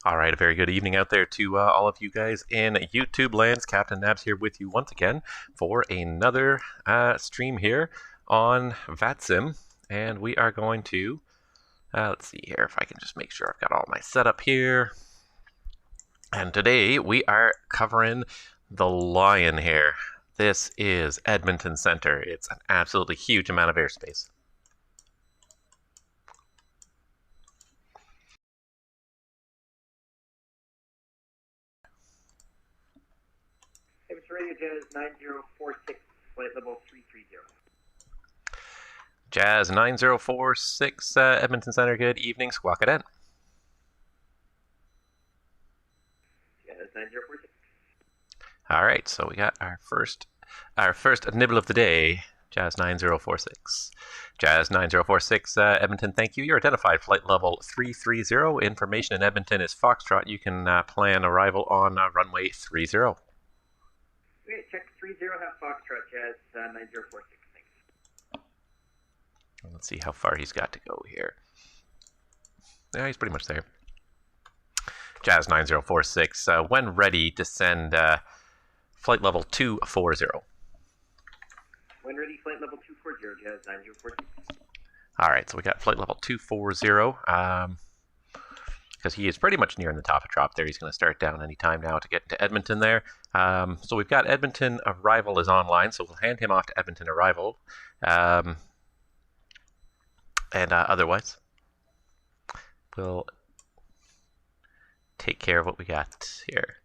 All right, a very good evening out there to all of you guys in YouTube lands. Captain Nabs here with you once again for another stream here on VATSIM. And we are going to, let's see here if I can just make sure I've got all my setup here. And today we are covering the Lion here. This is Edmonton Center. It's an absolutely huge amount of airspace. Radio Jazz 9046, flight level 330. Jazz 9046, Edmonton Center, good evening, squawk it in. Jazz 9046. All right, so we got our first nibble of the day, Jazz 9046. Jazz 9046, Edmonton, thank you. You're identified flight level 330. Information in Edmonton is Foxtrot. You can plan arrival on runway 30. Okay, check 30, have Foxtrot, Jazz 9046, thanks. Let's see how far he's got to go here. Yeah, he's pretty much there. Jazz 9046, when ready, descend flight level 240. When ready, flight level 240, Jazz 9046. All right, so we got flight level 240. Because he is pretty much nearing the top of drop there. He's going to start down any time now to get to Edmonton there. So we've got Edmonton arrival is online, so we'll hand him off to Edmonton arrival. And otherwise, we'll take care of what we got here.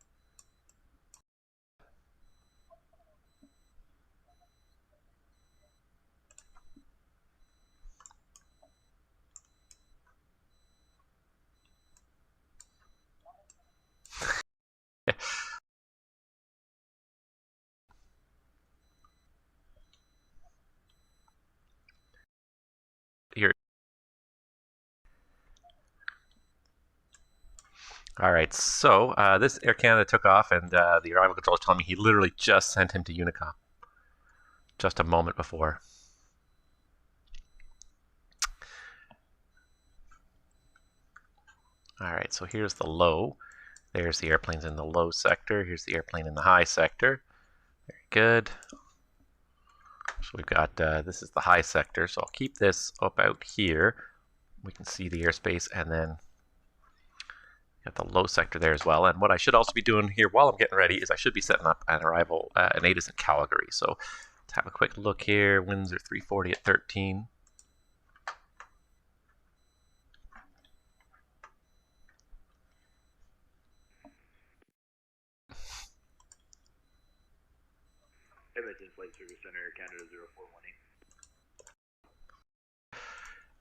Here. All right, so this Air Canada took off, and the arrival control is telling me he literally just sent him to Unicom just a moment before. All right, so here's the low. There's the airplanes in the low sector. Here's the airplane in the high sector. Very good. So we've got, this is the high sector, so I'll keep this up out here. We can see the airspace, and then got the low sector there as well. And what I should also be doing here while I'm getting ready is I should be setting up an arrival, an ATC in Calgary. So let's have a quick look here. Winds are 340 at 13. Edmonton Flight Service Center, Air Canada 0418.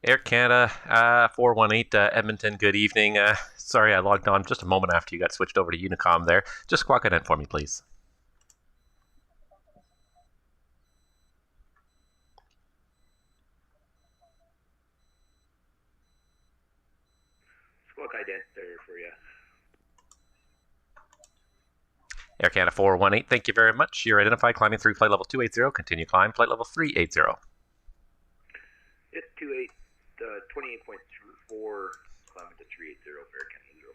Air Canada 418, Edmonton, good evening. Sorry I logged on just a moment after you got switched over to Unicom there. Just squawk it in for me, please. Squawk ident there for you. Air Canada 418, thank you very much. You're identified climbing through flight level 280. Continue climb flight level 380. It's 28.4, climbing to 380 for Air Canada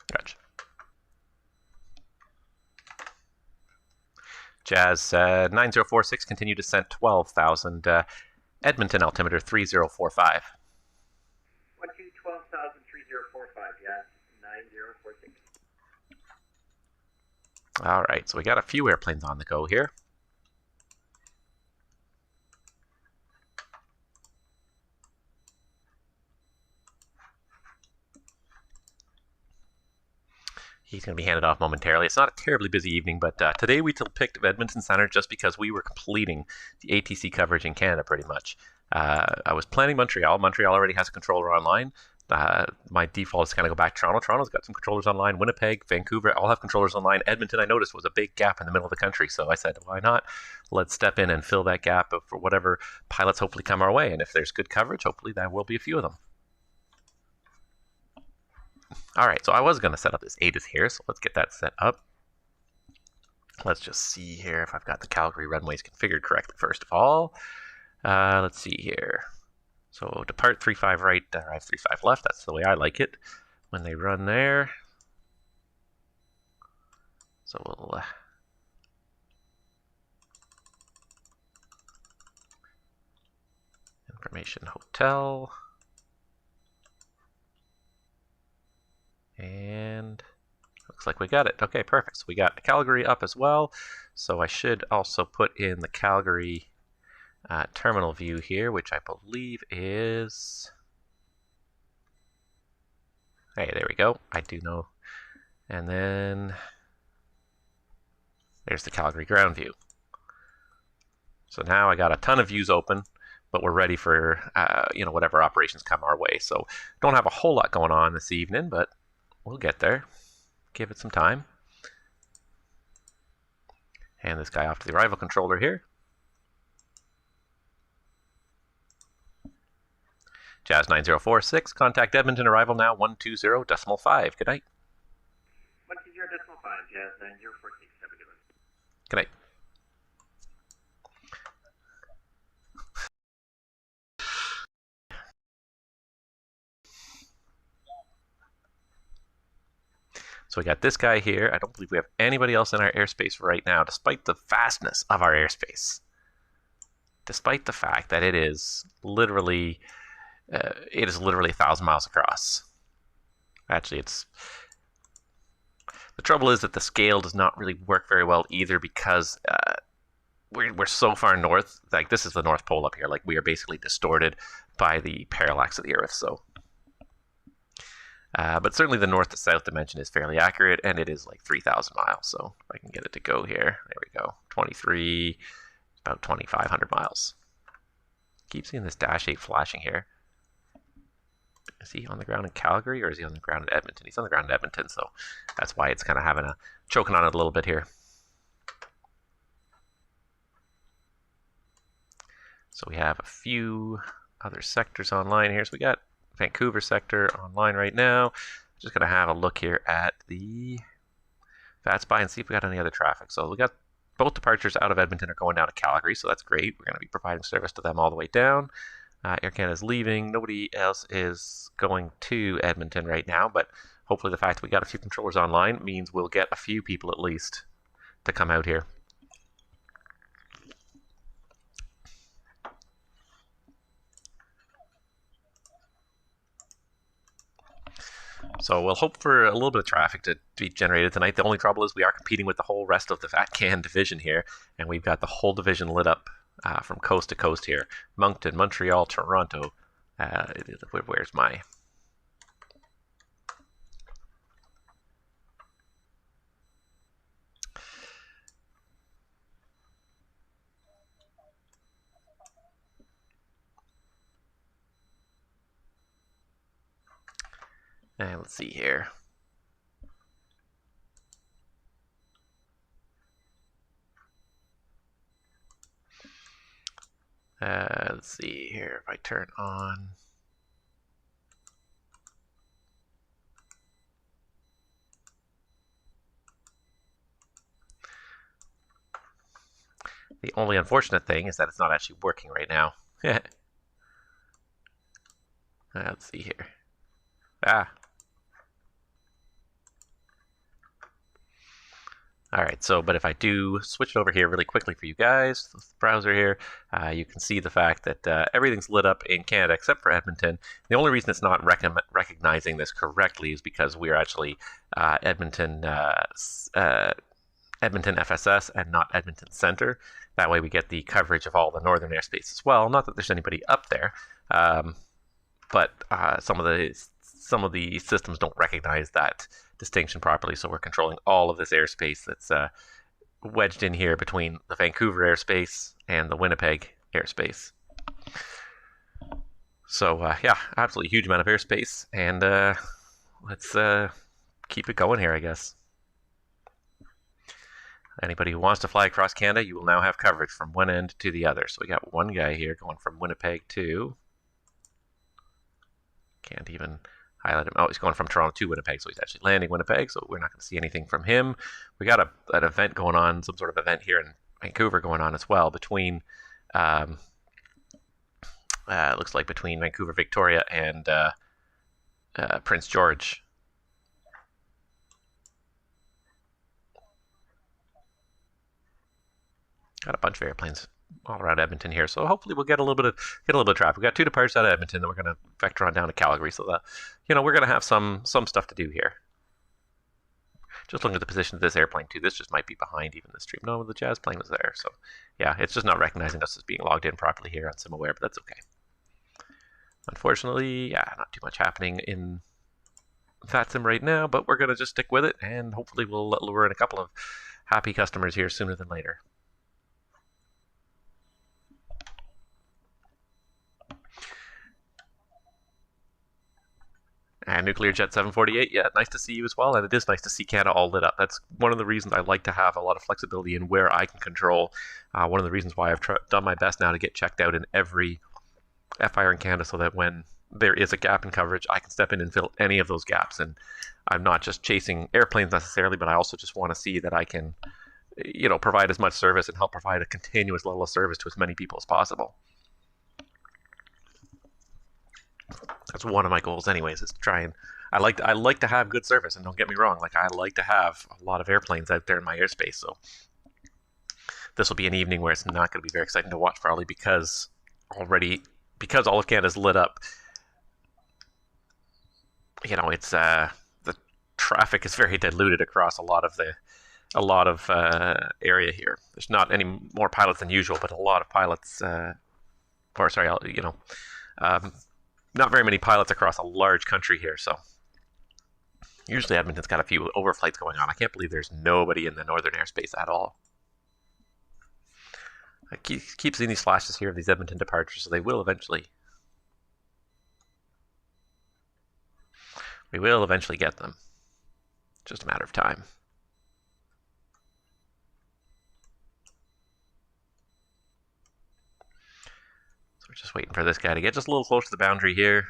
0418. Gotcha. Jazz 9046, continue descent 12,000. Edmonton altimeter 3045. 12,000, 3045, Jazz 9046. All right, so we got a few airplanes on the go here. He's going to be handed off momentarily. It's not a terribly busy evening, but today we picked Edmonton Center just because we were completing the ATC coverage in Canada pretty much. I was planning Montreal. Montreal already has a controller online. My default is to kind of go back to Toronto. Toronto's got some controllers online. Winnipeg, Vancouver, all have controllers online. Edmonton, I noticed, was a big gap in the middle of the country. So I said, why not? Let's step in and fill that gap for whatever pilots hopefully come our way. And if there's good coverage, hopefully there will be a few of them. All right, so I was going to set up this ATIS here, so let's get that set up. Let's just see here if I've got the Calgary runways configured correctly first of all. Let's see here. So depart 35 right, arrive 35 left. That's the way I like it. when they run there. So we'll information hotel. And looks like we got it. Okay, perfect. So we got Calgary up as well. So I should also put in the Calgary terminal view here, which I believe is... Hey, there we go. I do know. And then there's the Calgary ground view. So now I got a ton of views open, but we're ready for whatever operations come our way. So don't have a whole lot going on this evening, but we'll get there. Give it some time. Hand this guy off to the arrival controller here. Jazz 9046, contact Edmonton, arrival now 120.5. Good night. 120.5, Jazz 9046. Have a good one. Good night. So we got this guy here. I don't believe we have anybody else in our airspace right now, despite the vastness of our airspace. Despite the fact that it is literally 1,000 miles across. Actually, it's... The trouble is that the scale does not really work very well either, because we're so far north. Like, this is the North Pole up here. Like, we are basically distorted by the parallax of the Earth, so... but certainly the north to south dimension is fairly accurate, and it is like 3,000 miles. So if I can get it to go here, there we go. 23, about 2,500 miles. Keep seeing this dash 8 flashing here. Is he on the ground in Calgary, or is he on the ground in Edmonton? He's on the ground in Edmonton, so that's why it's kind of having choking on it a little bit here. So we have a few other sectors online here. So we got Vancouver sector online right now. Just going to have a look here at the VATSIM and see if we got any other traffic. So we got both departures out of Edmonton are going down to Calgary, so that's great. We're going to be providing service to them all the way down. Air Canada is leaving. Nobody else is going to Edmonton right now, but hopefully the fact that we got a few controllers online means we'll get a few people at least to come out here. So we'll hope for a little bit of traffic to be generated tonight. The only trouble is we are competing with the whole rest of the VATCAN division here, and we've got the whole division lit up from coast to coast here. Moncton, Montreal, Toronto. Where's my... And let's see here. Let's see here if I turn on. The only unfortunate thing is that it's not actually working right now. Let's see here. All right, so, but if I do switch it over here really quickly for you guys, the browser here, you can see the fact that everything's lit up in Canada except for Edmonton. The only reason it's not recognizing this correctly is because we're actually Edmonton FSS and not Edmonton Center. That way we get the coverage of all the northern airspace as well. Not that there's anybody up there, but some of the systems don't recognize that distinction properly, so we're controlling all of this airspace that's wedged in here between the Vancouver airspace and the Winnipeg airspace. So yeah, absolutely huge amount of airspace, and let's keep it going here, I guess. Anybody who wants to fly across Canada, you will now have coverage from one end to the other. So we got one guy here going from Winnipeg to... Can't even highlight him. Oh, he's going from Toronto to Winnipeg, so he's actually landing Winnipeg, so we're not going to see anything from him. We got an event going on, some sort of event here in Vancouver going on as well, between, looks like between Vancouver, Victoria, and Prince George Got a bunch of airplanes all around Edmonton here, so hopefully we'll get a little bit of traffic. We got 2 departures out of Edmonton that we're going to vector on down to Calgary, so that we're going to have some stuff to do here. Just looking at the position of this airplane too, this just might be behind even the stream. No, the Jazz plane was there, so yeah, it's just not recognizing us as being logged in properly here on SimAware, but that's okay. Unfortunately, yeah, not too much happening in VATSIM right now, but we're going to just stick with it, and hopefully we'll lure in a couple of happy customers here sooner than later. And Nuclear Jet 748, yeah, nice to see you as well, and it is nice to see Canada all lit up. That's one of the reasons I like to have a lot of flexibility in where I can control. One of the reasons why I've done my best now to get checked out in every FIR in Canada, so that when there is a gap in coverage, I can step in and fill any of those gaps. And I'm not just chasing airplanes necessarily, but I also just want to see that I can, provide as much service and help provide a continuous level of service to as many people as possible. That's one of my goals, anyways, is to try and I like to have good service, and don't get me wrong, like I like to have a lot of airplanes out there in my airspace. So this will be an evening where it's not going to be very exciting to watch, probably because all of Canada's lit up. It's the traffic is very diluted across a lot of area here. There's not any more pilots than usual, but a lot of pilots. Not very many pilots across a large country here, so usually Edmonton's got a few overflights going on. I can't believe there's nobody in the northern airspace at all. I keep seeing these flashes here of these Edmonton departures, so we will eventually get them. Just a matter of time. So we're just waiting for this guy to get just a little close to the boundary here.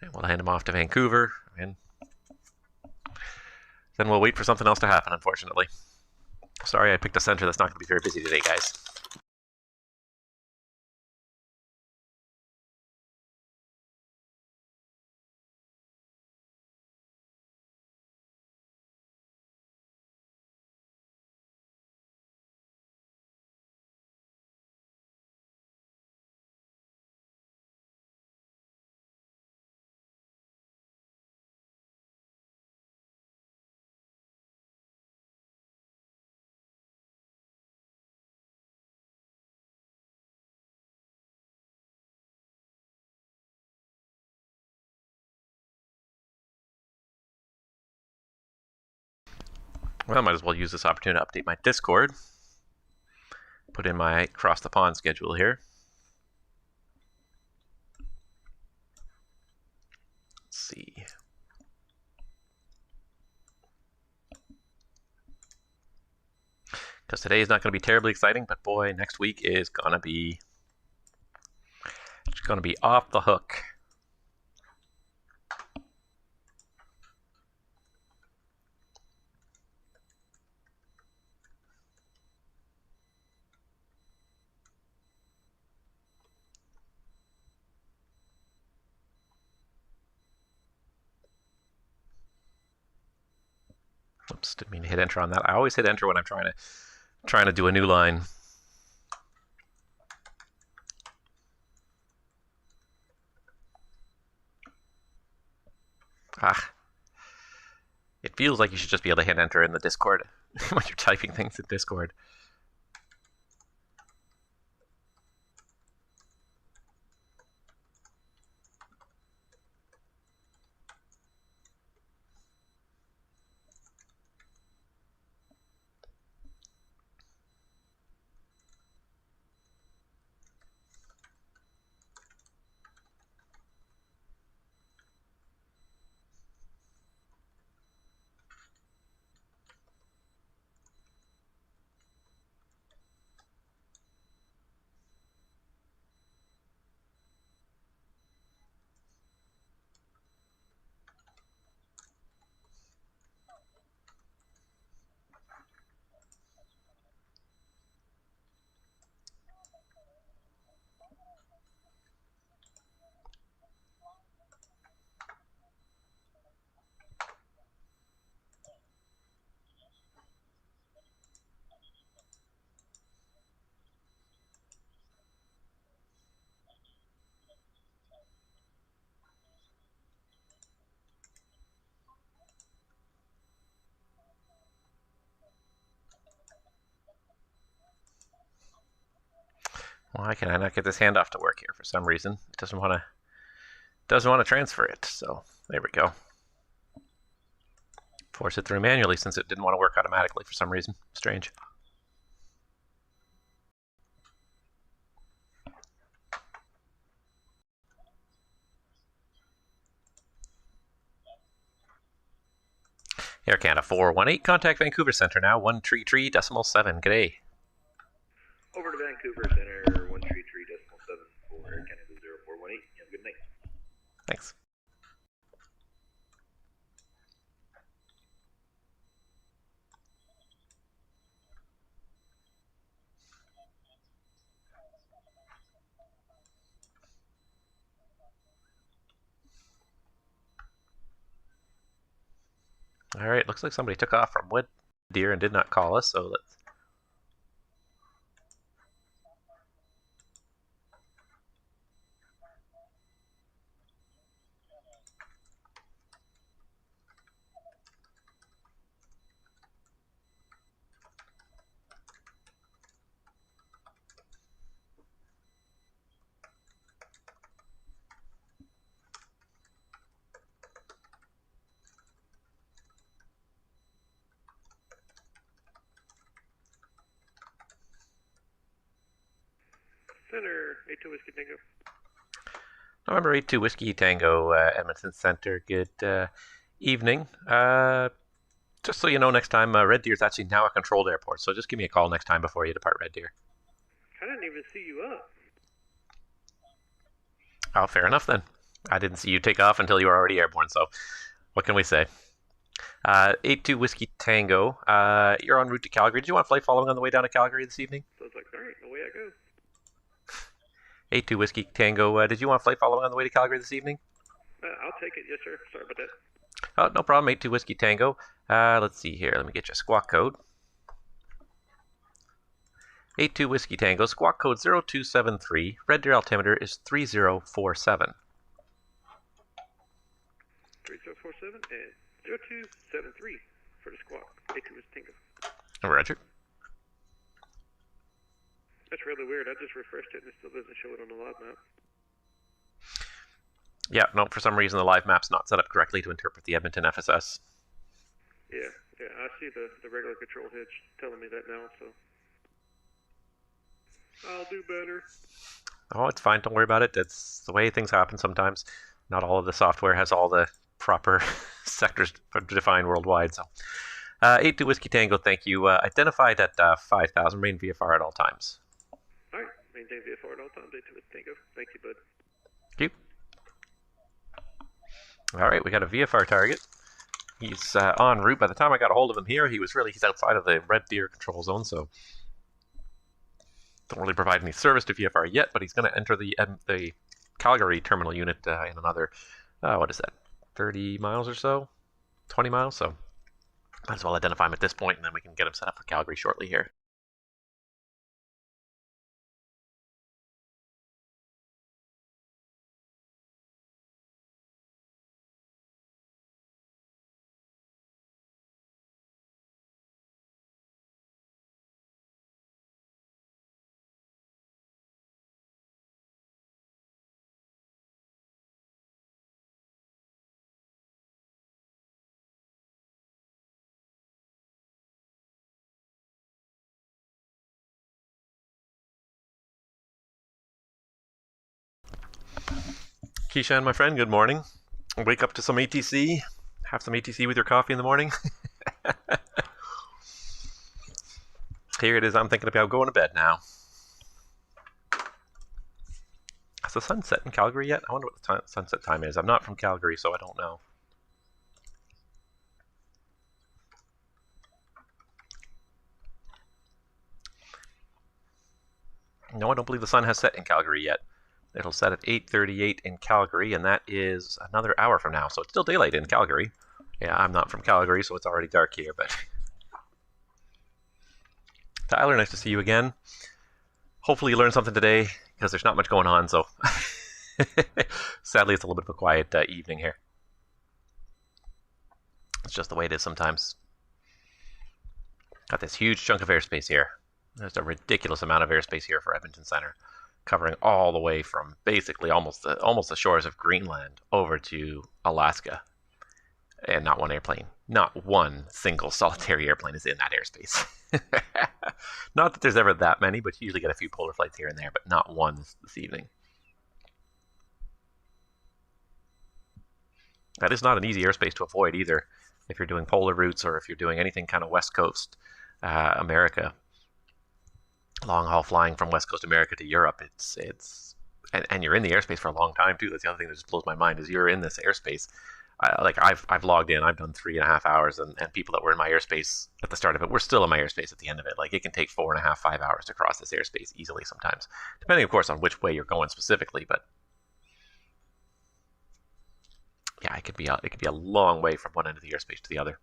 And we'll hand him off to Vancouver. And then we'll wait for something else to happen, unfortunately. Sorry, I picked a center that's not going to be very busy today, guys. Well, I might as well use this opportunity to update my Discord. Put in my cross the pond schedule here. Let's see. Because today is not going to be terribly exciting, but boy, next week is going to be off the hook. Oops, didn't mean to hit enter on that. I always hit enter when I'm trying to do a new line. It feels like you should just be able to hit enter in the Discord when you're typing things in Discord. Why can I not get this handoff to work here for some reason? It doesn't want to transfer it. So there we go. Force it through manually since it didn't want to work automatically for some reason. Strange. Air Canada 418, contact Vancouver Centre now, 133.7. G'day. Over to Vancouver Center, 133.7 for Air Canada 0418. Have a good night. Thanks. All right, looks like somebody took off from Wood Deer and did not call us, so let's. Center, 82 Whiskey Tango. November 82 Whiskey Tango, Edmonton Centre. Good evening. Just so you know, next time, Red Deer is actually now a controlled airport, so just give me a call next time before you depart Red Deer. I didn't even see you up. Oh, fair enough then. I didn't see you take off until you were already airborne, so what can we say? 82 Whiskey Tango, you're en route to Calgary. Did you want a flight following on the way down to Calgary this evening? So it's like, all right, away I go. 82 Whiskey Tango, did you want a flight following on the way to Calgary this evening? I'll take it, yes sir. Sorry about that. Oh, no problem. 82 Whiskey Tango. Let's see here. Let me get you a squawk code. 82 Whiskey Tango, squawk code 0273. Red Deer altimeter is 3047. 3047 and 0273 for the squawk. 82 Whiskey Tango. Roger. That's really weird. I just refreshed it and it still doesn't show it on the live map. Yeah, no, for some reason the live map's not set up correctly to interpret the Edmonton FSS. Yeah, I see the regular control hitch telling me that now, so I'll do better. Oh, it's fine. Don't worry about it. That's the way things happen sometimes. Not all of the software has all the proper sectors defined worldwide. So, 82 Whiskey Tango, thank you. Identified at 5,000, remain VFR at all times. All right, maintain VFR at all times. 82 Whiskey Tango. Thank you, bud. Thank you. All right, we got a VFR target. He's en route. By the time I got a hold of him here, he's outside of the Red Deer control zone, so don't really provide any service to VFR yet, but he's going to enter the Calgary terminal unit in another, what is that, 30 miles or so? 20 miles? So might as well identify him at this point, and then we can get him set up for Calgary shortly here. Keishan, my friend, good morning. Wake up to some ATC. Have some ATC with your coffee in the morning. Here it is. I'm thinking about going to bed now. Has the sun set in Calgary yet? I wonder what the sunset time is. I'm not from Calgary, so I don't know. No, I don't believe the sun has set in Calgary yet. It'll set at 8:38 in Calgary, and that is another hour from now. So it's still daylight in Calgary. Yeah, I'm not from Calgary, so it's already dark here. But Tyler, nice to see you again. Hopefully you learned something today, because there's not much going on. So sadly, it's a little bit of a quiet evening here. It's just the way it is sometimes. Got this huge chunk of airspace here. There's a ridiculous amount of airspace here for Edmonton Centre. covering all the way from basically almost the shores of Greenland over to Alaska. And not one airplane, not one single solitary airplane is in that airspace. Not that there's ever that many, but you usually get a few polar flights here and there, but not one this evening. That is not an easy airspace to avoid either if you're doing polar routes or if you're doing anything kind of West Coast America. Long haul flying from West Coast America to Europe, and you're in the airspace for a long time too. That's the other thing that just blows my mind is you're in this airspace. I've logged in. I've done 3.5 hours, and people that were in my airspace at the start of it were still in my airspace at the end of it. Like it can take 4.5, 5 hours to cross this airspace easily sometimes, depending, of course, on which way you're going specifically. But yeah, it could be a long way from one end of the airspace to the other.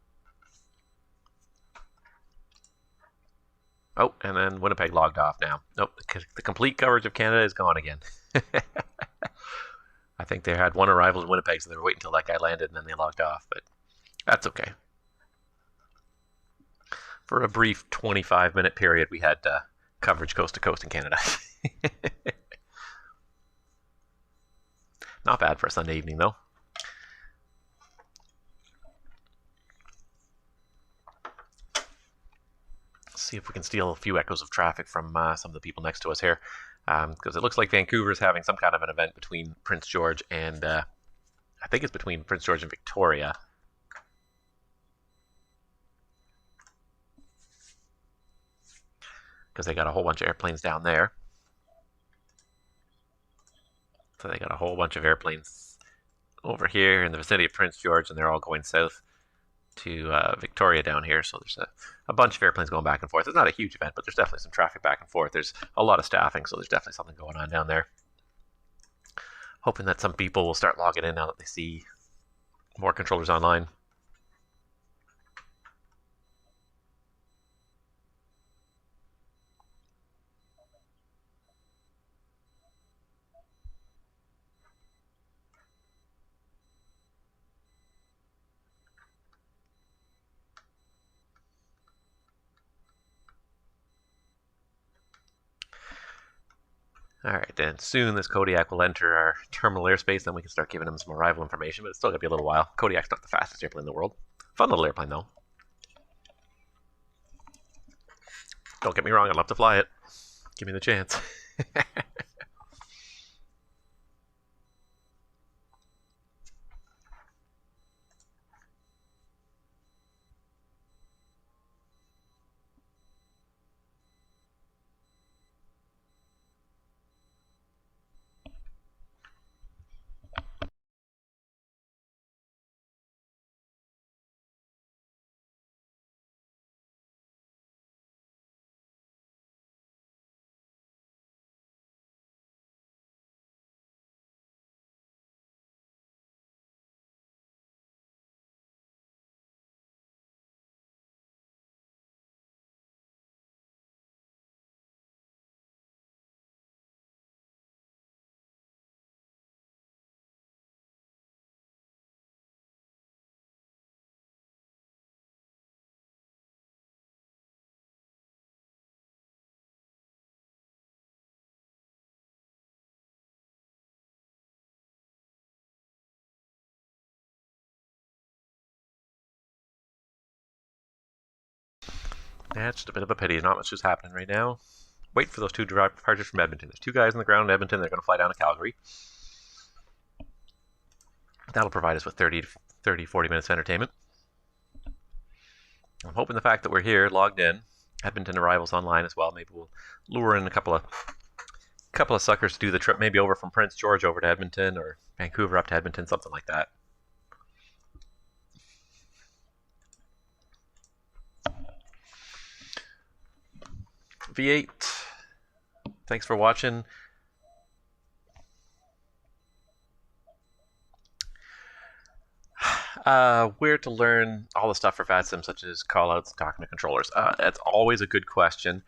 Oh, and then Winnipeg logged off now. Nope, the complete coverage of Canada is gone again. I think they had one arrival in Winnipeg, so they were waiting until that guy landed, and then they logged off, but that's okay. For a brief 25-minute period, we had coverage coast to coast in Canada. Not bad for a Sunday evening, though. Let's see if we can steal a few echoes of traffic from some of the people next to us here. Because it looks like Vancouver is having some kind of an event between Prince George and I think it's between Prince George and Victoria. Because they got a whole bunch of airplanes down there. So they got a whole bunch of airplanes over here in the vicinity of Prince George, and they're all going south to Victoria down here. So there's a bunch of airplanes going back and forth. It's not a huge event, but there's definitely some traffic back and forth. There's a lot of staffing, so there's definitely something going on down there. Hoping that some people will start logging in now that they see more controllers online. Alright, then soon this Kodiak will enter our terminal airspace, then we can start giving them some arrival information, but it's still going to be a little while. Kodiak's not the fastest airplane in the world. Fun little airplane, though. Don't get me wrong, I'd love to fly it. Give me the chance. Yeah, it's just a bit of a pity. Not much is happening right now. Wait for those two departures from Edmonton. There's two guys on the ground in Edmonton. They're going to fly down to Calgary. That'll provide us with 30, 40 minutes of entertainment. I'm hoping the fact that we're here, logged in, Edmonton arrivals online as well. Maybe we'll lure in a couple of suckers to do the trip. Maybe over from Prince George over to Edmonton, or Vancouver up to Edmonton, something like that. V8, thanks for watching. Where to learn all the stuff for VATSIM, such as callouts and talking to controllers. That's always a good question.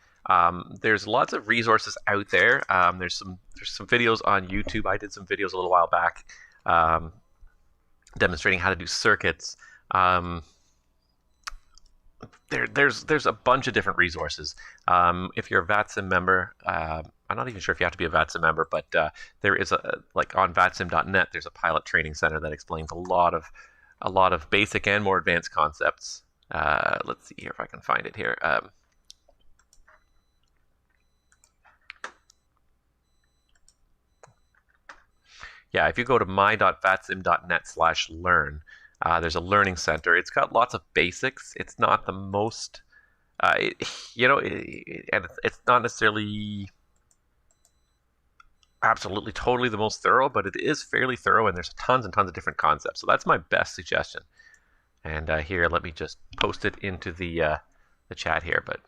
There's lots of resources out there. There's some videos on YouTube. I did some videos a little while back demonstrating how to do circuits. There's a bunch of different resources. If you're a VATSIM member, I'm not even sure if you have to be a VATSIM member, but there is like on VATSIM.net, there's a pilot training center that explains a lot of basic and more advanced concepts. Let's see here if I can find it here. Yeah, if you go to my.vatsim.net/learn, there's a learning center. It's got lots of basics. It's not the most, and it's not necessarily absolutely totally the most thorough, but it is fairly thorough, and there's tons and tons of different concepts. So that's my best suggestion. And here, let me just post it into the chat here. But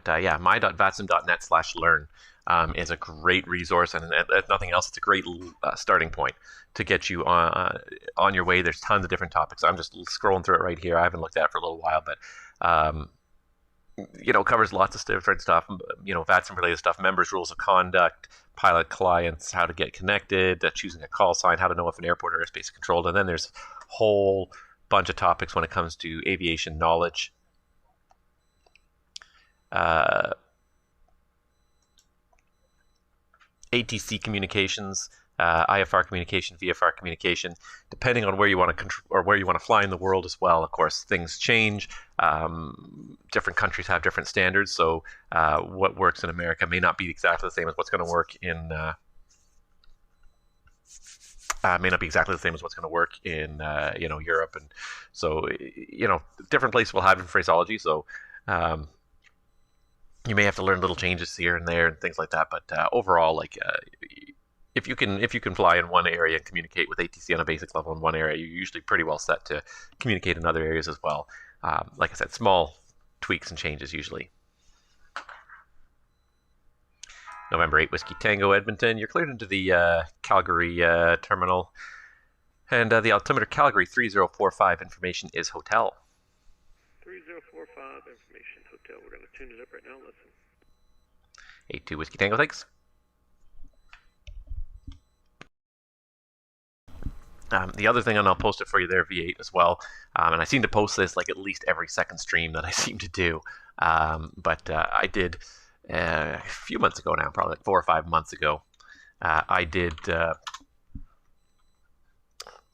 yeah, my.vatsim.net/learn is a great resource, and if nothing else, it's a great starting point to get you on your way. There's tons of different topics. I'm just scrolling through it right here. I haven't looked at it for a little while, but covers lots of different stuff. VATSIM related stuff, members' rules of conduct, pilot clients, how to get connected, choosing a call sign, how to know if an airport or airspace is controlled, and then there's a whole bunch of topics when it comes to aviation knowledge. ATC communications, IFR communication, VFR communication, depending on where you want to control or where you want to fly in the world as well. Of course, things change. Different countries have different standards, so what works in America may not be exactly the same as what's going to work in Europe, and so different places will have different phraseology. So you may have to learn little changes here and there and things like that. But overall, if you can fly in one area and communicate with ATC on a basic level in one area, you're usually pretty well set to communicate in other areas as well. Like I said, small tweaks and changes usually. November 8 Whiskey Tango Edmonton. You're cleared into the Calgary terminal. And the altimeter Calgary 3045, information is hotel. 3045, information hotel. We're going to tune it up right now. Listen. 82 Whiskey Tango, thanks. The other thing, and I'll post it for you there, V8 as well. And I seem to post this like at least every second stream that I seem to do. But I did a few months ago now, probably like 4 or 5 months ago. I did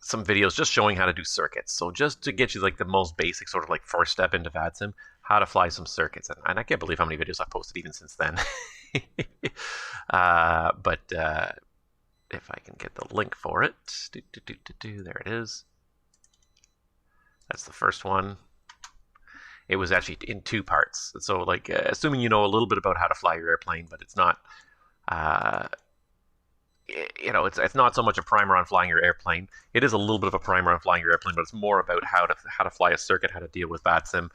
some videos just showing how to do circuits. So just to get you like the most basic sort of like first step into VATSIM, how to fly some circuits. And I can't believe how many videos I've posted even since then. But if I can get the link for it, there it is. That's the first one. It was actually in 2 parts. So like, assuming you know a little bit about how to fly your airplane, but it's not, it's not so much a primer on flying your airplane. It is a little bit of a primer on flying your airplane, but it's more about how to fly a circuit, how to deal with VATSIM.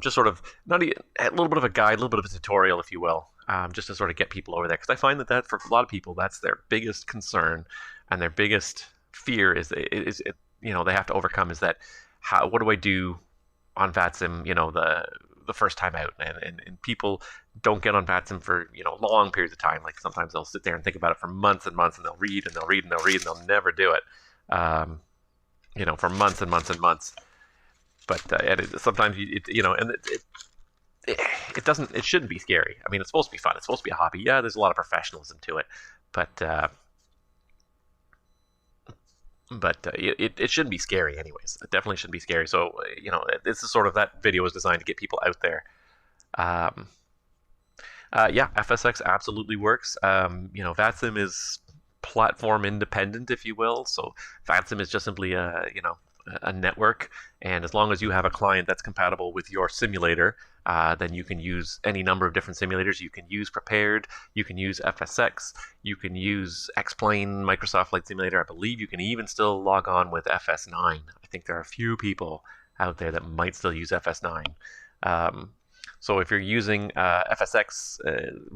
Just sort of a little bit of a guide, a little bit of a tutorial, if you will, just to sort of get people over there. Because I find that for a lot of people, that's their biggest concern and their biggest fear is they have to overcome is that what do I do on VATSIM? The first time out, and people don't get on VATSIM for long periods of time. Like sometimes they'll sit there and think about it for months and months, and they'll read and they'll read and they'll read and they'll never do it. For months and months and months. But sometimes it doesn't. It shouldn't be scary. I mean, it's supposed to be fun. It's supposed to be a hobby. Yeah, there's a lot of professionalism to it, but it shouldn't be scary anyways. It definitely shouldn't be scary. So, this is sort of, that video was designed to get people out there. Yeah, FSX absolutely works. VATSIM is platform independent, if you will. So VATSIM is just simply a network. And as long as you have a client that's compatible with your simulator, then you can use any number of different simulators. You can use Prepared, you can use FSX, you can use X-Plane, Microsoft Flight Simulator. I believe you can even still log on with FS9. I think there are a few people out there that might still use FS9. So if you're using FSX,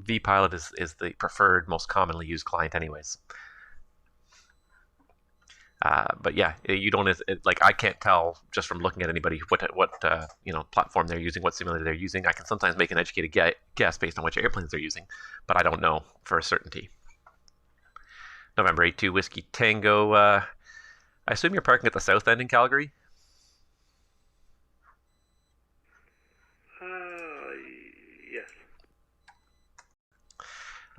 vPilot is the preferred, most commonly used client anyways. But yeah, you don't like, I can't tell just from looking at anybody what platform they're using, what simulator they're using. I can sometimes make an educated guess based on which airplanes they're using, but I don't know for a certainty. November 8-2 Whiskey Tango. I assume you're parking at the south end in Calgary? Yes.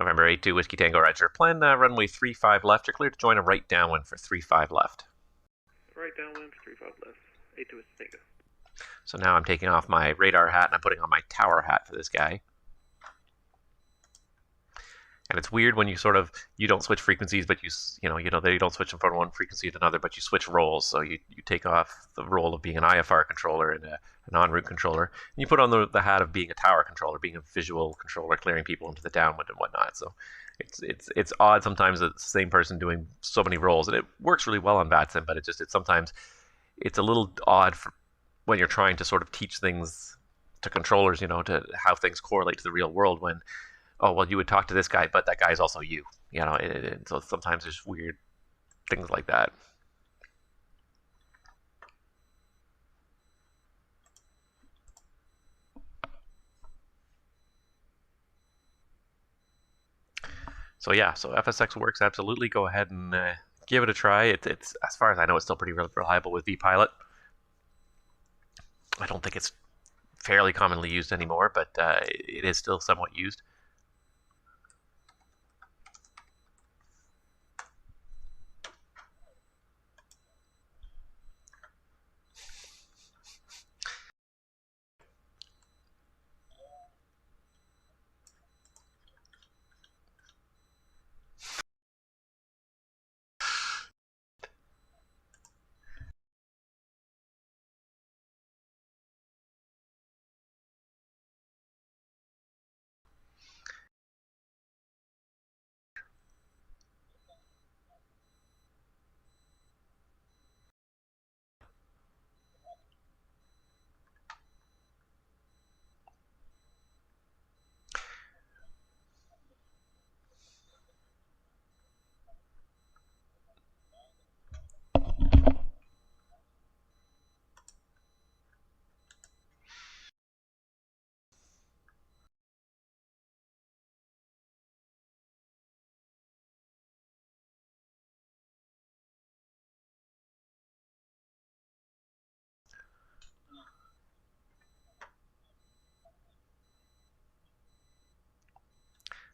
November 8-2 Whiskey Tango Roger. Plan runway 35 left. You're clear to join a right downwind for 35 left. Right downwind for 35 left. 8-2 Whiskey Tango. So now I'm taking off my radar hat and I'm putting on my tower hat for this guy. And it's weird when you sort of, you don't switch frequencies, but you don't switch them from one frequency to another, but you switch roles. So you take off the role of being an IFR controller and an en route controller, and you put on the hat of being a tower controller, being a visual controller, clearing people into the downwind and whatnot. So it's odd sometimes that it's the same person doing so many roles, and it works really well on VATSIM, but sometimes it's a little odd for when you're trying to sort of teach things to controllers, to how things correlate to the real world when, oh, well, you would talk to this guy, but that guy is also you. So sometimes there's weird things like that. So yeah, so FSX works absolutely. Go ahead and give it a try. It's as far as I know, it's still pretty reliable with vPilot. I don't think it's fairly commonly used anymore, but it is still somewhat used.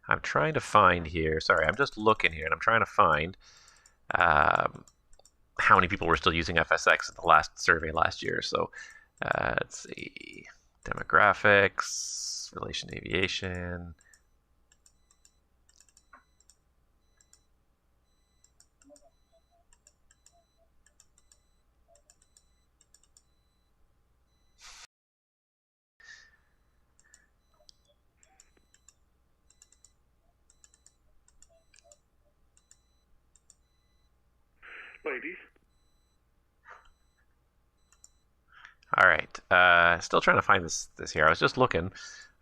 I'm trying to find here. Sorry, I'm just looking here, and I'm trying to find how many people were still using FSX in the last survey last year. So let's see, demographics, relation to aviation. Ladies. All right, still trying to find this here. I was just looking,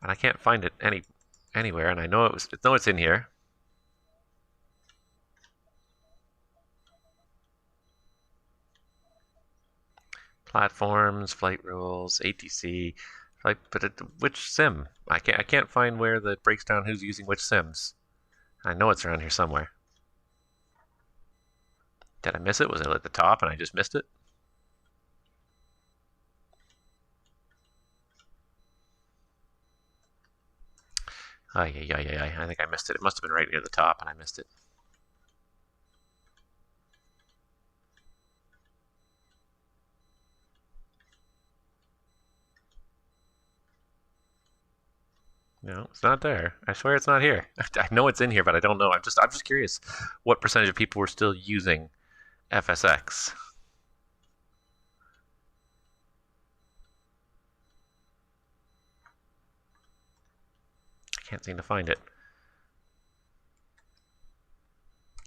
and I can't find it anywhere. And I know it's in here. Platforms, flight rules, ATC, which sim? I can't find where that breaks down who's using which sims. I know it's around here somewhere. Did I miss it? Was it at the top and I just missed it? Oh, yeah. I think I missed it. It must have been right near the top and I missed it. No, it's not there. I swear it's not here. I know it's in here, but I don't know. I'm just curious what percentage of people were still using FSX. I can't seem to find it.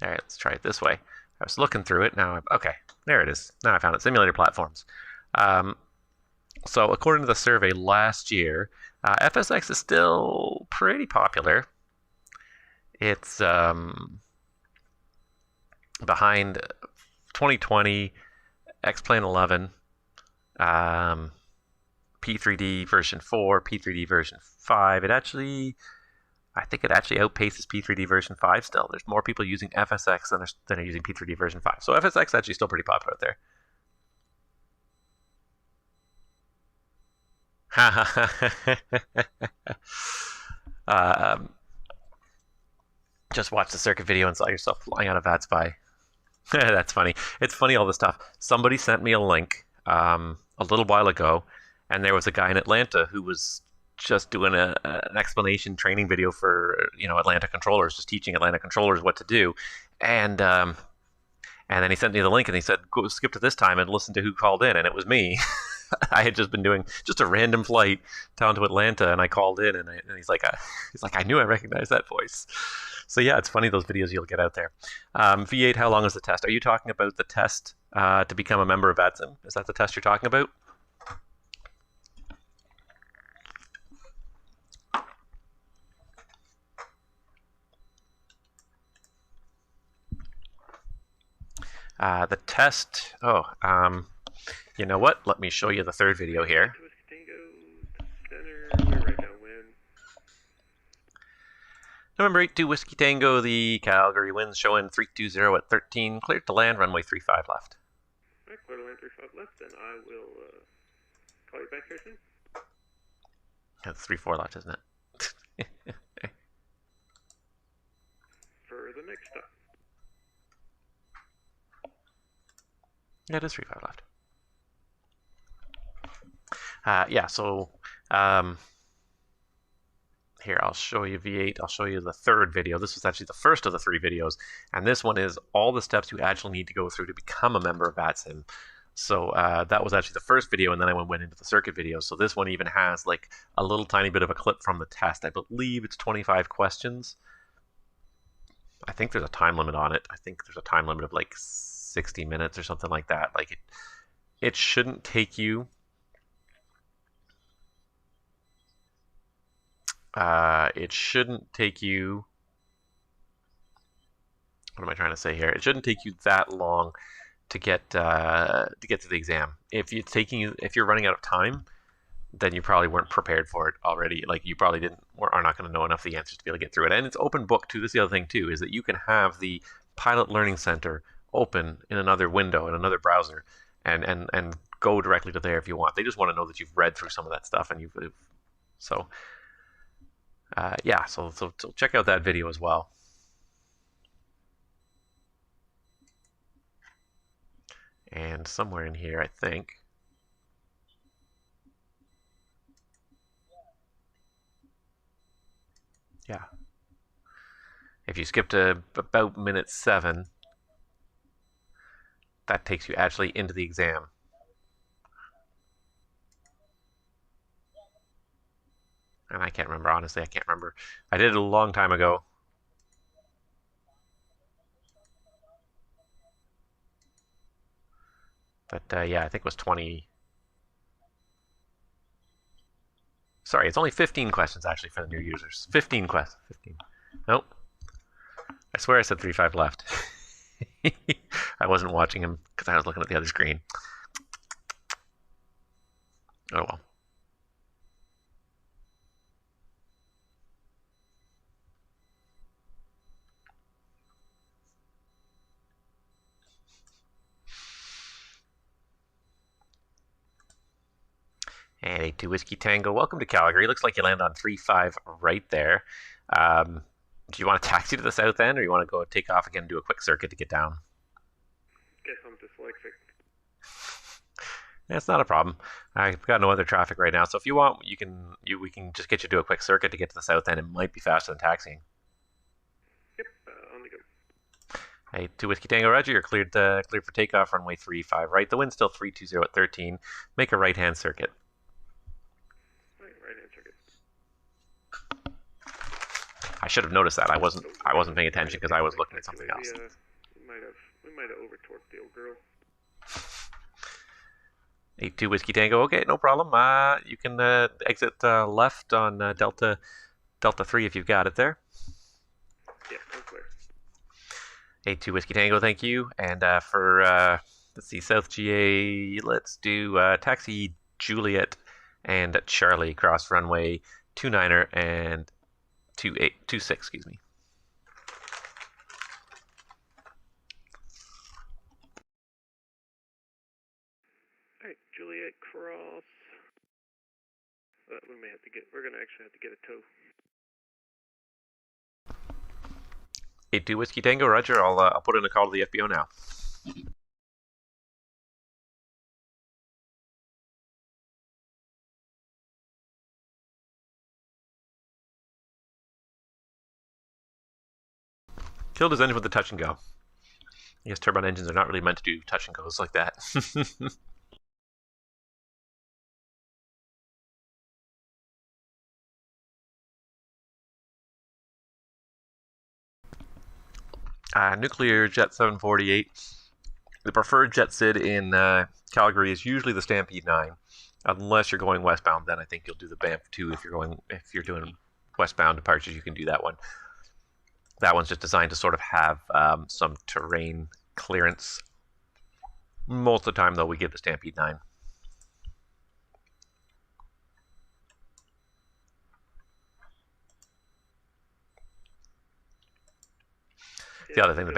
All right, let's try it this way. I was looking through it. Okay, there it is. Now I found it. Simulator platforms. So according to the survey last year, FSX is still pretty popular. It's behind 2020, X-Plane 11, P3D version 4, P3D version 5. It actually I think it actually outpaces P3D version 5 still. There's more people using FSX than are using P3D version 5. So FSX is actually still pretty popular out there. Just watch the circuit video and saw yourself flying out of VATSI. That's funny. It's funny, all this stuff. Somebody sent me a link a little while ago, and there was a guy in Atlanta who was just doing an explanation training video for Atlanta controllers, just teaching Atlanta controllers what to do, and then he sent me the link and he said, go skip to this time and listen to who called in, and it was me. I had just been doing just a random flight down to Atlanta, and I called in, and he's like, I knew I recognized that voice. So yeah, it's funny, those videos you'll get out there. V8, how long is the test? Are you talking about the test to become a member of VATSIM? Is that the test you're talking about? The test, you know what? Let me show you the third video here. November 82 Whiskey Tango, the Calgary winds showing 320 at 13, cleared to land, runway 35 left. Alright, clear to land 35 left, then I will call you back here soon. That's 34 left, isn't it? For the next stop. Yeah, it is 35 left. Yeah, so here, I'll show you V8. I'll show you the third video. This was actually the first of the 3 videos, and this one is all the steps you actually need to go through to become a member of VATSIM. So that was actually the first video, and then I went into the circuit video. So this one even has like a little tiny bit of a clip from the test. I believe it's 25 questions. I think there's a time limit on it. I think there's a time limit of like 60 minutes or something like that. Like it shouldn't take you what am I trying to say here? It shouldn't take you that long to get to the exam. If you're running out of time, then you probably weren't prepared for it already. Like you probably are not going to know enough of the answers to be able to get through it. And it's open book too. This is the other thing too, is that you can have the Pilot Learning Center open in another window, in another browser, and go directly to there if you want. They just want to know that you've read through some of that stuff, and so check out that video as well. And somewhere in here, I think, yeah, if you skip to about minute 7, that takes you actually into the exam. And I can't remember, honestly, I can't remember. I did it a long time ago. But yeah, I think it was 20. Sorry, it's only 15 questions actually for the new users. 15 questions. 15. Nope. I swear I said 35 left. I wasn't watching him because I was looking at the other screen. Oh well. And 82 Whiskey Tango, welcome to Calgary. Looks like you landed on 35 right there. Do you want to taxi to the south end, or you want to go take off again and do a quick circuit to get down? Guess I'm dyslexic. That's not a problem. I've got no other traffic right now, so if you want, we can just get you to do a quick circuit to get to the south end. It might be faster than taxiing. Yep, on the go. 82 Whiskey Tango, Roger. You're cleared for takeoff, runway 35 right. The wind's still 320 at 13. Make a right-hand circuit. I should have noticed that. I wasn't paying attention because I was looking at something else. We might have over-torqued the old girl. 82 Whiskey Tango. Okay, no problem. You can exit left on Delta 3 if you've got it there. Yeah, I'm clear. 82 Whiskey Tango, thank you. And for let's see, South GA, let's do taxi Juliet and Charlie cross runway 29er and 2826, excuse me. Alright, Juliet cross. We may have to get, we're gonna actually have to get a tow. 82 Whiskey Tango, roger. I'll put in a call to the FBO now. Killed his engine with the touch and go. I guess turbine engines are not really meant to do touch and goes like that. Nuclear Jet 748. The preferred jet SID in Calgary is usually the Stampede 9. Unless you're going westbound, then I think you'll do the Banff 2. If you're doing westbound departures, you can do that one. That one's just designed to sort of have some terrain clearance. Most of the time, though, we give the Stampede 9. The other thing the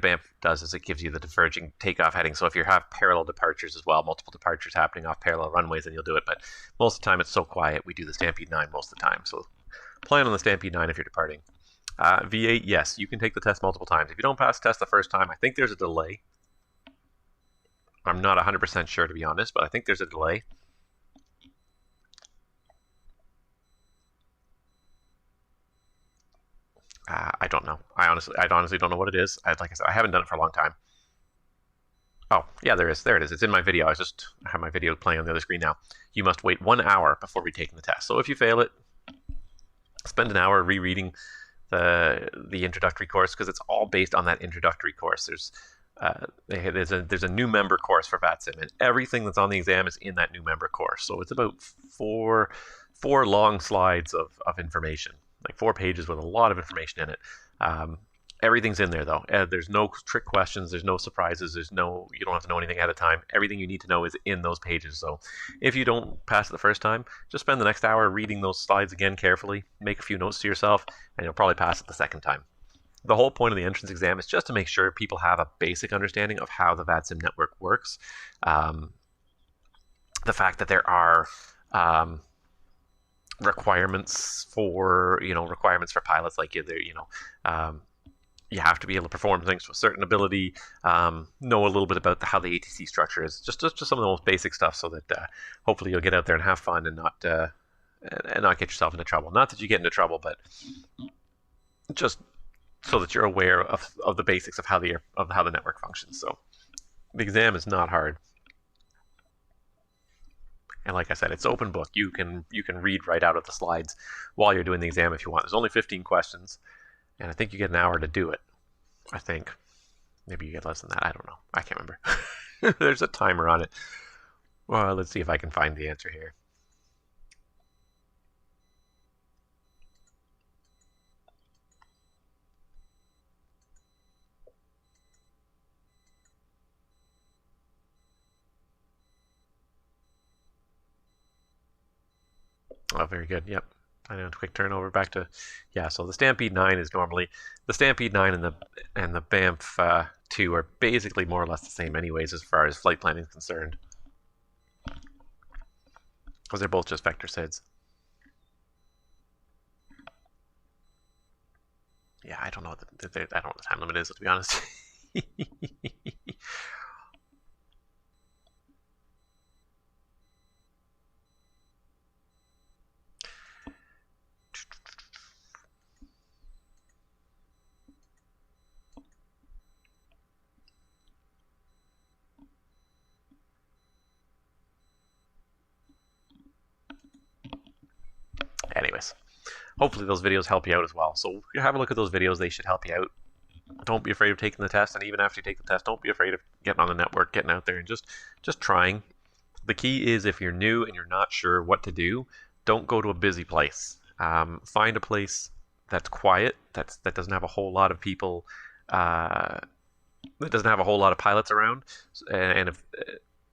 Banff does is it gives you the diverging takeoff heading. So if you have parallel departures as well, multiple departures happening off parallel runways, then you'll do it. But most of the time it's so quiet, we do the Stampede 9 most of the time. So plan on the Stampede 9 if you're departing. V8, yes, you can take the test multiple times. If you don't pass the test the first time, I think there's a delay. I'm not 100% sure, to be honest, but I think there's a delay. I don't know. I honestly don't know what it is. Like I said, I haven't done it for a long time. Oh, yeah, there it is. It's in my video. I have my video playing on the other screen now. You must wait 1 hour before retaking the test. So if you fail it, spend an hour rereading the introductory course, because it's all based on that introductory course. There's a new member course for VATSIM, and everything that's on the exam is in that new member course. So it's about four long slides of information. Like 4 pages with a lot of information in it. Everything's in there though. There's no trick questions. There's no surprises. You don't have to know anything ahead of time. Everything you need to know is in those pages. So if you don't pass it the first time, just spend the next hour reading those slides again carefully. Make a few notes to yourself, and you'll probably pass it the second time. The whole point of the entrance exam is just to make sure people have a basic understanding of how the VATSIM network works. The fact that there are requirements for pilots, like you have to be able to perform things to a certain ability, know a little bit about how the ATC structure is, just some of the most basic stuff, so that hopefully you'll get out there and have fun and not get yourself into trouble. Not that you get into trouble, but just so that you're aware of the basics of how the network functions. So the exam is not hard. And like I said, it's open book. You can read right out of the slides while you're doing the exam if you want. There's only 15 questions, and I think you get an hour to do it. I think. Maybe you get less than that. I don't know. I can't remember. There's a timer on it. Well, let's see if I can find the answer here. Oh, very good. Yep. I know. Quick turnover back to, yeah. So the Stampede 9 is normally the Stampede 9 and the Banff 2 are basically more or less the same, anyways, as far as flight planning is concerned, because they're both just vector SIDs. Yeah, I don't know. I don't know what the time limit is, to be honest. Anyways, hopefully those videos help you out as well. So have a look at those videos. They should help you out. Don't be afraid of taking the test, and even after you take the test, don't be afraid of getting on the network, getting out there, and just trying. The key is, if you're new and you're not sure what to do, don't go to a busy place. Find a place that's quiet, that doesn't have a whole lot of people, that doesn't have a whole lot of pilots around, and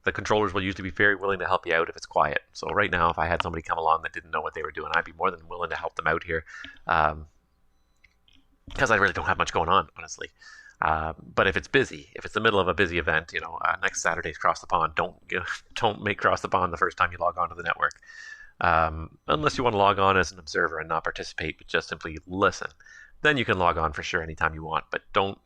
the controllers will usually be very willing to help you out if it's quiet. So right now, if I had somebody come along that didn't know what they were doing, I'd be more than willing to help them out here, because I really don't have much going on, honestly. But if it's busy, if it's the middle of a busy event, next Saturday's Cross the Pond, don't make Cross the Pond the first time you log onto the network, unless you want to log on as an observer and not participate, but just simply listen. Then you can log on for sure anytime you want, but don't.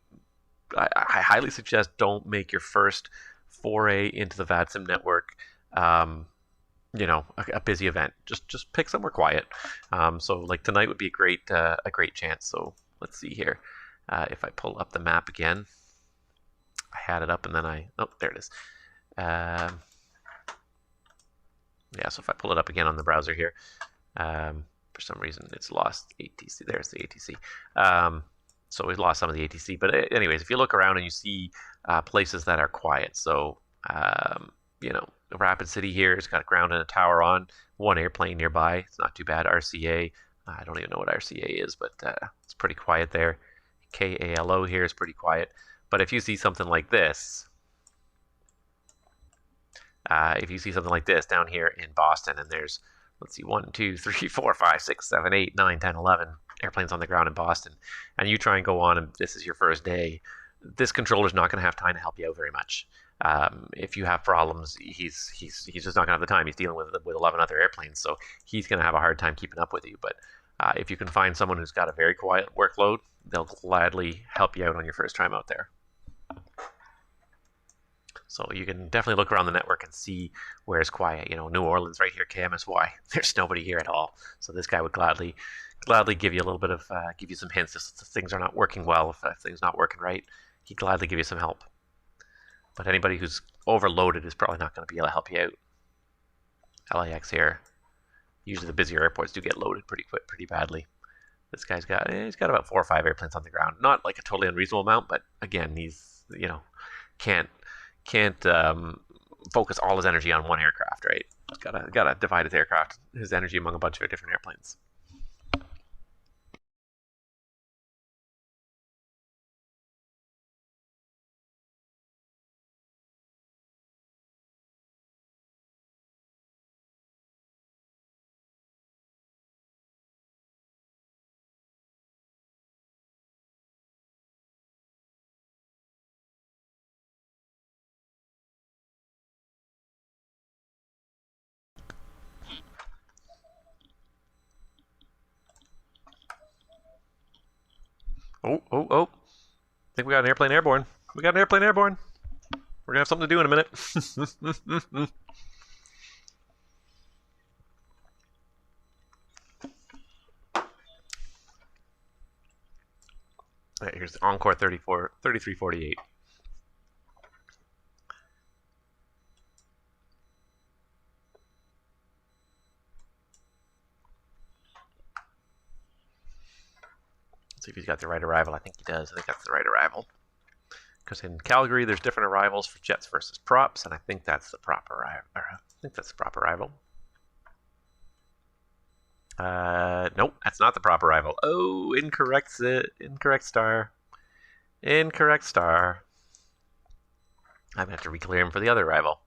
I highly suggest don't make your first foray into the VATSIM network, a busy event. Just pick somewhere quiet. So like tonight would be a great chance. So let's see here. If I pull up the map again, I had it up and then there it is. Yeah, so if I pull it up again on the browser here, for some reason it's lost ATC. There's the ATC. So we've lost some of the ATC. But anyways, if you look around and you see places that are quiet, so Rapid City here has got a ground and a tower on, one airplane nearby. It's not too bad. RCA, I don't even know what RCA is, but it's pretty quiet there. KALO here is pretty quiet. But if you see something like this, down here in Boston, and there's, let's see, 1, 2, 3, 4, 5, 6, 7, 8, 9, 10, 11 airplanes on the ground in Boston, and you try and go on and this is your first day, this controller's not going to have time to help you out very much. If you have problems, he's just not going to have the time. He's dealing with 11 other airplanes, so he's going to have a hard time keeping up with you. But if you can find someone who's got a very quiet workload, they'll gladly help you out on your first time out there. So you can definitely look around the network and see where it's quiet. New Orleans right here, KMSY. There's nobody here at all. So this guy would gladly give you a little bit of, give you some hints if things are not working well, if things are not working right. He'd gladly give you some help. But anybody who's overloaded is probably not going to be able to help you out. LAX here. Usually the busier airports do get loaded pretty badly. This guy's got about 4 or 5 airplanes on the ground. Not like a totally unreasonable amount, but again, he's can't focus all his energy on one aircraft, right? He's gotta divide his energy among a bunch of different airplanes. Oh. I think we got an airplane airborne. We're going to have something to do in a minute. All right, here's Encore 3348. Let's see if he's got the right arrival. I think he does. I think that's the right arrival. Because in Calgary, there's different arrivals for jets versus props, and I think that's the proper arrival. Nope, that's not the proper arrival. Oh, incorrect star. Incorrect star. I'm going to have to re-clear him for the other arrival.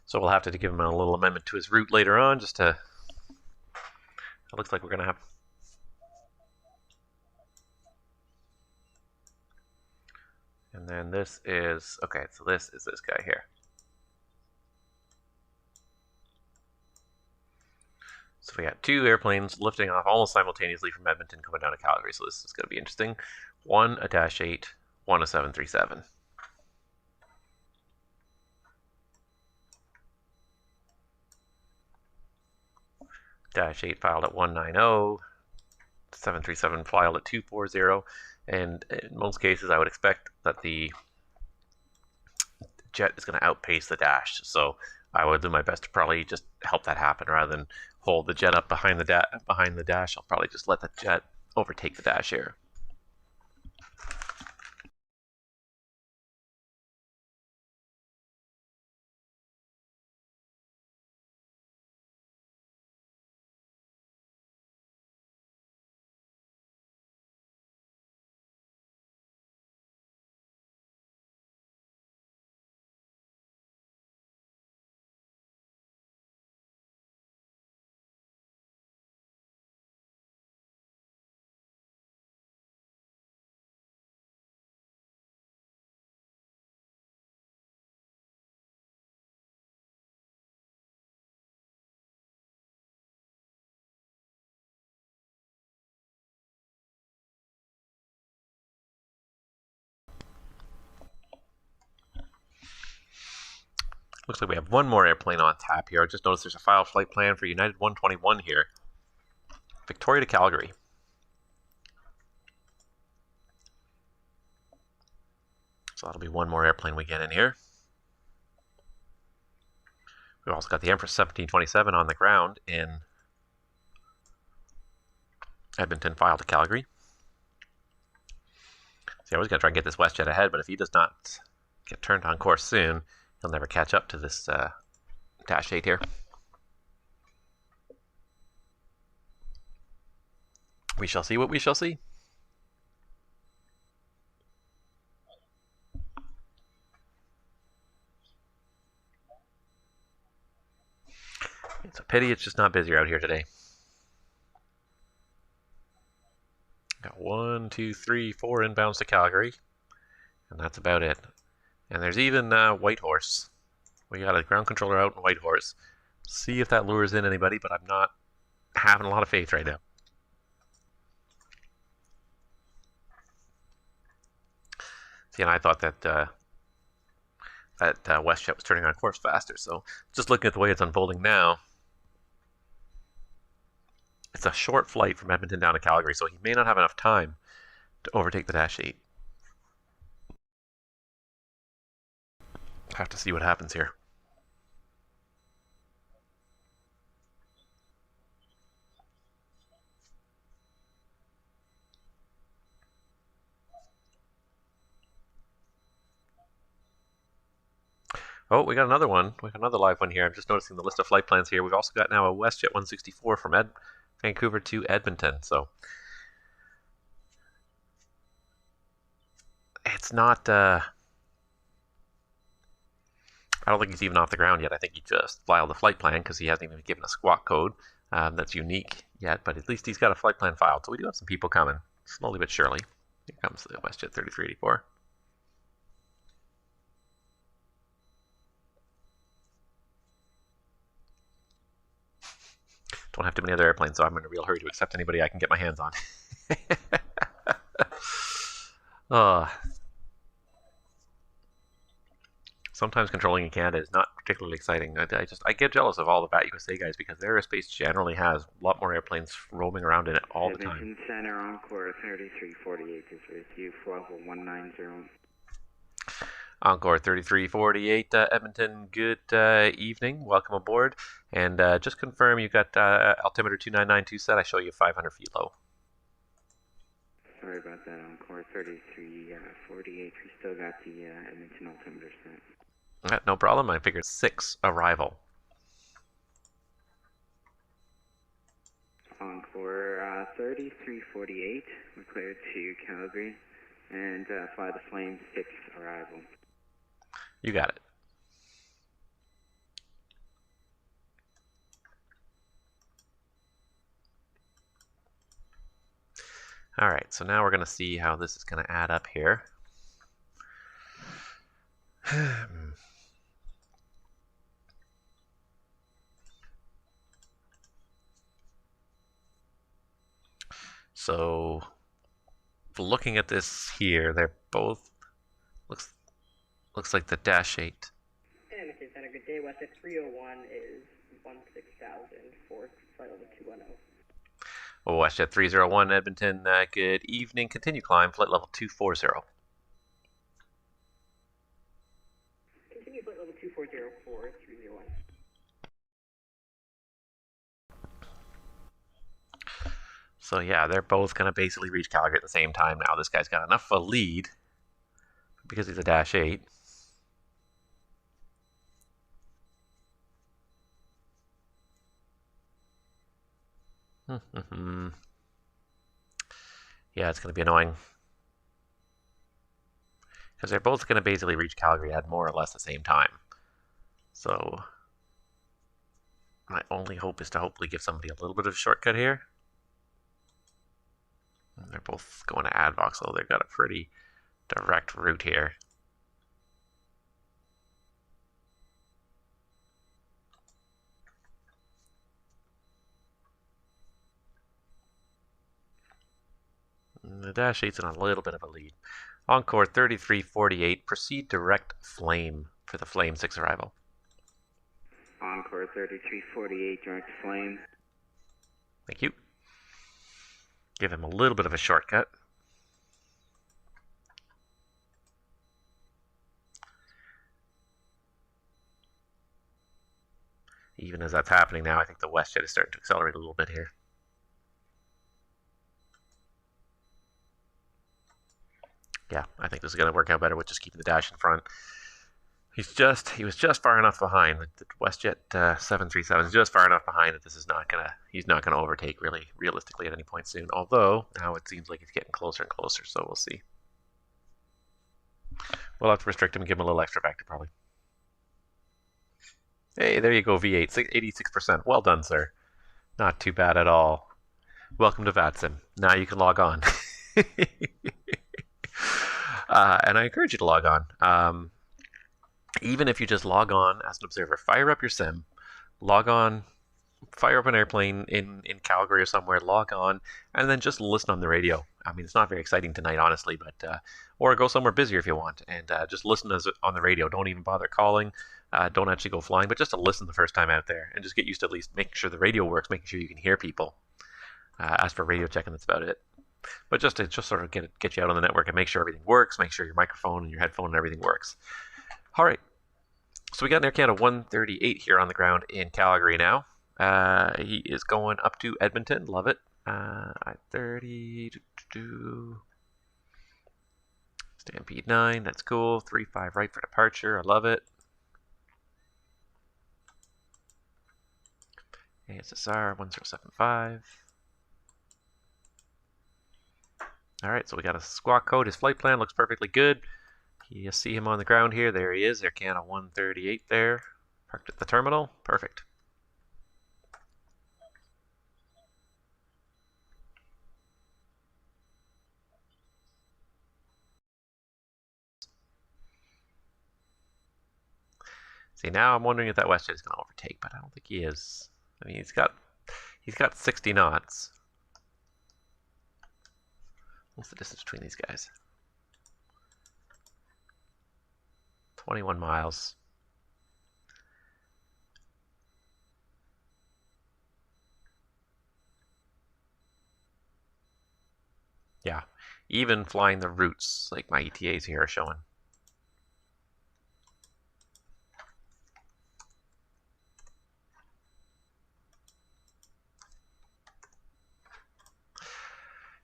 So we'll have to give him a little amendment to his route later on, just to... It looks like we're going to have... And then this is... Okay, so this is this guy here. So we got 2 airplanes lifting off almost simultaneously from Edmonton coming down to Calgary, so this is going to be interesting. One a Dash 8, one a 737. Dash 8 filed at 190, 737 filed at 240, and in most cases I would expect that the jet is going to outpace the Dash, so I would do my best to probably just help that happen rather than hold the jet up behind the Dash. I'll probably just let the jet overtake the Dash here. Looks like we have one more airplane on tap here. I just noticed there's a file flight plan for United 121 here. Victoria to Calgary. So that'll be one more airplane we get in here. We've also got the Empress 1727 on the ground in Edmonton, file to Calgary. See, I was going to try and get this WestJet ahead, but if he does not get turned on course soon, he'll never catch up to this Dash 8 here. We shall see what we shall see. It's a pity it's just not busier out here today. Got 1, 2, 3, 4 inbounds to Calgary, and that's about it. And there's even Whitehorse. We got a ground controller out in Whitehorse. See if that lures in anybody, but I'm not having a lot of faith right now. See, and I thought that WestJet was turning on course faster. So just looking at the way it's unfolding now, it's a short flight from Edmonton down to Calgary, so he may not have enough time to overtake the Dash 8. Have to see what happens here. Oh, we got another one. We got another live one here. I'm just noticing the list of flight plans here. We've also got now a WestJet 164 from Vancouver to Edmonton. So it's not. I don't think he's even off the ground yet. I think he just filed the flight plan because he hasn't even given a squawk code that's unique yet. But at least he's got a flight plan filed. So we do have some people coming slowly but surely. Here comes the WestJet 3384. Don't have too many other airplanes, so I'm in a real hurry to accept anybody I can get my hands on. Sometimes controlling in Canada is not particularly exciting. I get jealous of all the VATUSA guys because their airspace generally has a lot more airplanes roaming around in it all the time. Edmonton Center, Encore 3348 is with you, level 190. Encore 3348, Edmonton, good evening. Welcome aboard. And just confirm you got altimeter 2992 set. I show you 500 feet low. Sorry about that, Encore 3348. We still got the Edmonton altimeter set. No problem. I figured 6 arrival. Encore 3348. We're cleared to Calgary. And fly the Flame 6 arrival. You got it. All right, so now we're going to see how this is going to add up here. So, looking at this here, they're both looks like the Dash 8. Edmonton Center, good day. WestJet 301 is 16,000 for flight level 210. Oh, WestJet 301 Edmonton, good evening. Continue climb, flight level 240. Continue flight level 240 for 301. So yeah, they're both going to basically reach Calgary at the same time now. This guy's got enough of a lead because he's a Dash 8. Yeah, it's going to be annoying. Because they're both going to basically reach Calgary at more or less the same time. So my only hope is to hopefully give somebody a little bit of a shortcut here. And they're both going to Advox, so they've got a pretty direct route here. The Dash 8's in a little bit of a lead. Encore 3348, proceed direct Flame for the Flame 6 arrival. Encore 3348, direct flame. Thank you. Give him a little bit of a shortcut. Even as that's happening now, I think the WestJet is starting to accelerate a little bit here. Yeah, I think this is going to work out better with just keeping the dash in front. He was just far enough behind. The WestJet 737 is just far enough behind that he's not gonna overtake really realistically at any point soon. Although now it seems like he's getting closer and closer, so we'll see. We'll have to restrict him and give him a little extra vector probably. Hey, there you go, V8, 86%. Well done, sir. Not too bad at all. Welcome to VATSIM. Now you can log on. And I encourage you to log on. Even if you just log on as an observer, fire up your sim, log on, fire up an airplane in Calgary or somewhere, log on, and then just listen on the radio. I mean, it's not very exciting tonight, honestly, but or go somewhere busier if you want, and just listen on the radio. Don't even bother calling. Don't actually go flying, but just to listen the first time out there, and just get used to at least making sure the radio works, making sure you can hear people. As for radio checking, that's about it. But just to sort of get you out on the network and make sure everything works, make sure your microphone and your headphone and everything works. All right. So we got an Air Canada 138 here on the ground in Calgary now. He is going up to Edmonton. Love it. I-30. Stampede 9. That's cool. 3-5 right for departure. I love it. ASSR 1075. All right, so we got a squawk code. His flight plan looks perfectly good. You see him on the ground here. There he is. Air Canada 138 there. Parked at the terminal. Perfect. See, now I'm wondering if that WestJet is going to overtake, but I don't think he is. I mean, he's got 60 knots. What's the distance between these guys? 21 miles. Yeah, even flying the routes like my ETAs here are showing.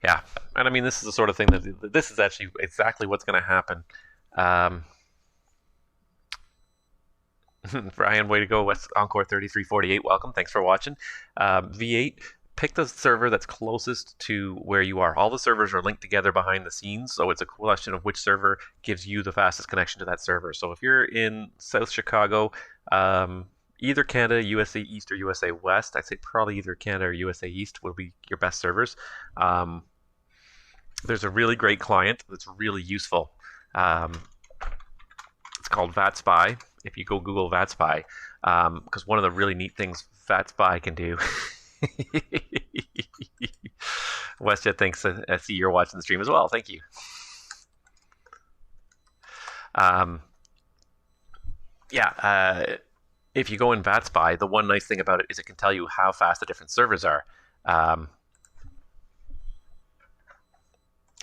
Yeah, and I mean, this is the sort of thing that this is actually exactly what's going to happen. Brian, way to go, West Encore 3348. Welcome, thanks for watching. V8, pick the server that's closest to where you are. All the servers are linked together behind the scenes, so it's a question of which server gives you the fastest connection to that server. So if you're in South Chicago, either Canada, USA East, or USA West, I'd say probably either Canada or USA East will be your best servers. There's a really great client that's really useful. It's called VATSPy. If you go Google VATSPy, because one of the really neat things VATSPy can do. WestJet thinks I see you're watching the stream as well. Thank you. If you go in VATSPy, the one nice thing about it is it can tell you how fast the different servers are.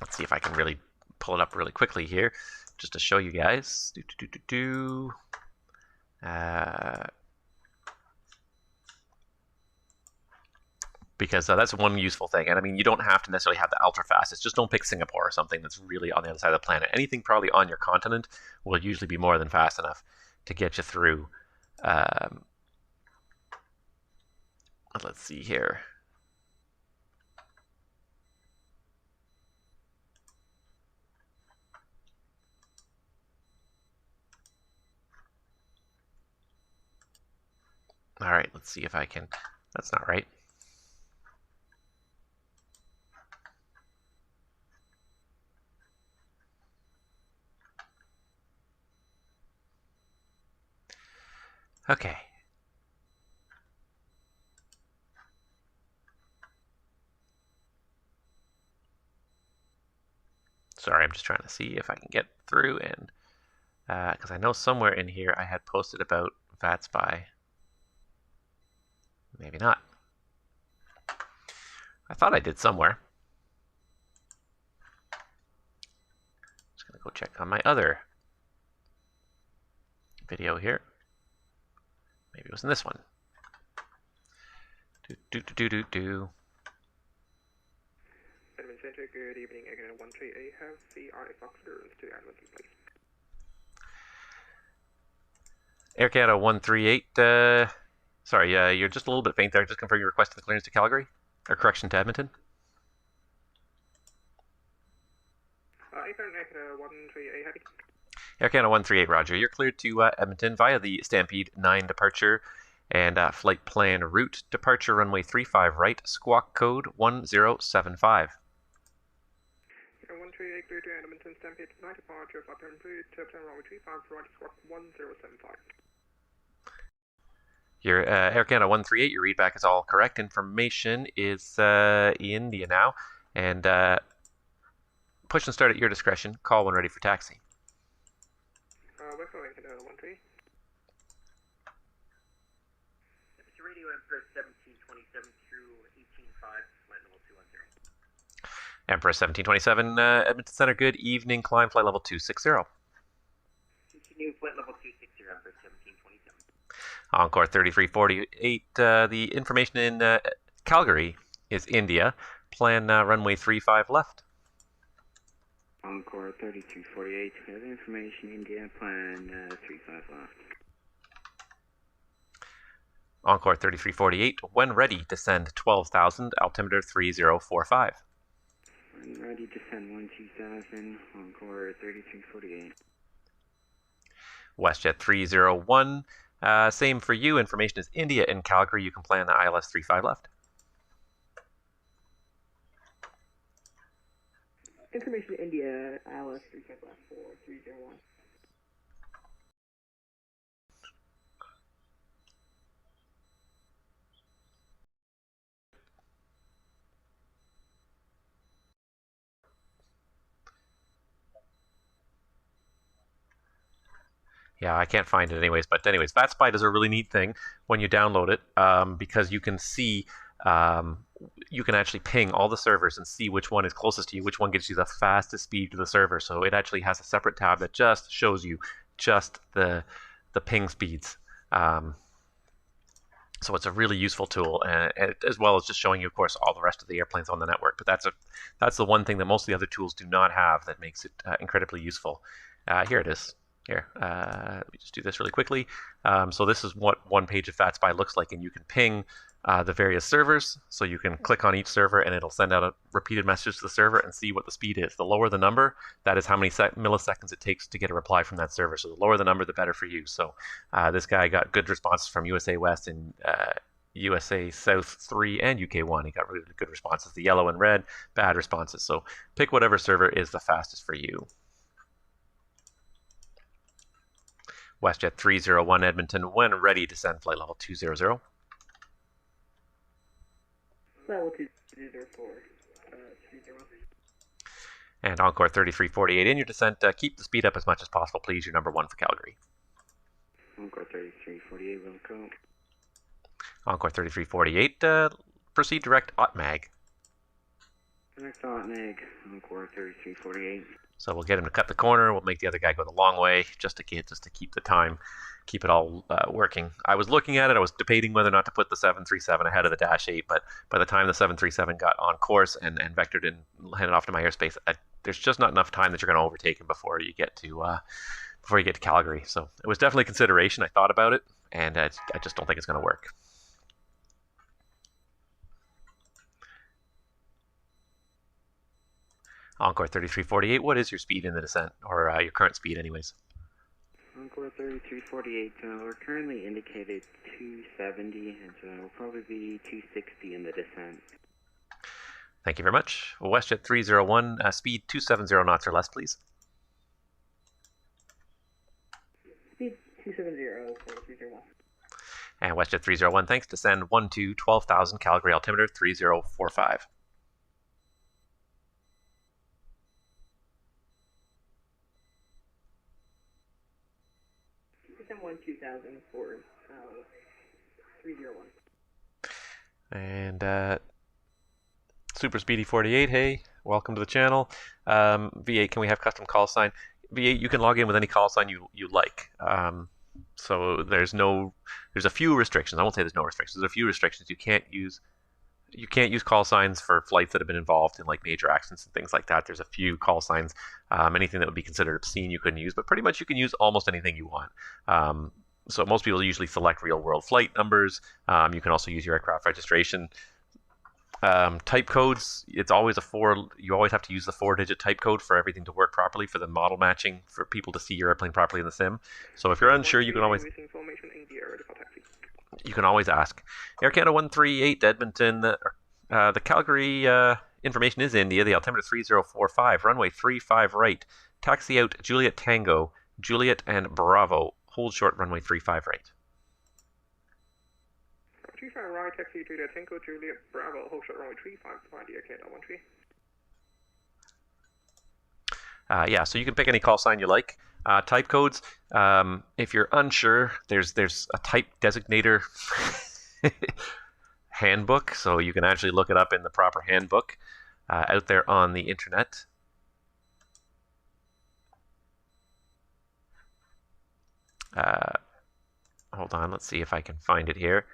Let's see if I can really pull it up really quickly here, just to show you guys. Because that's one useful thing. And I mean, you don't have to necessarily have the ultra fastest. Just don't pick Singapore or something that's really on the other side of the planet. Anything probably on your continent will usually be more than fast enough to get you through. Let's see here. All right, let's see if I can. That's not right. Okay. Sorry, I'm just trying to see if I can get through, and because I know somewhere in here I had posted about VATSPy. Maybe not. I thought I did somewhere. Just gonna go check on my other video here. Maybe it was in this one. Do. Edmonton Center, good evening. Again, 138 have VI Fox Girls to Edmonton, please. Air Canada 138. Sorry, you're just a little bit faint there. Just confirm your request for the clearance to Calgary, or correction to Edmonton. Air Canada 138 heavy. Air Canada 138, Roger. You're cleared to Edmonton via the Stampede 9 departure and flight plan route. Departure runway 35 right, squawk code 1075. 138 clear to Edmonton, Stampede 9 departure, flight plan route, plan runway 35 right, squawk 1075. Your Air Canada 138, your readback is all correct. Information is India now. And push and start at your discretion. Call when ready for taxi. West Air Canada 138. It's radio Empress 1727 through 185, flight level 210. Empress 1727, Edmonton Center, good evening. Climb flight level 260. Continue flight level 260, Empress 1727. Encore 3348. The information in Calgary is India. Plan runway 35 left. Encore 3348, we have information, India, plan 35 left. Encore 3348, when ready, descend 12,000, altimeter 3045. When ready, descend 12,000, Encore 3348. WestJet 301, same for you, information is India in Calgary, you can plan the ILS 35 left. Information India, Alice, 35 left, 4301. Yeah, I can't find it anyways, but anyways, VATSPy is a really neat thing when you download it because you can see, you can actually ping all the servers and see which one is closest to you, which one gives you the fastest speed to the server. So it actually has a separate tab that just shows you just the ping speeds. So it's a really useful tool, and as well as just showing you, of course, all the rest of the airplanes on the network. But that's the one thing that most of the other tools do not have that makes it incredibly useful. Here it is. Here, let me just do this really quickly. So this is what one page of VATSPy looks like, and you can ping the various servers. So you can click on each server, and it'll send out a repeated message to the server and see what the speed is. The lower the number, that is how many milliseconds it takes to get a reply from that server. So the lower the number, the better for you. So this guy got good responses from USA West and USA South 3 and UK 1. He got really good responses. The yellow and red, bad responses. So pick whatever server is the fastest for you. WestJet 301 Edmonton, when ready, descend flight level 200. Level 204, 301. And Encore 3348 in your descent. Keep the speed up as much as possible, please. You're number 1 for Calgary. Encore 3348, Wilco. Encore 3348, proceed direct OTMAG. Next Otneg, Encore 3348. So we'll get him to cut the corner. We'll make the other guy go the long way, just to keep the time, keep it all working. I was looking at it. I was debating whether or not to put the 737 ahead of the Dash 8, but by the time the 737 got on course and vectored and handed off to my airspace, there's just not enough time that you're going to overtake him before you get to Calgary. So it was definitely a consideration. I thought about it, and I just don't think it's going to work. Encore 3348, what is your speed in the descent, or your current speed anyways? Encore 3348, we're currently indicated 270, and we'll probably be 260 in the descent. Thank you very much. WestJet 301, speed 270 knots or less, please. Speed 270 for 301. And WestJet 301, thanks. Descend 12,000, Calgary altimeter 3045. Descend 2000 for 301. And Super Speedy 48, hey, welcome to the channel. V8, can we have custom call sign? V8, you can log in with any call sign you like. So there's a few restrictions. I won't say there's no restrictions. There's a few restrictions. You can't use call signs for flights that have been involved in like major accidents and things like that. There's a few call signs. Anything that would be considered obscene you couldn't use, but pretty much you can use almost anything you want. So most people usually select real world flight numbers. You can also use your aircraft registration. Type codes, it's always you always have to use the 4-digit type code for everything to work properly, for the model matching, for people to see your airplane properly in the sim. So if you're unsure, you can always ask. Air Canada 138 Edmonton, the Calgary information is India, the altimeter 3045, runway 35 right, taxi out Juliet Tango, Juliet and Bravo, hold short runway 35 right. 35 right, taxi Juliet Tango, Juliet Bravo, hold short runway 35, find the Air Canada 13. Yeah, so you can pick any call sign you like. Type codes, if you're unsure, there's a type designator handbook, so you can actually look it up in the proper handbook out there on the internet. Hold on, let's see if I can find it here.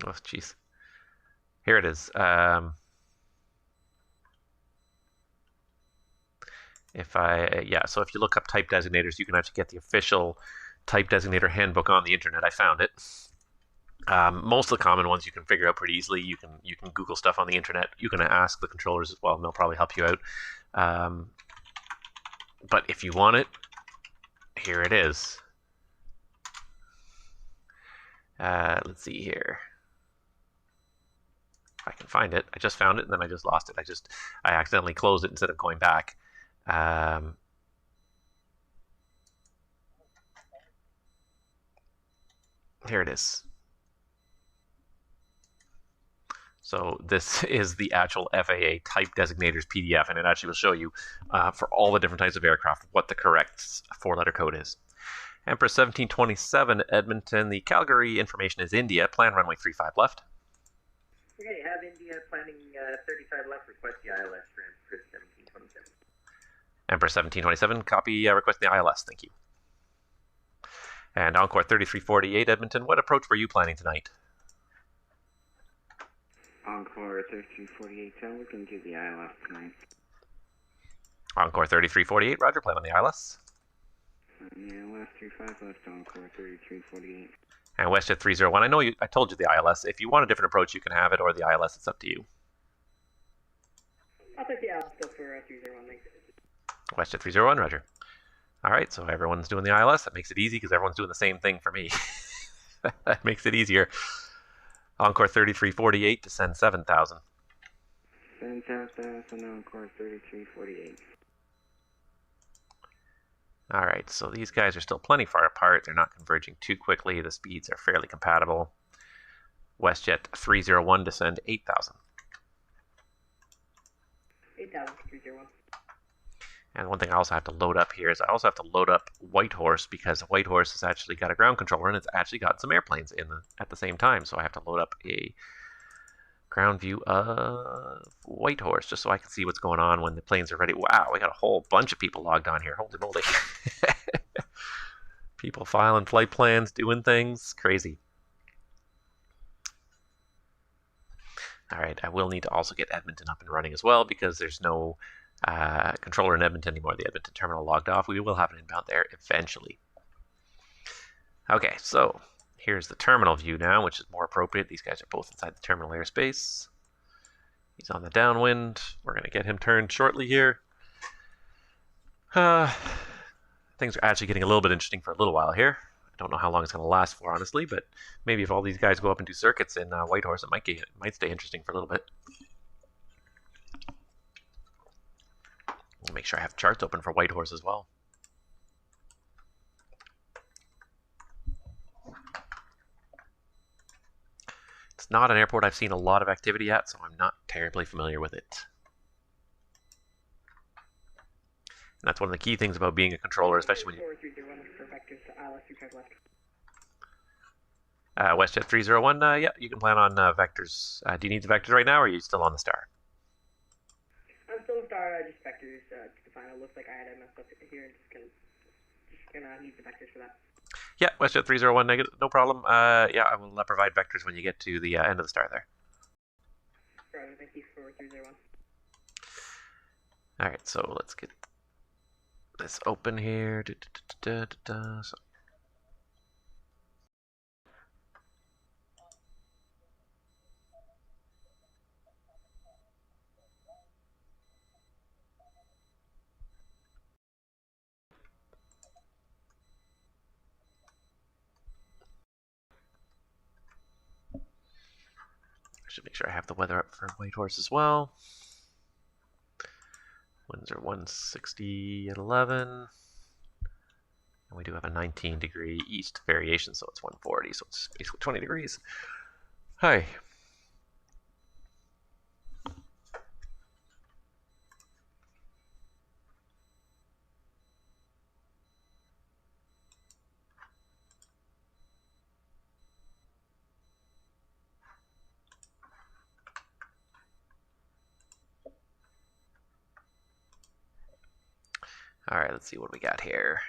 Oh, jeez. Here it is. So if you look up type designators, you can actually get the official type designator handbook on the internet. I found it. Most of the common ones you can figure out pretty easily. You can Google stuff on the internet. You can ask the controllers as well, and they'll probably help you out. But if you want it, here it is. Let's see here. If I can find it. I just found it and then I just lost it. I accidentally closed it instead of going back. Here it is. So this is the actual FAA type designators PDF, and it actually will show you for all the different types of aircraft what the correct 4-letter code is. Empress 1727 Edmonton, the Calgary information is India, plan runway 35 left. Okay, have India planning 35 left, request the ILS for Empress 1727. Empress 1727, copy request the ILS, thank you. And Encore 3348 Edmonton, what approach were you planning tonight? Encore 3348, we're going to do the ILS tonight. Encore 3348, roger, plan on the ILS. Yeah, last 35 left, Encore 3348. And WestJet 301, I told you the ILS. If you want a different approach, you can have it, or the ILS, it's up to you. I'll take the ILS still for 301, thanks. WestJet 301, roger. All right, so everyone's doing the ILS. That makes it easy because everyone's doing the same thing for me. That makes it easier. Encore 3348, descend 7,000. Descend 7,000, Encore 3348. All right, so these guys are still plenty far apart. They're not converging too quickly. The speeds are fairly compatible. WestJet 301, descend 8,000. 8,000, 301. And one thing I also have to load up here is I also have to load up Whitehorse because Whitehorse has actually got a ground controller and it's actually got some airplanes at the same time. So I have to load up a ground view of Whitehorse just so I can see what's going on when the planes are ready. Wow, we got a whole bunch of people logged on here. Holy moly. People filing flight plans, doing things. Crazy. All right, I will need to also get Edmonton up and running as well because there's no controller in Edmonton anymore. The Edmonton terminal logged off. We will have an inbound there eventually. Okay, so here's the terminal view now, which is more appropriate. These guys are both inside the terminal airspace. He's on the downwind. We're going to get him turned shortly here. Things are actually getting a little bit interesting for a little while here. I don't know how long it's going to last for, honestly, but maybe if all these guys go up and do circuits in Whitehorse, it might stay interesting for a little bit. I'll make sure I have charts open for Whitehorse as well. It's not an airport I've seen a lot of activity at, so I'm not terribly familiar with it. And that's one of the key things about being a controller, especially when you... 4301 for vectors to ILS 35 left. WestJet 301, yeah, you can plan on vectors. Do you need the vectors right now, or are you still on the star? I'm still star, just vectors to define. It looks like I had messed up here and just gonna need the vectors for that. Yeah, WestJet 301 negative, no problem. Yeah, I will provide vectors when you get to the end of the star there. Roger, thank you for 301. Alright, so let's get this open here. So. I should make sure I have the weather up for Whitehorse as well. Winds are 160 at 11. And we do have a 19-degree east variation, so it's 140, so it's basically 20 degrees. Hi. All right, let's see what we got here.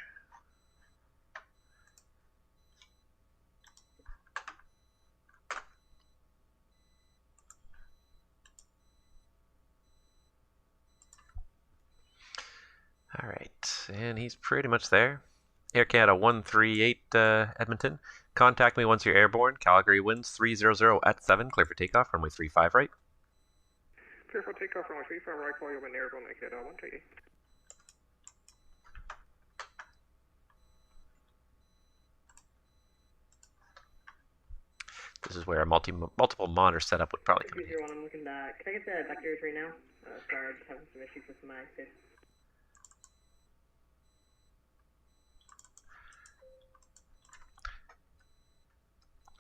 All right, and he's pretty much there. Air Canada 138 Edmonton. Contact me once you're airborne. Calgary winds 300 at 7. Clear for takeoff. Runway 35 right. Clear for takeoff, runway 35 right, call you when airborne, Air Canada 138. This is where a multiple monitor setup would probably come in. 301, I'm looking at. Can I get the vectors right now? Sorry, I'm just having some issues with my sys.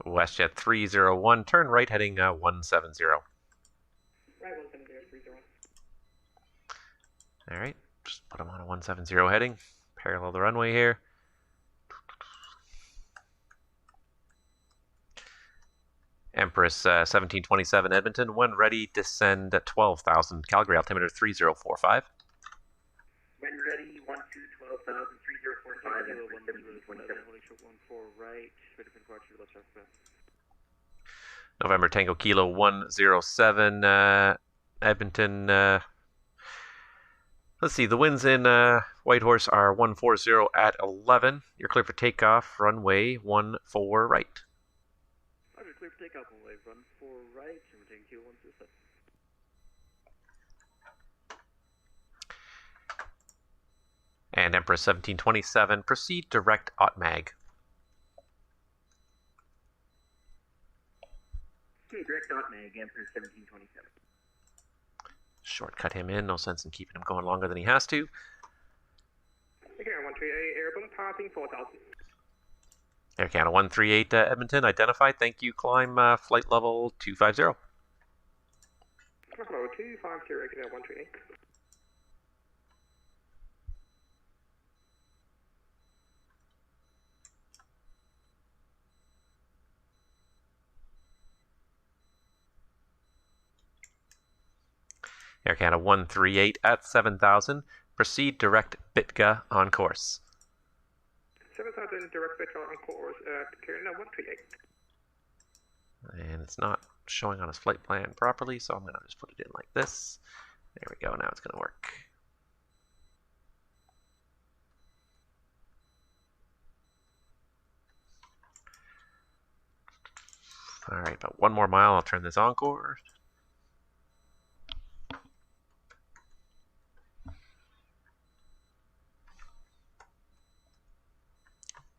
WestJet 301, turn right heading 170. Right, 170, 301. All right, just put him on a 170 heading. Parallel the runway here. Empress 1727 Edmonton, when ready, descend at 12,000. Calgary altimeter 3045. When ready, 12,000, 3045, and 1727. Right, ready for departure, let's check that. November Tango Kilo 107 Edmonton. Let's see, the winds in Whitehorse are 140 at 11. You're clear for takeoff, runway 14 right. Roger, clear for takeoff, runway 14 right, and we're taking Kilo 107. And Empress 1727, proceed direct AUTMAG. Okay, direct AUTMAG, Empress 1727. Shortcut him in, no sense in keeping him going longer than he has to. Okay, 138 airborne, passing 4,000. Air Canada 138 Edmonton, identified. Thank you. Climb flight level 250. Hello, 250, Air Canada 138. Air Canada 138 at 7,000. Proceed direct Bitga on course. 7,000 direct vector on course at Canada 138. And it's not showing on his flight plan properly, so I'm going to just put it in like this. There we go. Now it's going to work. All right, about 1 more mile. I'll turn this on course.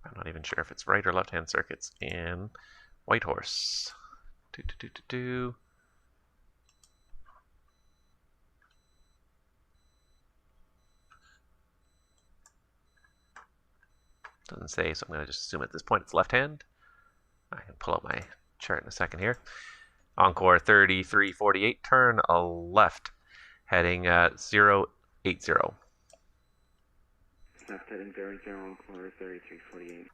I'm not even sure if it's right or left-hand circuits in Whitehorse. Doesn't say, so I'm going to just assume at this point it's left-hand. I can pull out my chart in a second here. Encore 3348, turn left, heading 080. Left heading 00, Encore 3348.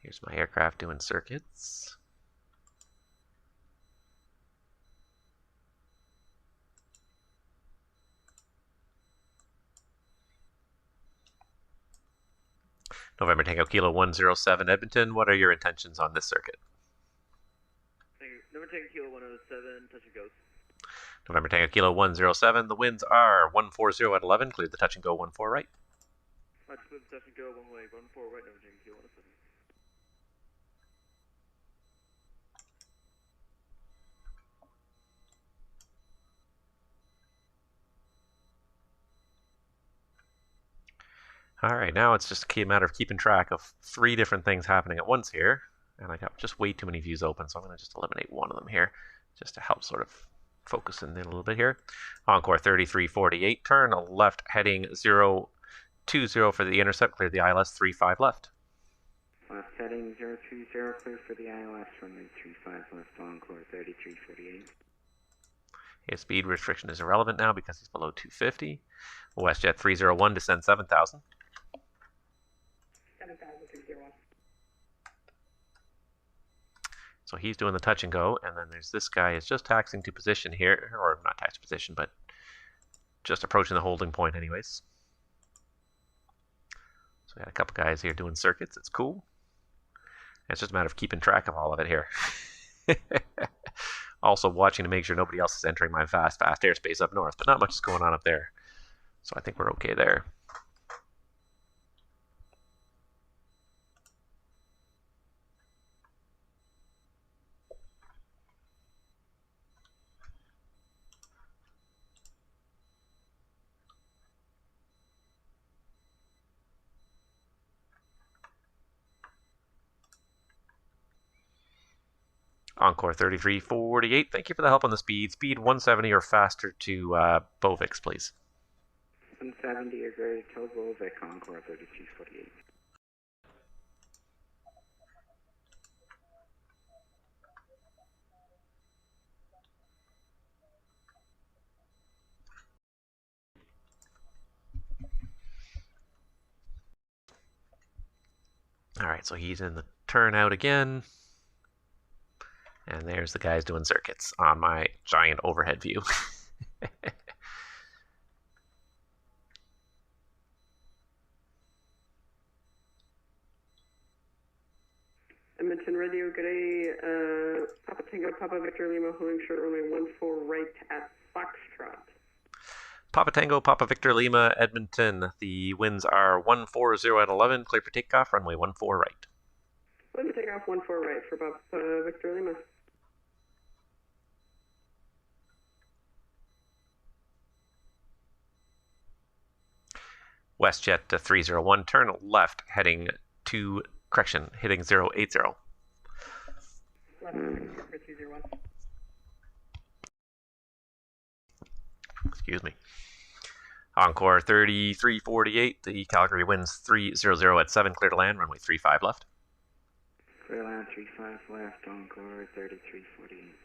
Here's my aircraft doing circuits. November Tango Kilo 107 Edmonton, what are your intentions on this circuit? November Tango Kilo 107, touch and goes. November Tango Kilo 107, the winds are 140 at 11, clear the touch and go 14 right. Touch and go, one way, 14 right, November Tango Kilo 107. All right, now it's just a matter of keeping track of 3 different things happening at once here. And I got just way too many views open, so I'm going to just eliminate one of them here, just to help sort of focus in a little bit here. Encore 3348, turn left, heading 020 for the intercept, clear the ILS 35 left. Left heading 020, clear for the ILS, runway 35 left, Encore 3348. His speed restriction is irrelevant now because he's below 250. WestJet 301, descend 7,000. 7,301. So he's doing the touch and go, and then there's this guy is just taxiing to position here, or not taxi position, but just approaching the holding point anyways. So we got a couple guys here doing circuits. It's cool. It's just a matter of keeping track of all of it here. Also watching to make sure nobody else is entering my fast airspace up north, but not much is going on up there. So I think we're okay there. Encore 3348, thank you for the help on the speed. Speed 170 or faster to Bovix, please. 170 or greater to Volvic, Encore 3348. All right, so he's in the turnout again. And there's the guys doing circuits on my giant overhead view. Edmonton Radio, good day. Papa Tango, Papa Victor Lima, holding short runway 14 right at Foxtrot. Papa Tango, Papa Victor Lima, Edmonton. The winds are 140 at 11, clear for takeoff, runway 14 right. Let me take off 14 right for Papa Victor Lima. WestJet 301, turn left, heading to, correction, hitting 080. Left for 201. Excuse me. Encore 3348, the Calgary winds 300 at 7, clear to land, runway 35 left. Clear land 35 left, Encore 3348.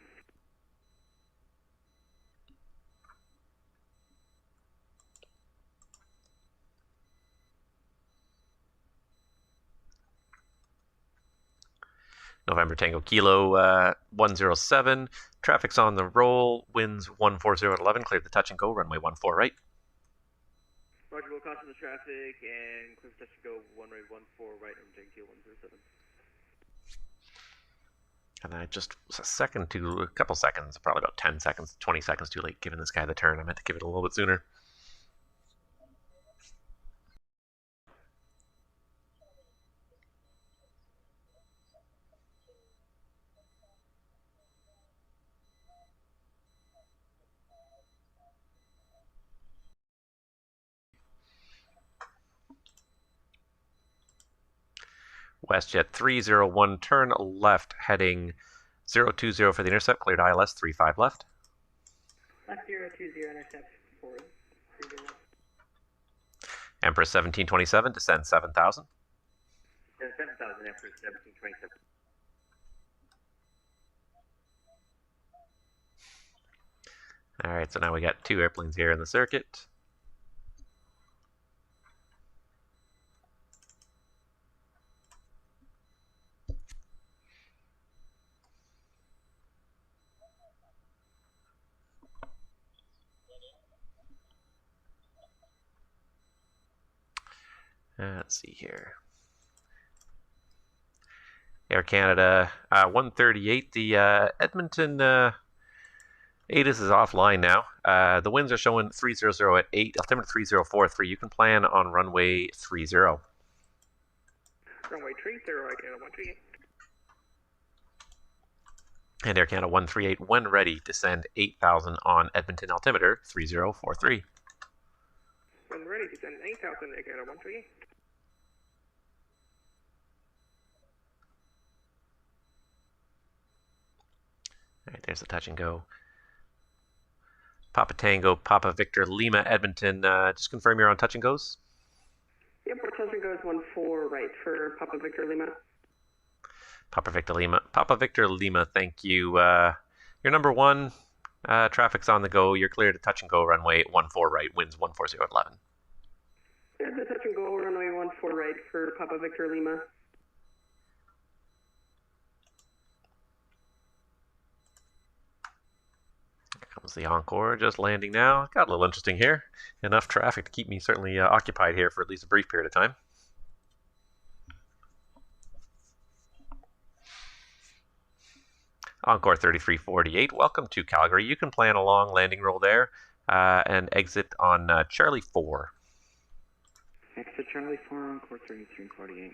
November Tango Kilo 107. Traffic's on the roll. Winds 140 at 11. Clear the touch and go. Runway 14 right. Roger, we'll caution the traffic and clear touch and go, one right, 14 right, November Tango Kilo 107. And I just was a couple seconds, probably about 10 seconds, 20 seconds too late giving this guy the turn. I meant to give it a little bit sooner. WestJet 301, turn left, heading 020 for the intercept, cleared ILS 35 left. Left 020, intercept 430. Empress 1727, descend 7,000. 7,000, Empress 1727. All right, so now we got 2 airplanes here in the circuit. Let's see here. Air Canada 138. The Edmonton ATIS is offline now. The winds are showing 300 at 8, altimeter 3043. You can plan on runway 30. Runway 30, Air Canada 138. And Air Canada 138, when ready, descend 8,000 on Edmonton altimeter 3043. When ready, descend 8,000, Air Canada 138. All right, there's the touch and go. Papa Tango, Papa Victor, Lima, Edmonton. Just confirm you're on touch and goes. Yep, our touch and goes 14 right for Papa Victor Lima. Papa Victor Lima. Papa Victor Lima, thank you. You're number 1. Traffic's on the go. You're clear to touch and go runway 14 right. Winds 140 at 11. Yeah, the touch and go runway 14 right for Papa Victor Lima. Comes the Encore, just landing now. Got a little interesting here. Enough traffic to keep me certainly occupied here for at least a brief period of time. Encore 3348, welcome to Calgary. You can plan a long landing roll there and exit on Charlie 4. Exit Charlie 4, Encore 3348.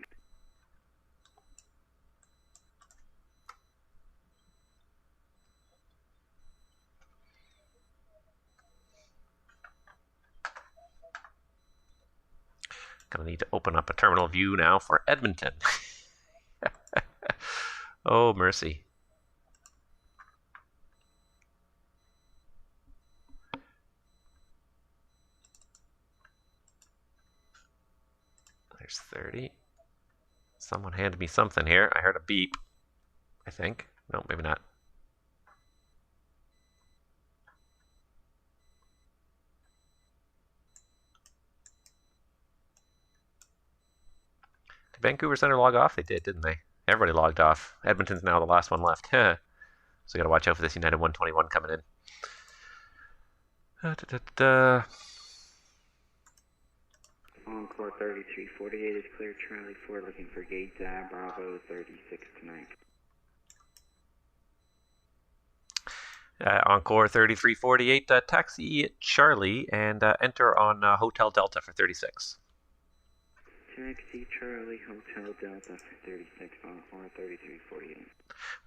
Gonna need to open up a terminal view now for Edmonton. Oh, mercy. There's 30. Someone handed me something here. I heard a beep, I think. No, maybe not. Did Vancouver Center log off? They did, didn't they? Everybody logged off. Edmonton's now the last one left. So you got to watch out for this United 121 coming in. Encore 3348 is clear. Charlie 4 looking for gate Bravo 36 tonight. Encore 3348, taxi Charlie and enter on Hotel Delta for 36. Taxi Charlie Hotel Delta for 36, Encore 3348.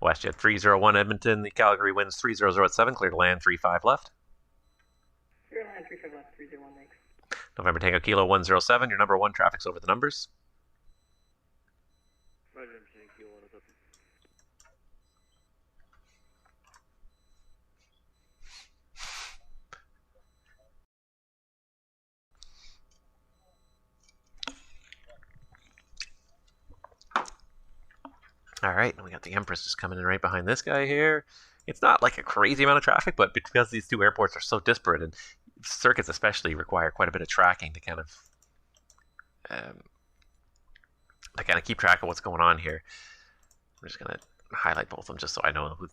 WestJet 301 Edmonton, the Calgary winds 300 at 7, clear to land 35 left. Clear to land 35 left, 301, thanks. November Tango Kilo 107, your number 1, traffic's over the numbers. Roger, Tango Kilo 107. All right, we got the Empress just coming in right behind this guy here. It's not like a crazy amount of traffic, but because these two airports are so disparate, and circuits especially require quite a bit of tracking to kind of keep track of what's going on here. I'm just gonna highlight both of them just so I know who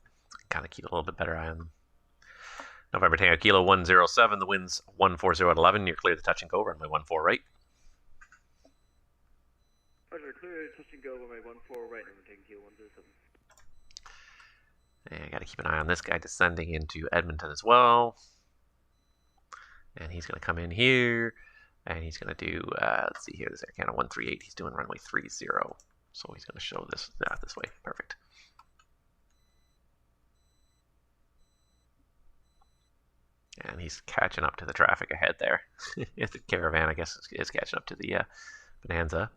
kind of keep a little bit better eye on them. November Tango Kilo 107, the wind's 140 at 11. You're clear to touch and go, runway 14 right. Roger, clear touch and go, runway 14 right, November Tango Kilo 107. And I got to keep an eye on this guy descending into Edmonton as well. And he's going to come in here, and he's going to do, let's see here, this Air Canada 138. He's doing runway 30. So he's going to show this this way. Perfect. And he's catching up to the traffic ahead there. The Caravan, I guess, is catching up to the Bonanza.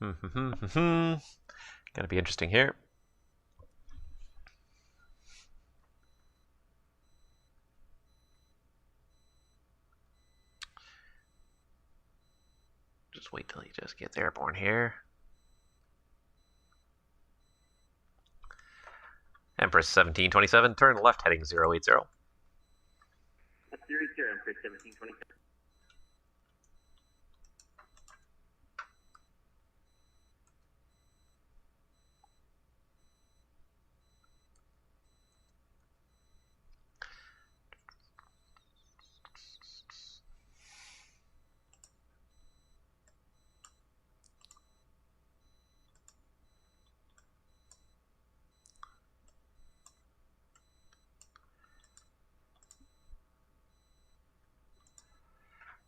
Gonna be interesting here. Just wait till he just gets airborne here. Empress 1727, turn left heading 080. That's 080, Empress 1727.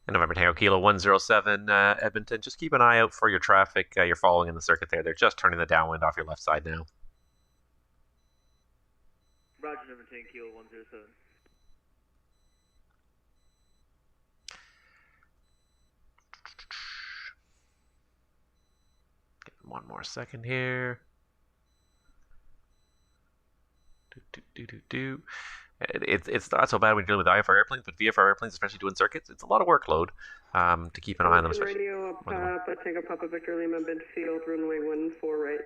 And November Tango Kilo 107, Edmonton, just keep an eye out for your traffic. You're following in the circuit there. They're just turning the downwind off your left side now. Roger, November Tango Kilo 107. One more second here. It's not so bad when you're dealing with IFR airplanes, but VFR airplanes, especially doing circuits, it's a lot of workload to keep an eye on them. Especially Radio Papa Tango Papa Victor Lima Midfield, runway 14 right.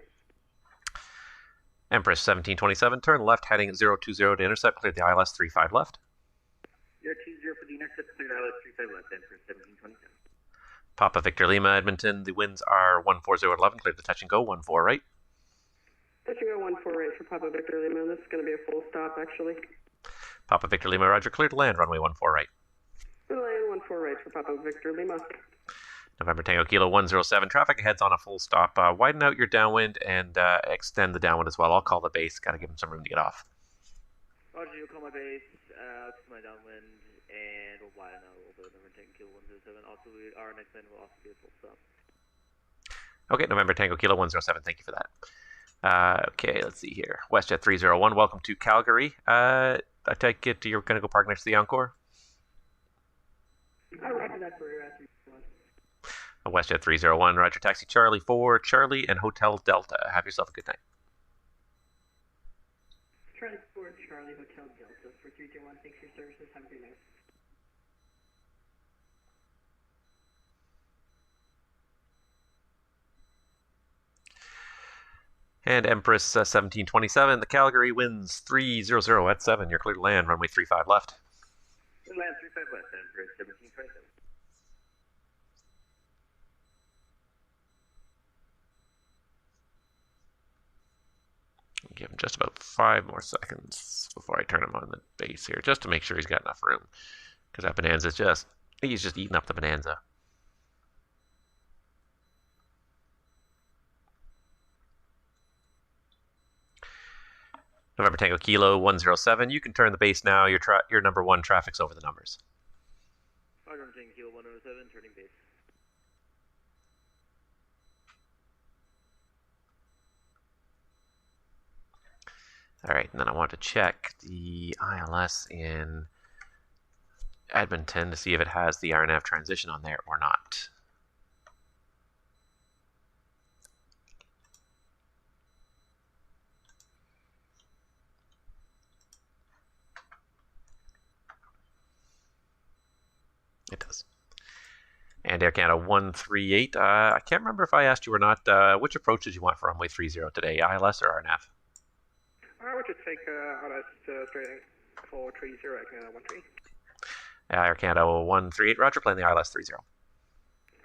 Empress 1727, turn left heading 020 to intercept, clear the ILS 35 left. 020 for the intercept, clear the ILS 35 left, Empress 1727. Papa Victor Lima, Edmonton, the winds are 14011, clear the touch and go 14 right. Touch and go 14 right for Papa Victor Lima. This is going to be a full stop, actually. Papa Victor Lima, roger, clear to land, runway 14 right. Clear to land 14 right for Papa Victor Lima. November Tango Kilo 107, traffic ahead's on a full stop. Widen out your downwind and extend the downwind as well. I'll call the base, gotta give him some room to get off. Roger, you'll call my base, to my downwind, and we'll widen out a little bit. November Tango Kilo 107. Also, our next land will also be a full stop. Okay, November Tango Kilo 107, thank you for that. Okay, let's see here. WestJet 301, welcome to Calgary. I take it you're going to go park next to the Encore? I reckon that's where you're at. WestJet 301, roger, taxi Charlie 4, Charlie and Hotel Delta. Have yourself a good night. Transport Charlie Hotel Delta for 321. Thanks for your services. Have a good night. And Empress 1727, the Calgary winds 300 at 7. You're clear to land, runway 35 left. Land 35 left, Empress 1727. Give him just about 5 more seconds before I turn him on the base here, just to make sure he's got enough room. Because that Bonanza's he's just eating up the Bonanza. November Tango Kilo 107, you can turn the base now. Your number 1 traffic's over the numbers. November Tango Kilo 107, turning base. All right, and then I want to check the ILS in Edmonton to see if it has the RNAV transition on there or not. It does. And Air Canada 138, I can't remember if I asked you or not, which approach did you want for runway 30 today, ILS or RNAV? I would just take ILS straight in for 30 Air Canada 13. Air Canada 138, roger, playing the ILS 30. Out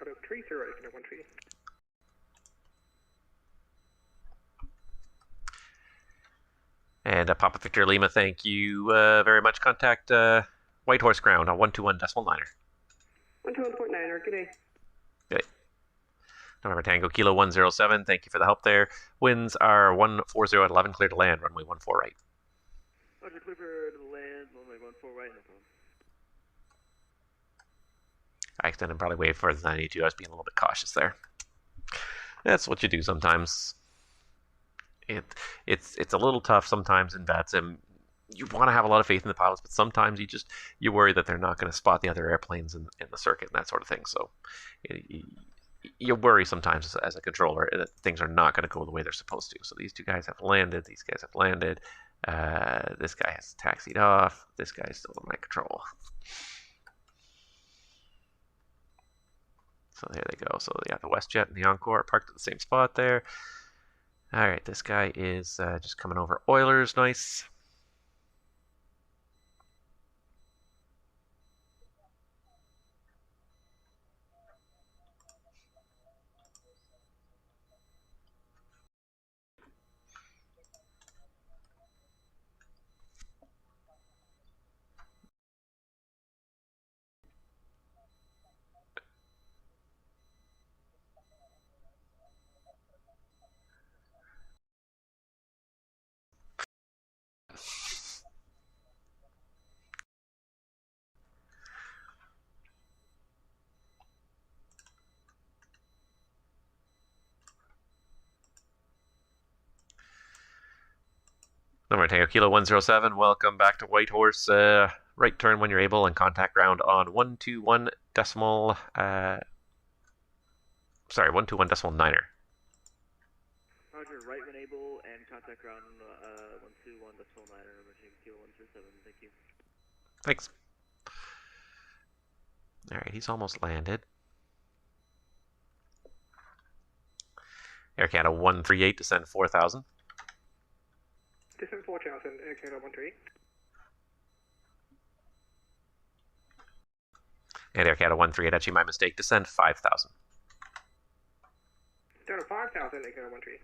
of 30 Air Canada 13. And Papa Victor Lima, thank you very much. Contact Whitehorse Ground on 121.9er. 121.9er, good day. Good. November Tango Kilo 107, thank you for the help there. Winds are 140 at 11, clear to land, runway 14 right. Roger, clear to the land, runway 14 right, no problem. I extended and probably waited for the 92. I was being a little bit cautious there. That's what you do sometimes. It's a little tough sometimes in VATSIM. You want to have a lot of faith in the pilots, but sometimes you worry that they're not going to spot the other airplanes in the circuit and that sort of thing. So you worry sometimes as a controller that things are not going to go the way they're supposed to. So these two guys have landed. These guys have landed. This guy has taxied off. This guy is still in my control. So there they go. So yeah, the WestJet and the Encore are parked at the same spot there. All right, this guy is just coming over Oilers. Nice. Number Tango Kilo 107, welcome back to Whitehorse. Right turn when you're able and contact ground on 121 decimal, 121 decimal niner. Roger, right when able and contact ground 121 decimal niner, number Tango Kilo 107, thank you. Thanks. All right, he's almost landed. Air Canada 138, descend 4,000. Descend 4,000, Air Canada 138. And Air Canada 138, actually my mistake, descend 5,000. Down to 5,000, Air Canada 138.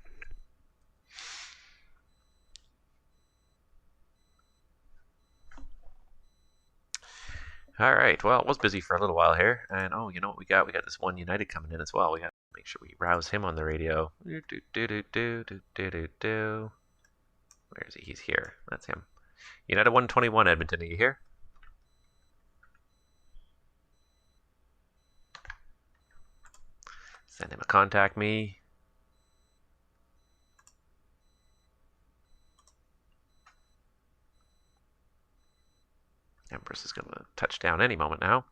All right, well, it was busy for a little while here. And oh, you know what we got? We got this one United coming in as well. We got to make sure we rouse him on the radio. Where is he? He's here. That's him. United 121, Edmonton, are you here? Send him a contact me. Empress is going to touch down any moment now.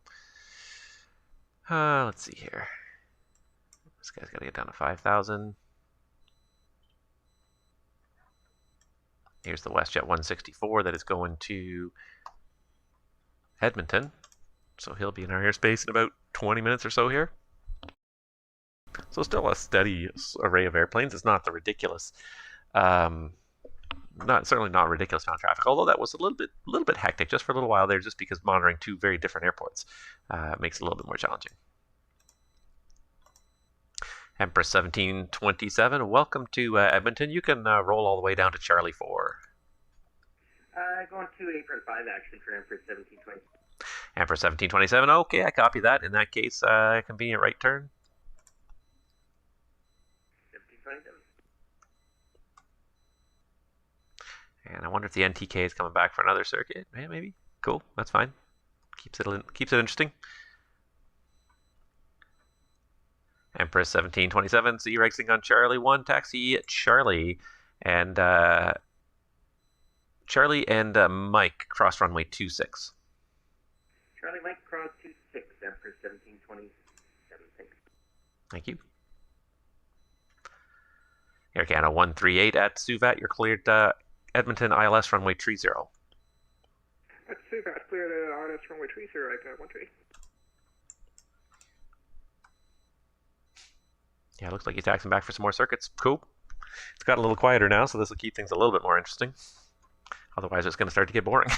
Let's see here. This guy's got to get down to 5,000. Here's the WestJet 164 that is going to Edmonton. So he'll be in our airspace in about 20 minutes or so here. So still a steady array of airplanes. It's not the ridiculous, certainly not ridiculous amount of traffic. Although that was a little bit hectic just for a little while there, just because monitoring two very different airports makes it a little bit more challenging. Empress 1727, welcome to Edmonton. You can roll all the way down to Charlie 4. Going to Apron 5 actually for Empress 1720. Empress 1727, okay, I copy that. In that case, convenient right turn. 1727. And I wonder if the NTK is coming back for another circuit. Yeah, maybe. Cool, that's fine. Keeps it interesting. Empress 1727, see you racing on Charlie 1, taxi Charlie, and Mike, cross runway 26. Charlie Mike, cross 26, Empress 1727, thanks. Thank you. Air Canada 138 at Suvat, you're cleared Edmonton ILS runway 30. At Suvat, cleared ILS runway 30, Air Canada 138. Yeah, it looks like he's taxiing back for some more circuits. Cool. It's got a little quieter now, so this will keep things a little bit more interesting. Otherwise, it's going to start to get boring.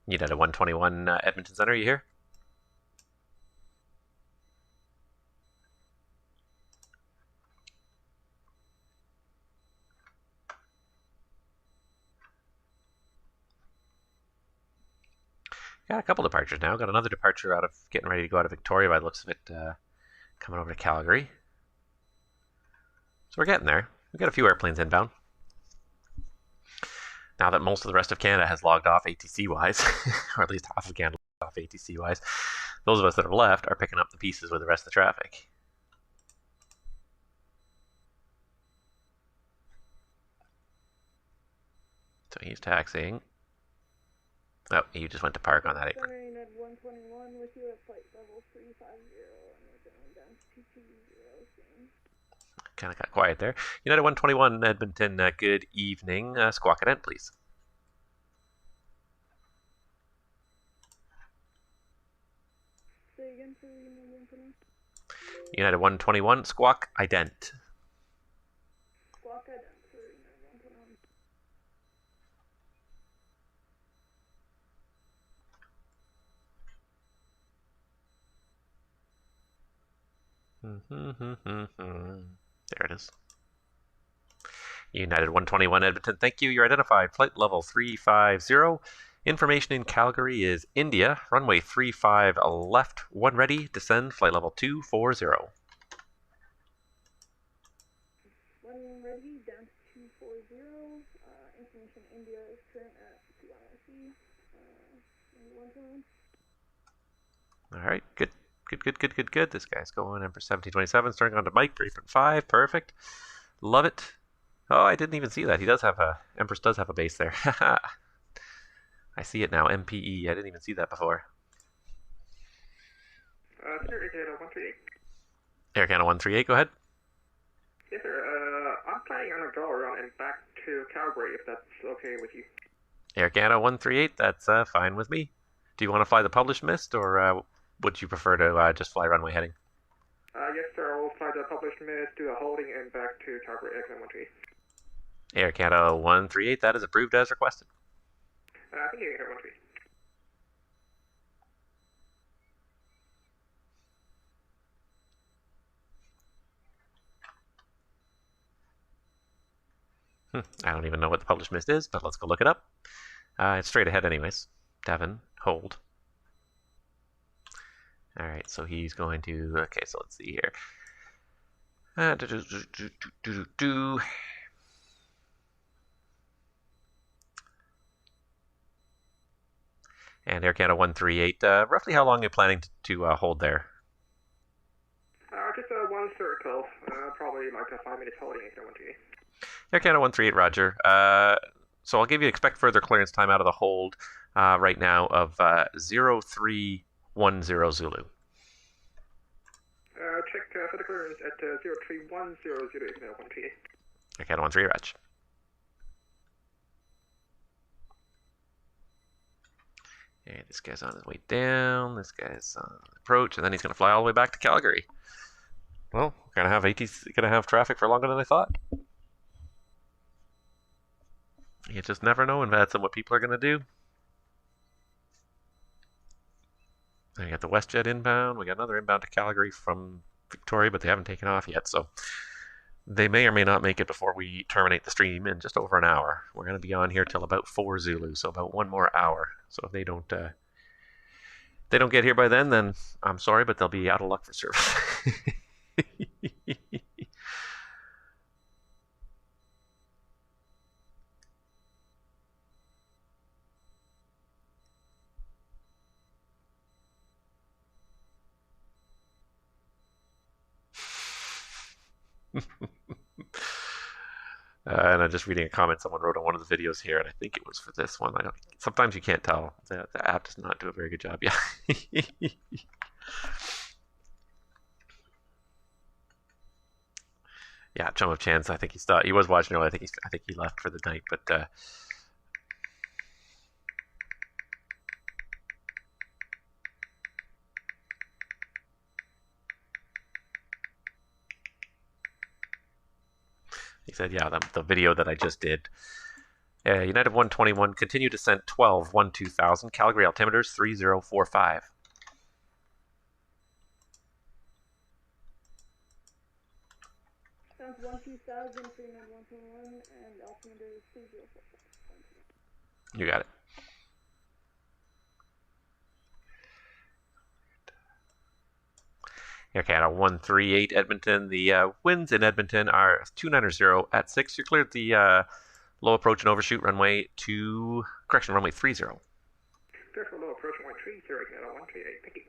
United 121 Edmonton Center, you here? Got a couple departures now. Got another departure getting ready to go out of Victoria by the looks of it, coming over to Calgary. So we're getting there. We've got a few airplanes inbound. Now that most of the rest of Canada has logged off ATC-wise, or at least half of Canada logged off ATC-wise, those of us that are left are picking up the pieces with the rest of the traffic. So he's taxiing. Oh, he just went to park on that apron. Centering at 121 with you at flight level 350, and we're going down to 220 soon. Kind of got quiet there. United 121 Edmonton, good evening. Squawk at end, please. Say again for United 121. United 121, squawk ident. Squawk ident for United 121. There it is. United 121 Edmonton, thank you. You're identified. Flight level 350. Information in Calgary is India. Runway 35 left, 1 ready. Descend, flight level 240. 1 ready, down to 240. Information India is current at 2 IRC. 121. All right, good. Good. This guy's going Empress 1727, starting on to Mike, 3.5. Perfect. Love it. Oh, I didn't even see that. He does have a, Empress does have a base there. I see it now, MPE. I didn't even see that before. Sir, Air Canada 138. Air Canada 138, go ahead. Yes, sir. I'm planning on a go around and back to Calgary, if that's okay with you. Air Canada 138, that's fine with me. Do you want to fly the published mist, or would you prefer to just fly runway heading? Yes, sir. I will fly the published mist, do the holding, and back to Calgary, Air Canada 138. Air Canada 138, that is approved as requested. Thank you, Air Canada 138. I don't even know what the published mist is, but let's go look it up. It's straight ahead anyways. Devon, hold. All right, so he's going to, okay, so let's see here. And Air Canada 138, roughly how long are you planning to hold there? Just one circle, probably like a 5 minutes holding, Air Canada 138. Air Canada 138, roger. So I'll give you expect further clearance time out of the hold right now of 0310 Zulu. Check for the clearance at 03100 Air Canada 138. Air Canada 138, Raj. Okay, this guy's on his way down. This guy's on approach, and then he's going to fly all the way back to Calgary. Well, we're going to have ATC, going to have traffic for longer than I thought. You just never know in VATSIM what people are going to do. And we got the WestJet inbound. We got another inbound to Calgary from Victoria, but they haven't taken off yet, so they may or may not make it before we terminate the stream in just over an hour. We're going to be on here till about 4 Zulu, so about 1 more hour. So if they don't get here by then I'm sorry, but they'll be out of luck for service. And I'm just reading a comment someone wrote on one of the videos here, and I think it was for this one. Sometimes you can't tell. The app does not do a very good job. Yeah. Yeah, Chum of Chance. I think he was watching earlier. I think he left for the night, but he said, yeah, the video that I just did. United 121, continue descent 12, 2000, Calgary altimeters 3045. Sounds 12000, 39121, and altimeter is 3045. You got it. Air Canada 138 Edmonton. The winds in Edmonton are 290 at 6. You cleared the low approach and overshoot runway runway 30. Careful, low approach, 130, Air Canada 138. Thank you.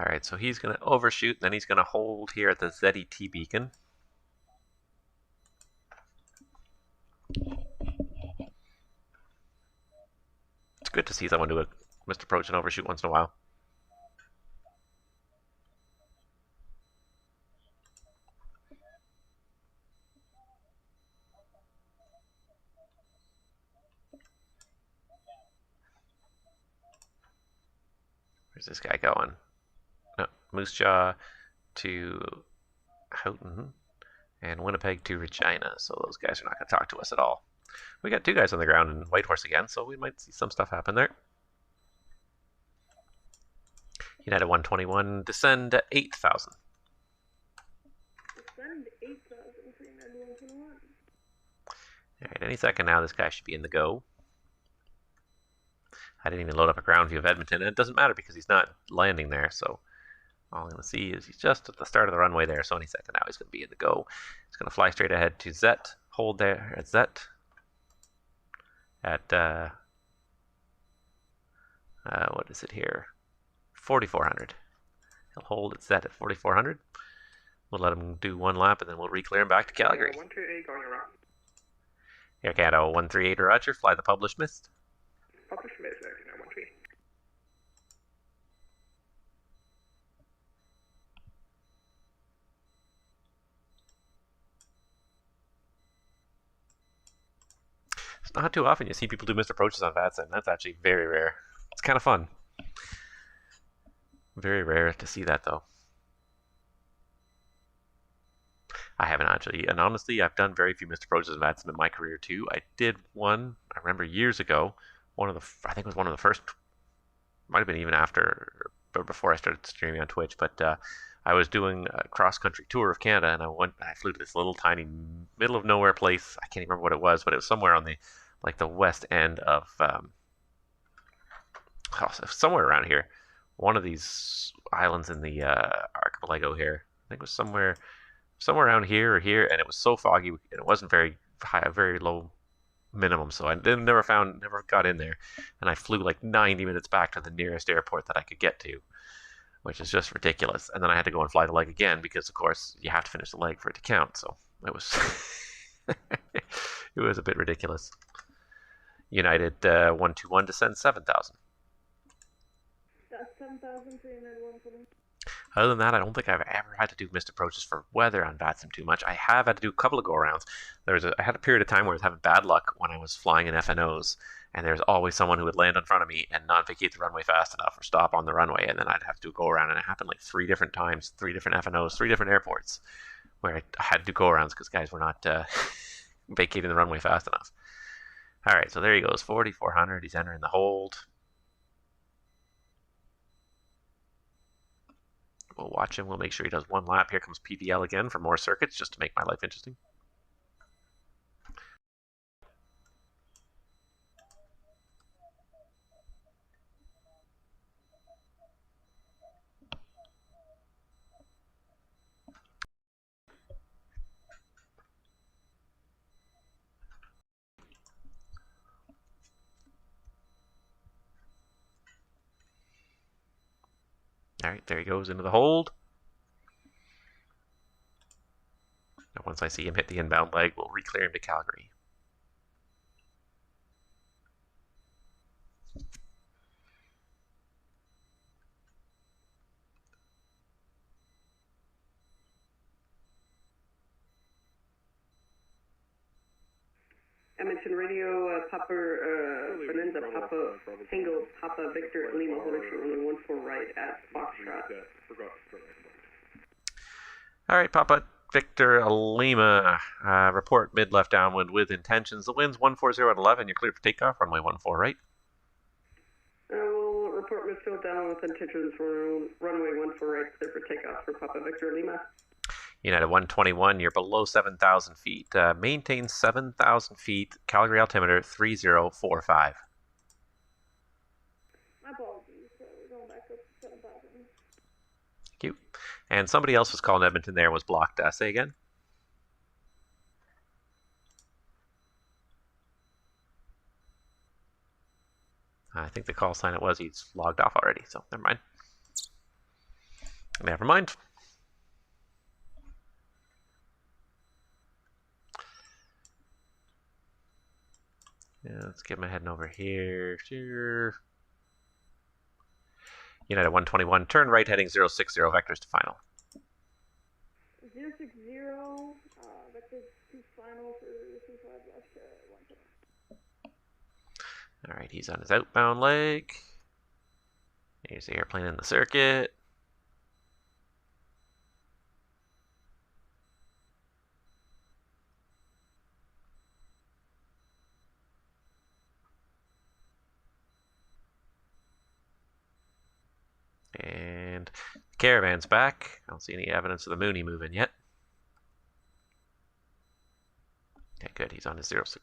Alright, so he's going to overshoot, then he's going to hold here at the ZET beacon. It's good to see someone do a missed approach and overshoot once in a while. Where's this guy going? No, Moose Jaw to Houghton and Winnipeg to Regina. So those guys are not going to talk to us at all. We got 2 guys on the ground in Whitehorse again, so we might see some stuff happen there. United 121, descend at 8,000. Descend 8,000 for United 121. Alright, any second now this guy should be in the go. I didn't even load up a ground view of Edmonton, and it doesn't matter because he's not landing there, so all I'm going to see is he's just at the start of the runway there, so any second now he's going to be in the go. He's going to fly straight ahead to Zet, hold there at Zet, at, what is it here, 4,400. He'll hold at Zet at 4,400. We'll let him do 1 lap, and then we'll re-clear him back to Calgary. 128 going around. Air Canada 138 Roger, fly the published mist. Published mist there, 138. It's not too often you see people do missed approaches on VATSIM. That's actually very rare. It's kind of fun. Very rare to see that, though. I haven't actually, and honestly, I've done very few missed approaches in VATSIM in my career, too. I did one, I remember years ago, I think it was one of the first, might have been even after, or before I started streaming on Twitch, but I was doing a cross-country tour of Canada, and I flew to this little tiny middle of nowhere place. I can't even remember what it was, but it was somewhere on the west end of somewhere around here, one of these islands in the archipelago here. I think it was somewhere around here or here, and it was so foggy, and it wasn't very high, very low minimum, so I never got in there, and I flew like 90 minutes back to the nearest airport that I could get to, which is just ridiculous. And then I had to go and fly the leg again because, of course, you have to finish the leg for it to count. So it was it was a bit ridiculous. United 121 descend 7,000. That's 7,000 for United 121. Other than that, I don't think I've ever had to do missed approaches for weather on VATSIM too much. I have had to do a couple of go-arounds. I had a period of time where I was having bad luck when I was flying in FNOs, and there's always someone who would land in front of me and not vacate the runway fast enough or stop on the runway, and then I'd have to do a go-around, and it happened like 3 different times, 3 different FNOs, 3 different airports, where I had to do go-arounds because guys were not vacating the runway fast enough. All right, so there he goes, 4,400. He's entering the hold. We'll watch him. We'll make sure he does 1 lap. Here comes PPL again for more circuits, just to make my life interesting. All right, there he goes into the hold. Now once I see him hit the inbound leg, we'll re-clear him to Calgary. Edmonton Radio, Fernanda, Papa, Tango, Papa, Victor, Lima, holding short runway 14 right at Foxtrot. All right, Papa, Victor, Lima, report mid-left downwind with intentions. The wind's 140 at 11. You're cleared for takeoff, runway 14 right. We'll report midfield down with intentions for runway 14 right, clear for takeoff for Papa, Victor, Lima. United 121, you're below 7,000 feet. Maintain 7,000 feet. Calgary altimeter 3045. My apologies. We're going back up to 7,000. Thank you. And somebody else was calling Edmonton there and was blocked. Say again. I think the call sign it was he's logged off already, so never mind. Never mind. Yeah, let's get my heading over here. Sure. United 121, turn right heading 060, vectors to final. 060, vector to final for 35 left 110. Alright, he's on his outbound leg. Here's the airplane in the circuit. And the caravan's back. I don't see any evidence of the Mooney moving yet. Okay, good. He's on his 06.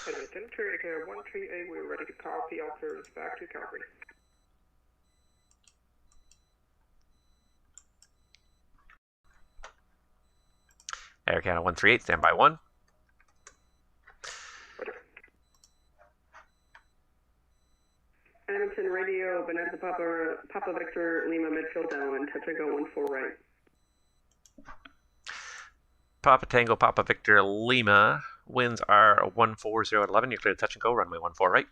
Edmonton, Air 138, we're ready to copy all service back to Calgary. Air Canada 138, standby 1. Edmonton Radio, Bonanza Papa Victor Lima midfield downwind, touch and go 14 right. Papa Tango, Papa Victor Lima. Winds are 140 at 11. You're clear to touch and go. Runway 14 right.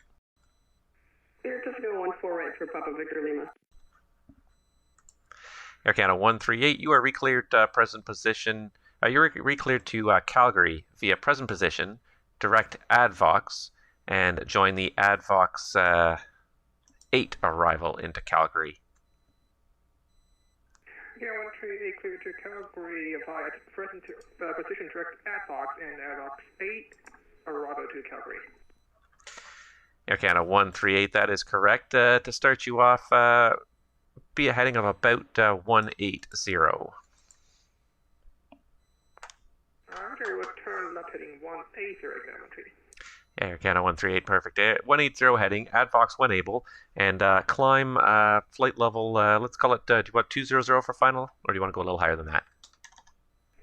Clear touch and go 14 right for Papa Victor Lima. Air Canada 138. You are recleared present position. You're recleared to Calgary via present position. Direct ADVOX and join the ADVOX 8 arrival into Calgary. Yeah, 138 clear to Calgary via present position direct ADVOX and ADVOX 8 arrival to Calgary. Air Canada 138, that is correct. To start you off, be a heading of about 180. Okay, we'll turn left heading 180 exactly. Air Canada 138, perfect. 180 heading, ADVOX when able, and climb flight level, let's call it, do you want 200 for final, or do you want to go a little higher than that?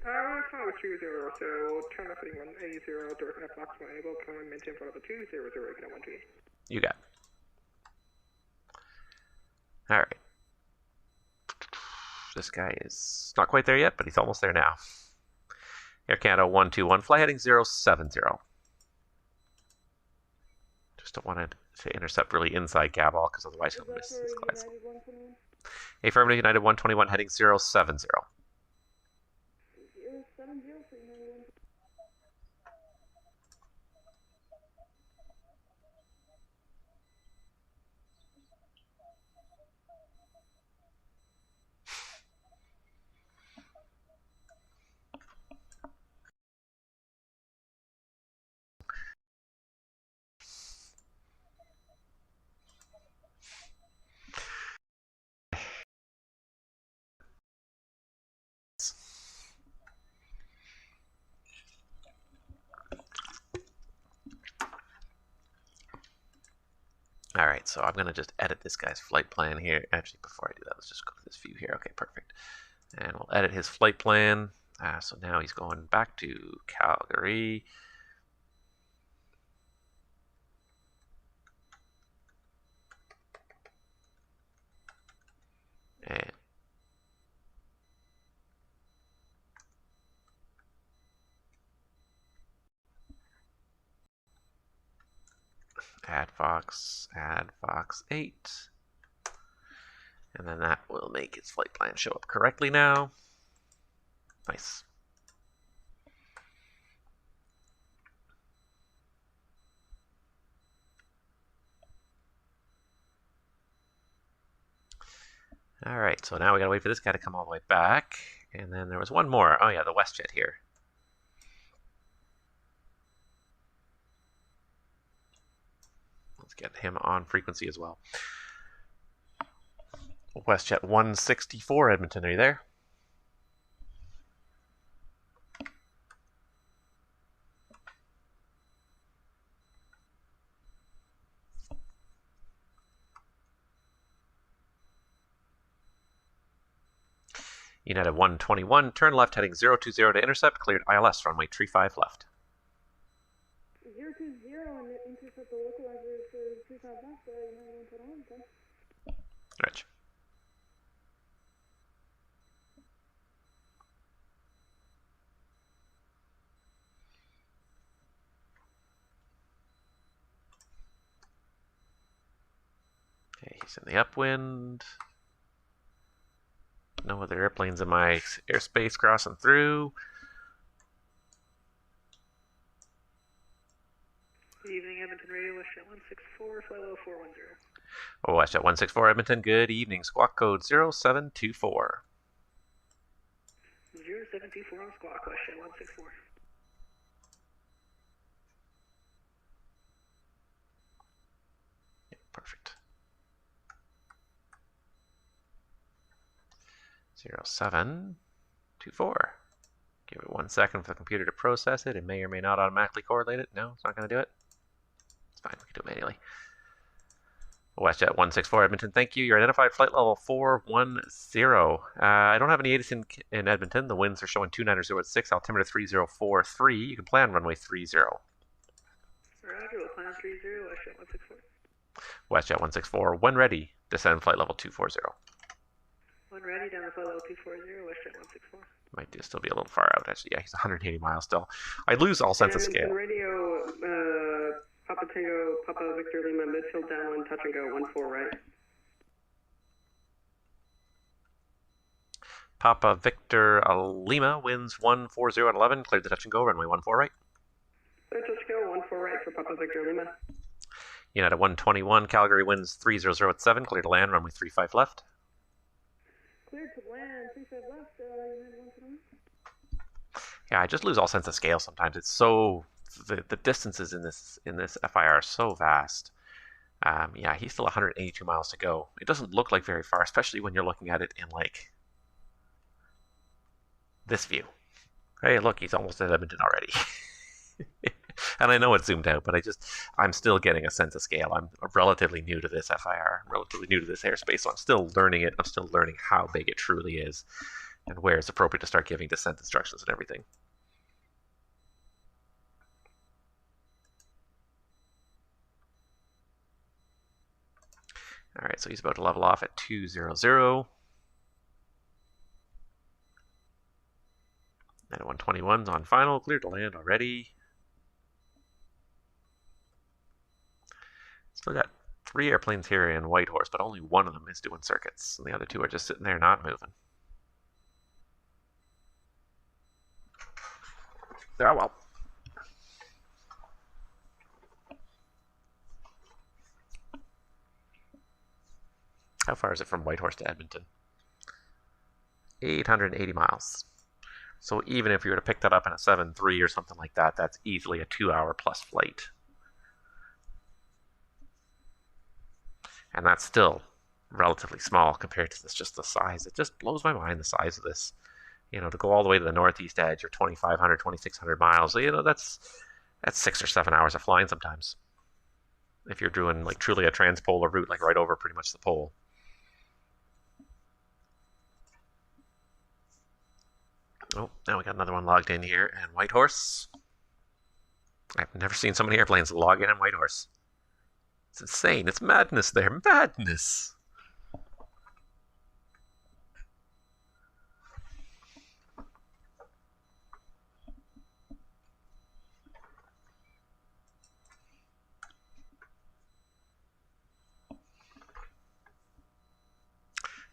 Let's start with 20, so we'll turn left heading 180, direct ADVOX when able, climb maintain for level 200, Canada 138. You got it. Alright. This guy is not quite there yet, but he's almost there now. Air Canada 121, fly heading 070. Just don't want to intercept really inside Gabal, because otherwise he'll miss his class. Affirmative, United 121, heading 070. 070 for United 1. Alright, so I'm going to just edit this guy's flight plan here. Actually, before I do that, let's just go to this view here. Okay, perfect. And we'll edit his flight plan. So now he's going back to Calgary. And ADVOX 8. And then that will make his flight plan show up correctly now. Nice. Alright, so now we gotta wait for this guy to come all the way back. And then there was one more. Oh yeah, the WestJet here. Let's get him on frequency as well. WestJet 164, Edmonton, are you there? United 121, turn left heading 020 to intercept, cleared ILS, runway 35 left. 020 and intercept the localizer for 35 left, United 121, okay. Rich. Okay, he's in the upwind. No other airplanes in my airspace crossing through. Good evening, Edmonton Radio, WestJet 164, fly level 410. Oh, WestJet 164, Edmonton, good evening. Squawk code 0724. 0724 on squawk, WestJet 164. Yeah, perfect. 0724. Give it 1 second for the computer to process it. It may or may not automatically correlate it. No, it's not going to do it. It's fine. We can do it manually. WestJet 164 Edmonton, thank you. Your identified flight level 410. I don't have any ATC in Edmonton. The winds are showing 290 at 6, altimeter 3043. You can plan runway 30. Roger, we'll plan 30, WestJet 164. WestJet 164, when ready, descend flight level 240. When ready, down to flight level 240, WestJet 164. Might still be a little far out, actually. Yeah, he's 180 miles still. I lose all sense of scale. Radio, Papa Tango, Papa Victor Lima, midfield downwind, touch and go, 14 right. Papa Victor Lima, winds 140 at 11, cleared the touch and go, runway 14 right. Touch and go, 14 right for Papa Victor Lima. United 121, Calgary, winds 300 at 7, cleared to land, runway 35 left. Cleared to land, 35 left, United 121. Yeah, I just lose all sense of scale sometimes. It's so the distances in this FIR are so vast. Yeah, he's still 182 miles to go. It doesn't look like very far, especially when you're looking at it in like this view. Hey, look, he's almost at Edmonton already. And I know it's zoomed out, but I'm still getting a sense of scale. I'm relatively new to this FIR, relatively new to this airspace, so I'm still learning it. I'm still learning how big it truly is and where it's appropriate to start giving descent instructions and everything. All right, so he's about to level off at 200. And 121's on final, cleared to land already. Still got 3 airplanes here in Whitehorse, but only one of them is doing circuits, and the other 2 are just sitting there not moving. Oh well. How far is it from Whitehorse to Edmonton? 880 miles. So even if you were to pick that up in a 7.3 or something like that, that's easily a 2-hour plus flight. And that's still relatively small compared to this, just the size. It just blows my mind, the size of this. You know, to go all the way to the northeast edge, or 2,500, 2,600 miles, you know, that's 6 or 7 hours of flying sometimes. If you're doing like truly a transpolar route, like right over pretty much the pole. Oh, now we got another one logged in here, and Whitehorse. I've never seen so many airplanes log in Whitehorse. It's insane. It's madness there. Madness.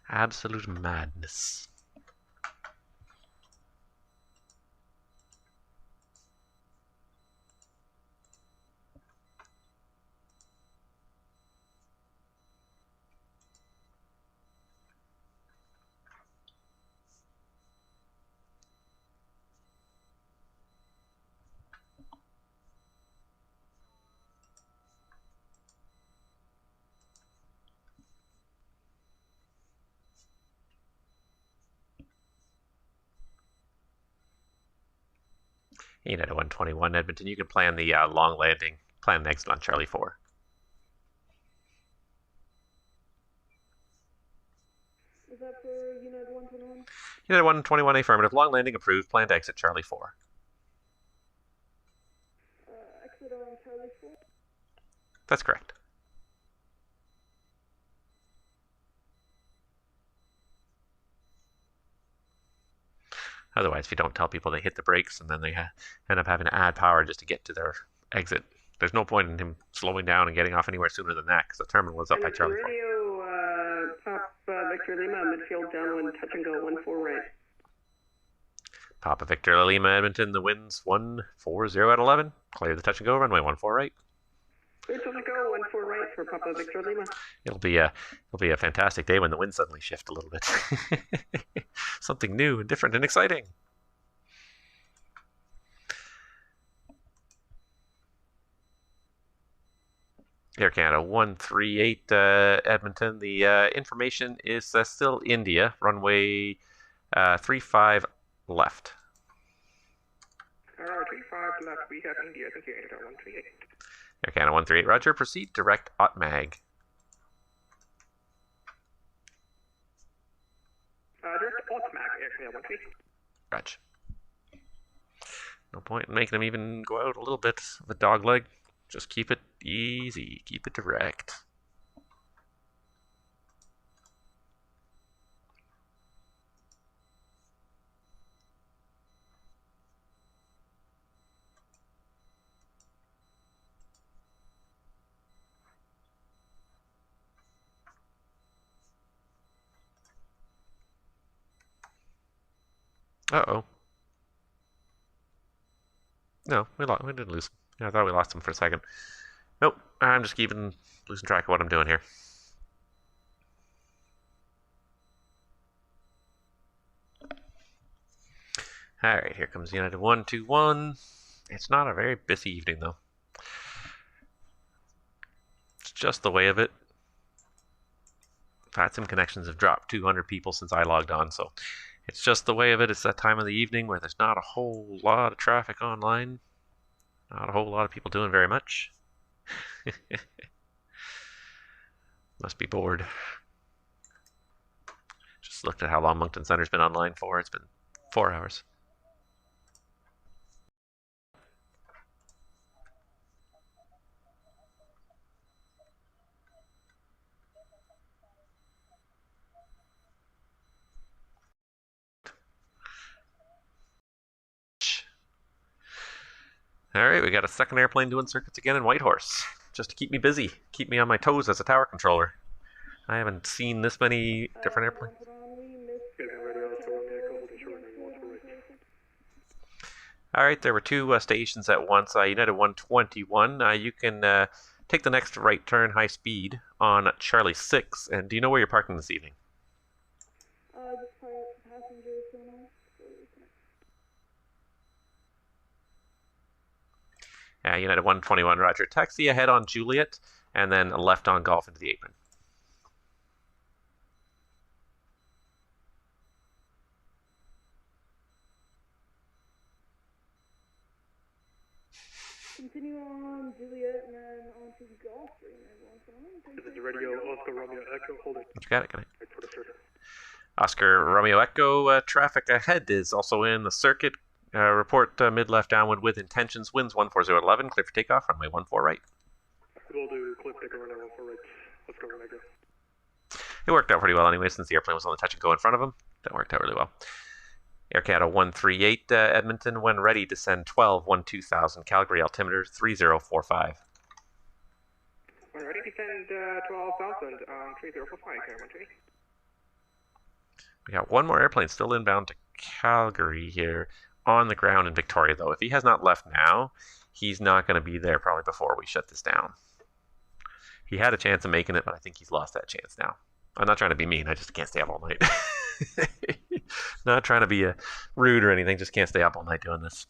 Absolute madness. United 121 Edmonton, you can plan the long landing, plan the exit on Charlie 4. Is that for United 121? United 121 affirmative, long landing approved, planned exit Charlie 4. Exit on Charlie 4? That's correct. Otherwise, if you don't tell people, they hit the brakes and then they end up having to add power just to get to their exit. There's no point in him slowing down and getting off anywhere sooner than that because the terminal is up by Charlie 4. Radio, Pop Victor Lima, midfield downwind, touch and go, 14 right. Papa Victor Lima Edmonton, the wind's 140 at 11. Clear the touch and go, runway 14 right. Clear touch and go, 14 right for Papa Victor Lima. It'll be a fantastic day when the winds suddenly shift a little bit. Something new and different and exciting. Air Canada 138 Edmonton. The information is still India, runway 35 left. 35 left, we have India. Thank you, Air 138. Air Canada 138, roger. Proceed direct OTMAG. Direct ATC, Air Canada 138. Roger. No point in making them even go out a little bit of a dog leg. Just keep it easy. Keep it direct. Uh-oh. No, we didn't lose him. Yeah, I thought we lost him for a second. Nope, I'm just losing track of what I'm doing here. Alright, here comes United 121. It's not a very busy evening, though. It's just the way of it. VATSIM connections have dropped 200 people since I logged on, so it's just the way of it. It's that time of the evening where there's not a whole lot of traffic online. Not a whole lot of people doing very much. Must be bored. Just looked at how long Moncton Center's been online for. It's been 4 hours. Alright, we got a second airplane doing circuits again in Whitehorse. Just to keep me busy, keep me on my toes as a tower controller. I haven't seen this many different airplanes. Alright, there were 2 stations at once. United 121, you can take the next right turn high speed on Charlie 6. And do you know where you're parking this evening? Just passenger terminal. United 121, roger. Taxi ahead on Juliet, and then left on Golf into the apron. Continue on Juliet and then on to Golf for United 121. This is radio, Oscar Romeo Echo, hold it. You got it, can I? Oscar Romeo Echo, traffic ahead is also in the circuit. Report mid-left downwind with intentions. Winds 140 at 11. Clear for takeoff. Runway 14 right. We'll do clip take runway 14 right. Let's go, Romeo. It worked out pretty well anyway since the airplane was on the touch and go in front of him. That worked out really well. Air Canada 138 Edmonton. When ready, descend 12 2000. Calgary altimeter 3045. When ready, descend 12,000 3045. We got one more airplane still inbound to Calgary here. On the ground in Victoria, though. If he has not left now, he's not going to be there probably before we shut this down. He had a chance of making it, but I think he's lost that chance now. I'm not trying to be mean. I just can't stay up all night. Not trying to be rude or anything. Just can't stay up all night doing this.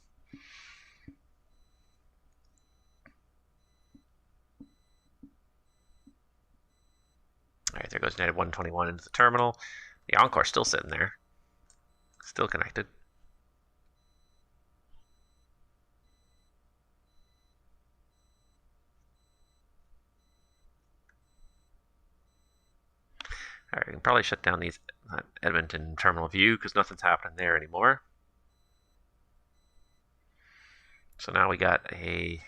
All right, there goes United 121 into the terminal. The Encore's still sitting there. Still connected. Alright, we can probably shut down these Edmonton terminal view because nothing's happening there anymore. So now we got a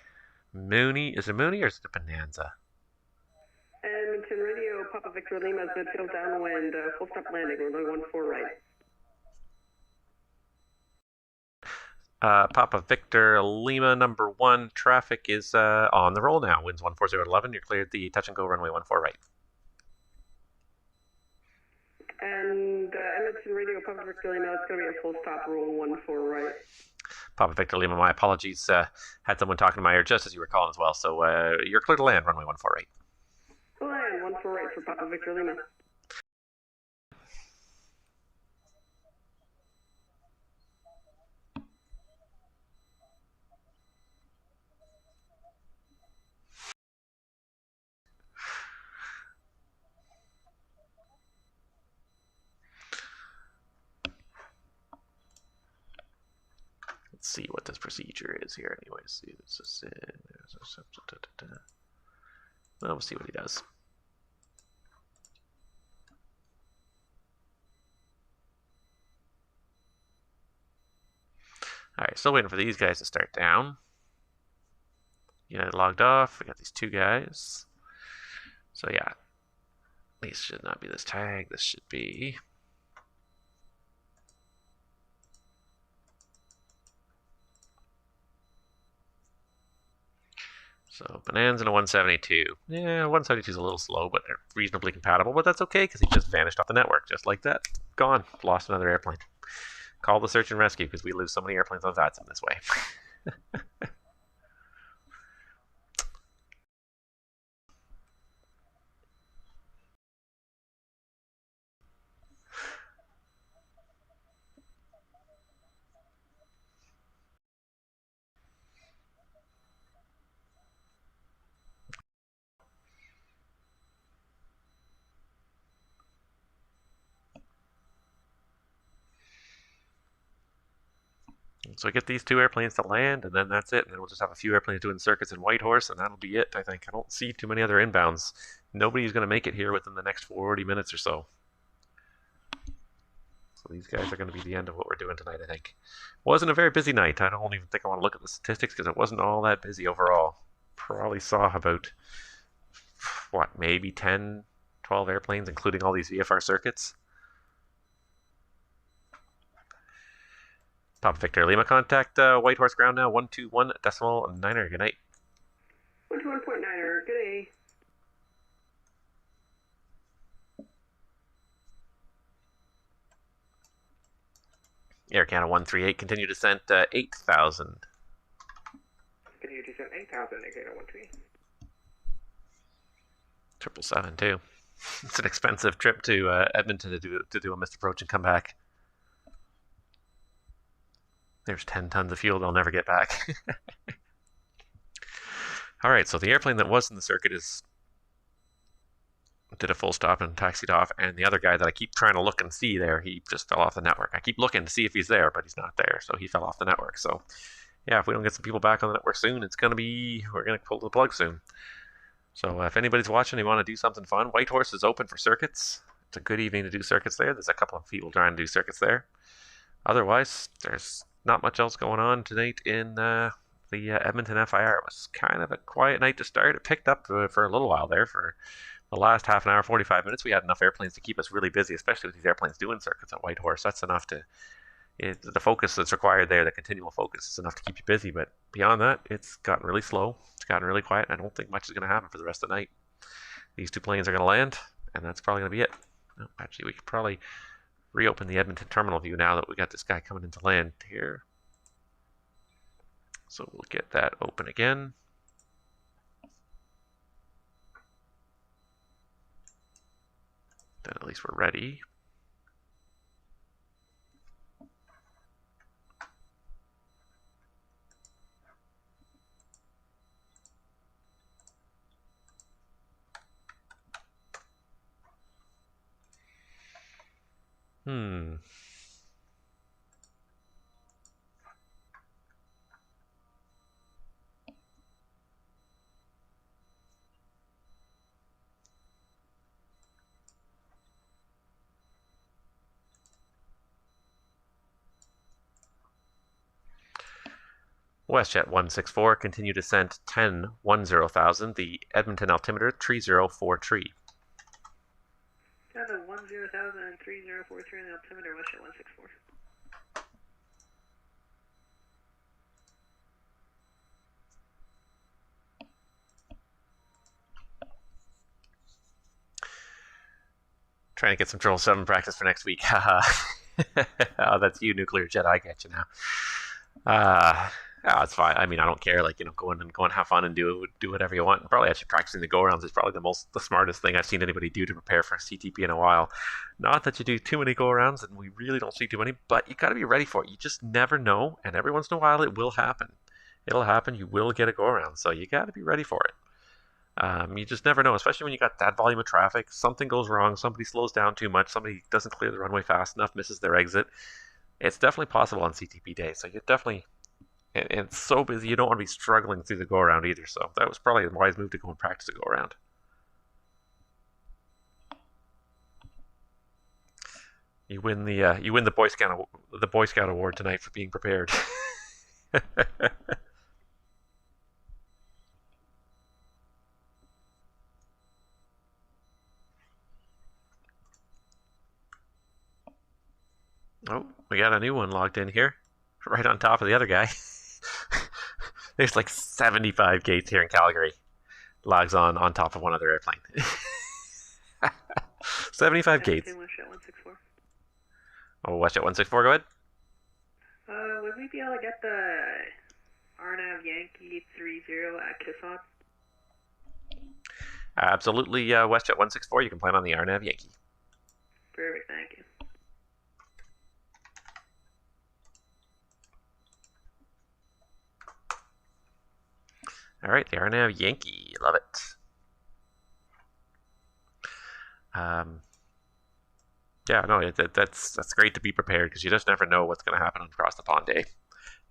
Mooney. Is it a Mooney or is it a Bonanza? Edmonton Radio, Papa Victor Lima, midfield downwind, full stop landing, runway 14 right. Papa Victor Lima number 1, traffic is on the roll now. Winds 14011. You're cleared the touch and go runway 14 right. And Edmonton Radio, Papa Victor Lima, it's going to be a full stop, roll 14 right. Papa Victor Lima, my apologies. Had someone talking to my ear just as you were calling as well. So you're clear to land, runway 14 right. Land 14 right for Papa Victor Lima. Let's see what this procedure is here anyways. Well, we'll see what he does. Alright, still waiting for these guys to start down. United logged off. We got these 2 guys. So yeah, at least should not be this tag. This should be... So Bonanza and a 172. Yeah, 172 is a little slow, but they're reasonably compatible. But that's okay because he just vanished off the network, just like that. Gone. Lost another airplane. Call the search and rescue because we lose so many airplanes on VATSIM this way. So I get these 2 airplanes to land, and then that's it. And then we'll just have a few airplanes doing circuits in Whitehorse, and that'll be it, I think. I don't see too many other inbounds. Nobody's going to make it here within the next 40 minutes or so. So these guys are going to be the end of what we're doing tonight, I think. Wasn't a very busy night. I don't even think I want to look at the statistics because it wasn't all that busy overall. Probably saw about, what, maybe 10, 12 airplanes, including all these VFR circuits. Papa Victor Lima, contact Whitehorse ground now, 121.9er. Good night. 121.9er, good day. Air Canada 138, continue descent 8,000. Continue descent 8,000, Air Canada 138. 777 too. It's an expensive trip to Edmonton to do a missed approach and come back. There's 10 tons of fuel they'll never get back. Alright, so the airplane that was in the circuit did a full stop and taxied off, and the other guy that I keep trying to look and see there, he just fell off the network. I keep looking to see if he's there, but he's not there, so he fell off the network. So yeah, if we don't get some people back on the network soon, we're gonna pull the plug soon. So if anybody's watching, you want to do something fun, Whitehorse is open for circuits. It's a good evening to do circuits there. There's a couple of people trying to do circuits there. Otherwise, there's not much else going on tonight in the Edmonton FIR. It was kind of a quiet night to start. It picked up for a little while there. For the last half an hour, 45 minutes, we had enough airplanes to keep us really busy, especially with these airplanes doing circuits at Whitehorse. That's enough to... the focus that's required there, the continual focus, is enough to keep you busy. But beyond that, it's gotten really slow. It's gotten really quiet. I don't think much is going to happen for the rest of the night. These 2 planes are going to land, and that's probably going to be it. No, actually, we could probably reopen the Edmonton terminal view now that we got this guy coming into land here. So we'll get that open again. Then at least we're ready. WestJet 164, continue descent 1010,000. The Edmonton altimeter 3043 tree. Down to 10,000 and 3043 on the altimeter, WestJet 164. Trying to get some 777 practice for next week. Oh, that's you, nuclear jet. I get you now. Oh, it's fine. I mean, I don't care. Like, go and have fun and do whatever you want. Probably actually practicing the go-arounds is probably the smartest thing I've seen anybody do to prepare for CTP in a while. Not that you do too many go-arounds, and we really don't see too many, but you got to be ready for it. You just never know, and every once in a while it will happen. It'll happen. You will get a go-around, so you got to be ready for it. You just never know, especially when you got that volume of traffic. Something goes wrong. Somebody slows down too much. Somebody doesn't clear the runway fast enough, misses their exit. It's definitely possible on CTP day. So you definitely, and it's so busy, you don't want to be struggling through the go-around either. So that was probably a wise move to go and practice a go-around. You win the Boy Scout award tonight for being prepared. Oh, we got a new one logged in here, right on top of the other guy. There's like 75 gates here in Calgary. Logs on top of one other airplane. 75 gates. WestJet 164. Oh, WestJet 164, go ahead. Would we be able to get the RNAV Yankee 30 at Kissop? Absolutely, WestJet 164, you can plan on the RNAV Yankee. Perfect, thank you. All right, the RNAV Yankee, love it. Yeah, no, that's great to be prepared because you just never know what's going to happen on Cross the Pond Day,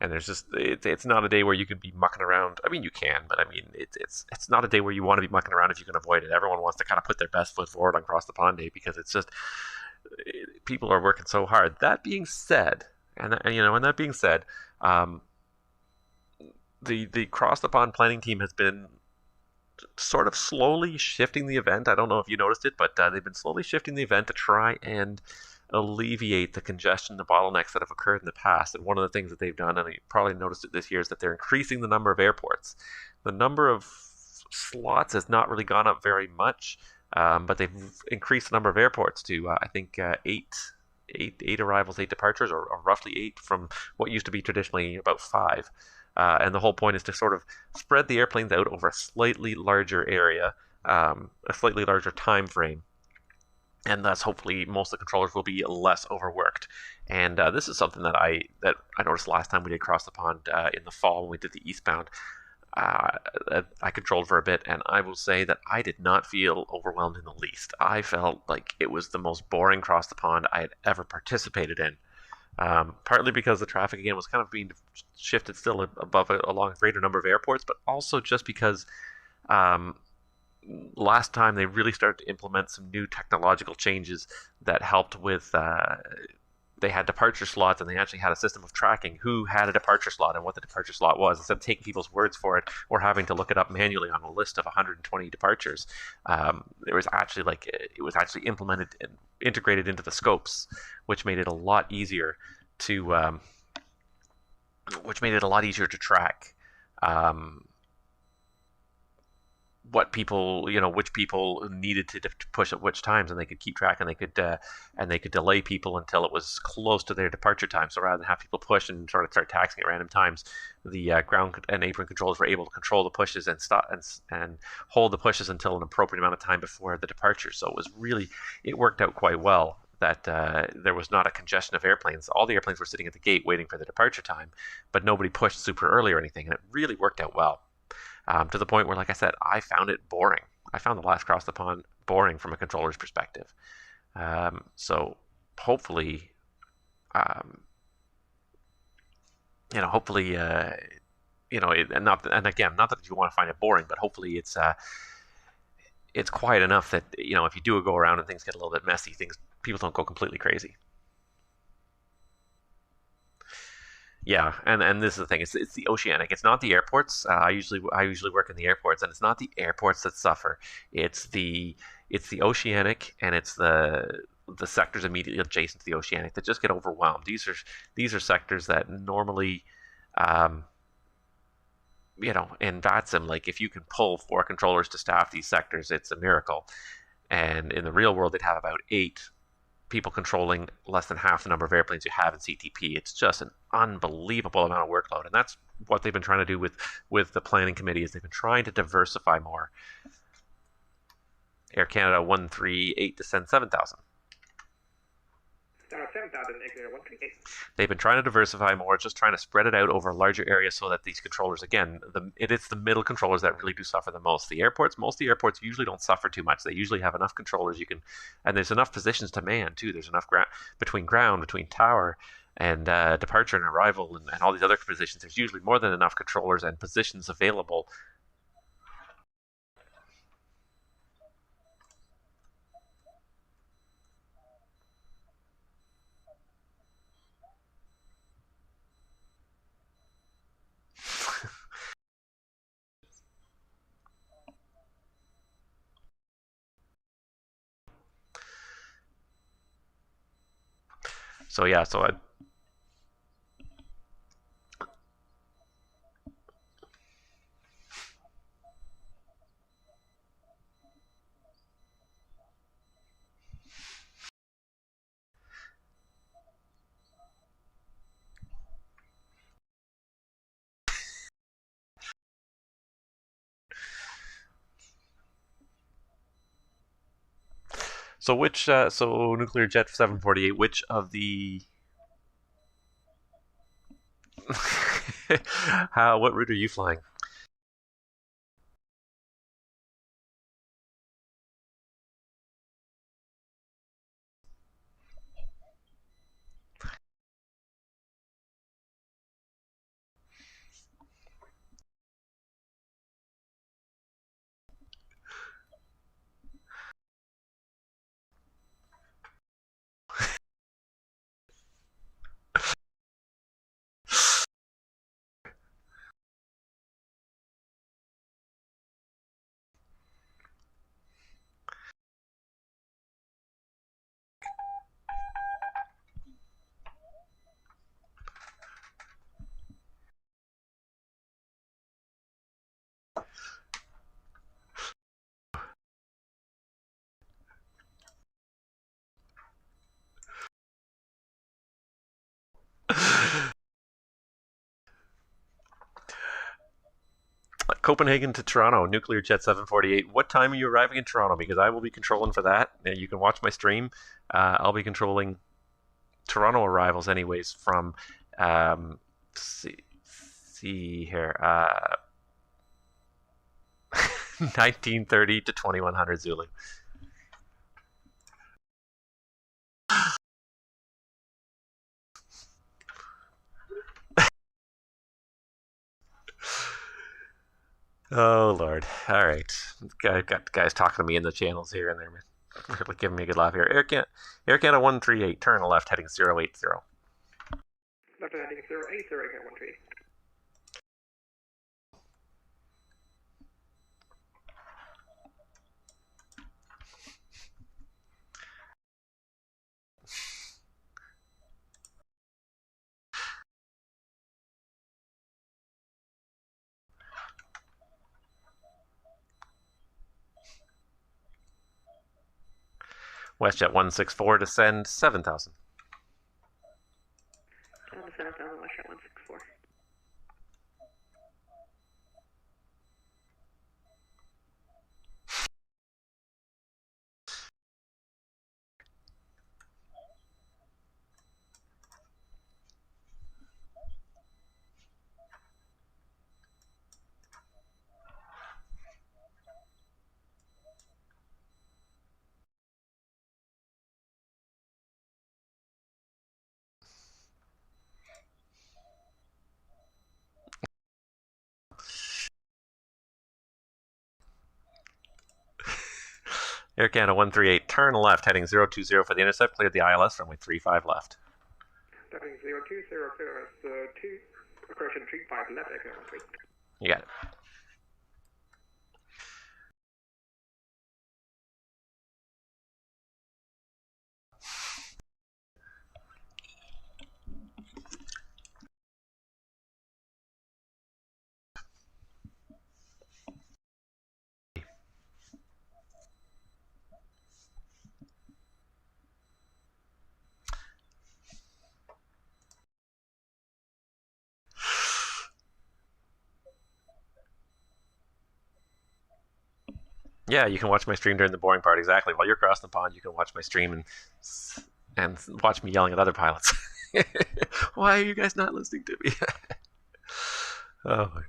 and there's just it's not a day where you can be mucking around. I mean, you can, but I mean it's not a day where you want to be mucking around if you can avoid it. Everyone wants to kind of put their best foot forward on Cross the Pond Day because it's just people are working so hard. That being said, that being said. The Cross the Pond planning team has been sort of slowly shifting the event. I don't know if you noticed it, but they've been slowly shifting the event to try and alleviate the congestion, the bottlenecks that have occurred in the past. And one of the things that they've done, and you probably noticed it this year, is that they're increasing the number of airports. The number of slots has not really gone up very much, but they've increased the number of airports to, I think, eight arrivals, 8 departures, or roughly 8 from what used to be traditionally about 5. And the whole point is to sort of spread the airplanes out over a slightly larger area, a slightly larger time frame, and thus hopefully most of the controllers will be less overworked. And this is something that I noticed last time we did Cross the Pond in the fall when we did the eastbound. I controlled for a bit, and I will say that I did not feel overwhelmed in the least. I felt like it was the most boring Cross the Pond I had ever participated in. Partly because the traffic again was kind of being shifted still above along a greater number of airports, but also just because last time they really started to implement some new technological changes that helped with they had departure slots, and they actually had a system of tracking who had a departure slot and what the departure slot was, instead of taking people's words for it or having to look it up manually on a list of 120 departures. It was actually implemented and integrated into the scopes, which made it a lot easier to track what people, which people needed to push at which times, and they could keep track, and they could delay people until it was close to their departure time. So rather than have people push and sort of start taxing at random times, the ground and apron controllers were able to control the pushes and stop and hold the pushes until an appropriate amount of time before the departure. So it worked out quite well that there was not a congestion of airplanes. All the airplanes were sitting at the gate waiting for the departure time, but nobody pushed super early or anything, and it really worked out well. To the point where, like I said, I found it boring. I found the last Cross the Pond boring from a controller's perspective. So hopefully, hopefully, not that you want to find it boring, but hopefully it's quiet enough that if you do a go around and things get a little bit messy, people don't go completely crazy. Yeah, and this is the thing. It's the oceanic. It's not the airports. I usually work in the airports, and it's not the airports that suffer. It's the oceanic, and it's the sectors immediately adjacent to the oceanic that just get overwhelmed. These are sectors that normally, um, in VATSIM, like if you can pull 4 controllers to staff these sectors, it's a miracle. And in the real world, they'd have about 8 people controlling less than half the number of airplanes you have in CTP. It's just an unbelievable amount of workload, and that's what they've been trying to do with the planning committee. Is they've been trying to diversify more. Air Canada 138 to send 7,000. 7,000, exit 138. They've been trying to diversify more, just trying to spread it out over a larger area so that these controllers, again, it is the middle controllers that really do suffer the most. Most of the airports usually don't suffer too much. They usually have enough controllers and there's enough positions to man too. There's enough between tower, and departure and arrival, and all these other positions. There's usually more than enough controllers and positions available. So yeah, so nuclear jet 748. Which of the what route are you flying? Copenhagen to Toronto, nuclear jet 748. What time are you arriving in Toronto? Because I will be controlling for that. You can watch my stream. I'll be controlling Toronto arrivals, anyways, from see here, 1930 to 2100 Zulu. Oh Lord! All right, got guys talking to me in the channels here, and they're really giving me a good laugh here. Air Canada 138, turn left, heading 080. Left heading 080, Air Canada 138. WestJet 164 to send 7,000. 7,000, WestJet 164. Air Canada 138, turn left, heading 020 for the intercept. Cleared the ILS, runway 35 left. Starting 0200, correction 35 left, exit 13. You got it. Yeah, you can watch my stream during the boring part. Exactly. While you're crossing the pond, you can watch my stream and watch me yelling at other pilots. Why are you guys not listening to me? Oh my.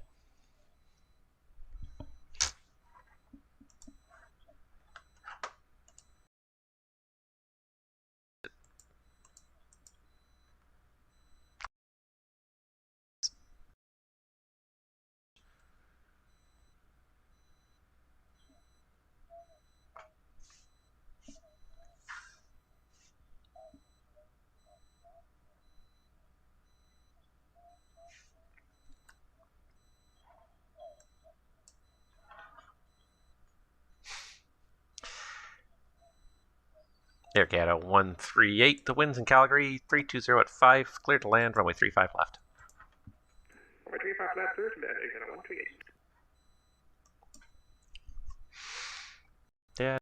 Air Canada 138. The winds in Calgary 320 at 5. Clear to land. Runway 35 left. Runway 35 left, clear to land, exit 138. Yeah.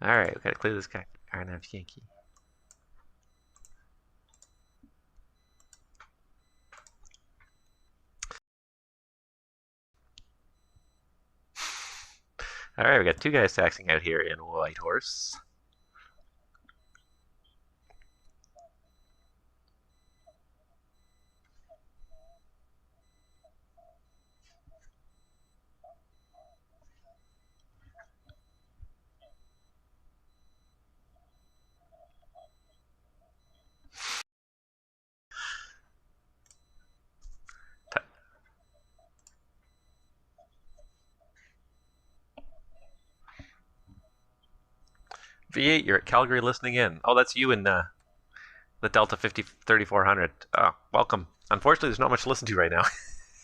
Alright, we gotta clear this guy. RNF Yankee. Alright, we got two guys taxiing out here in Whitehorse. V8, you're at Calgary listening in. Oh, that's you in the Delta 3400. Oh, welcome. Unfortunately, there's not much to listen to right now.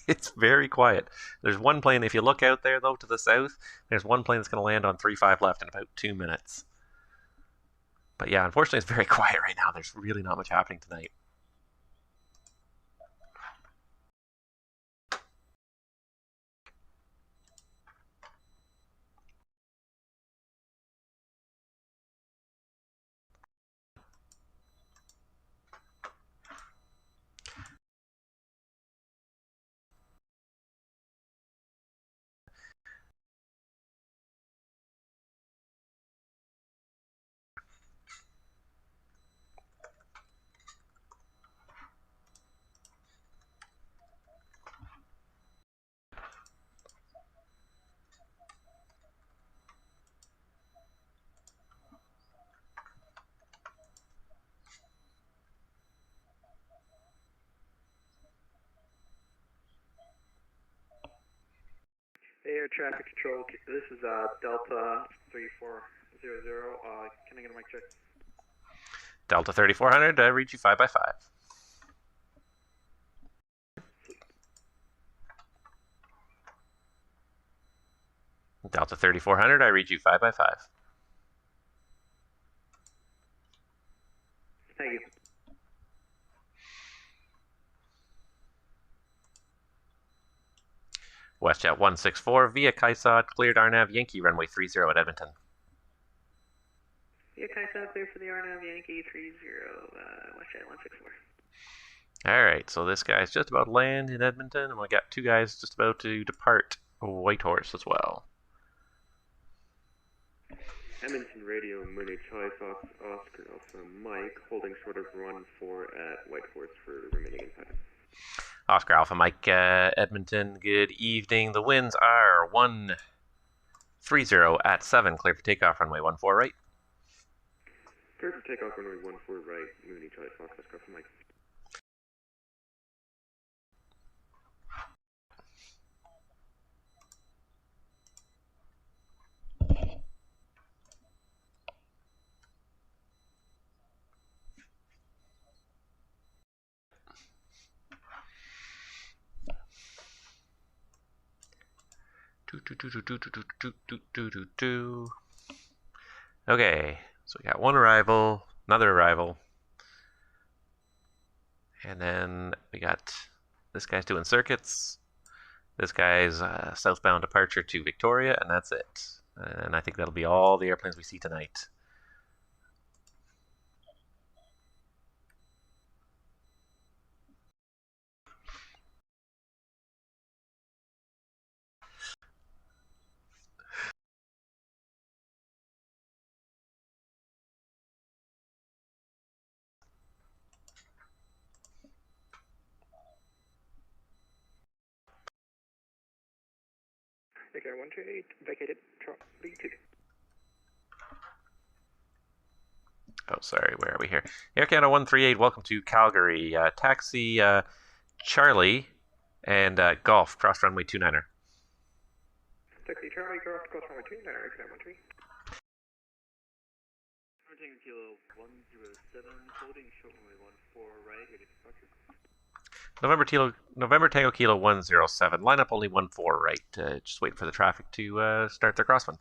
It's very quiet. There's one plane, if you look out there, though, to the south, there's one plane that's going to land on 35 left in about 2 minutes. But yeah, unfortunately, it's very quiet right now. There's really not much happening tonight. Air traffic control, this is Delta 3400, can I get a mic check? Delta 3400, I read you 5x5. Delta 3400, I read you 5x5. Thank you. WestJet 164 via Kaisad, cleared RNAV Yankee runway 30 at Edmonton. Yeah, Kaisad clear for the RNAV Yankee 30, WestJet 164. Alright, so this guy's just about to land in Edmonton, and we got two guys just about to depart Whitehorse as well. Edmonton Radio, Mooney, Charlie Fox, Oscar, Alpha, Mike, holding short of 1-4 at Whitehorse for remaining impact. Oscar Alpha Mike, Edmonton, good evening. The winds are 130 at 7, clear for takeoff, runway 14 right. Clear for takeoff, runway 14 right, Mooney, Charlie Fox, Oscar Alpha Mike. Okay, so we got one arrival, another arrival, and then we got this guy's doing circuits. This guy's southbound departure to Victoria, and that's it. And I think that'll be all the airplanes we see tonight. Okay, 128, vacated, Charlie 2. Oh, sorry, where are we here? Air Canada 138, welcome to Calgary. Taxi Charlie and Golf, cross runway 29er. Taxi Charlie, cross runway 29er, exit 13. Rotating kilo 107, holding short runway 14 right, ready for departure. November Tango Kilo 107. Line up only 14 right. Just waiting for the traffic to start their crosswind.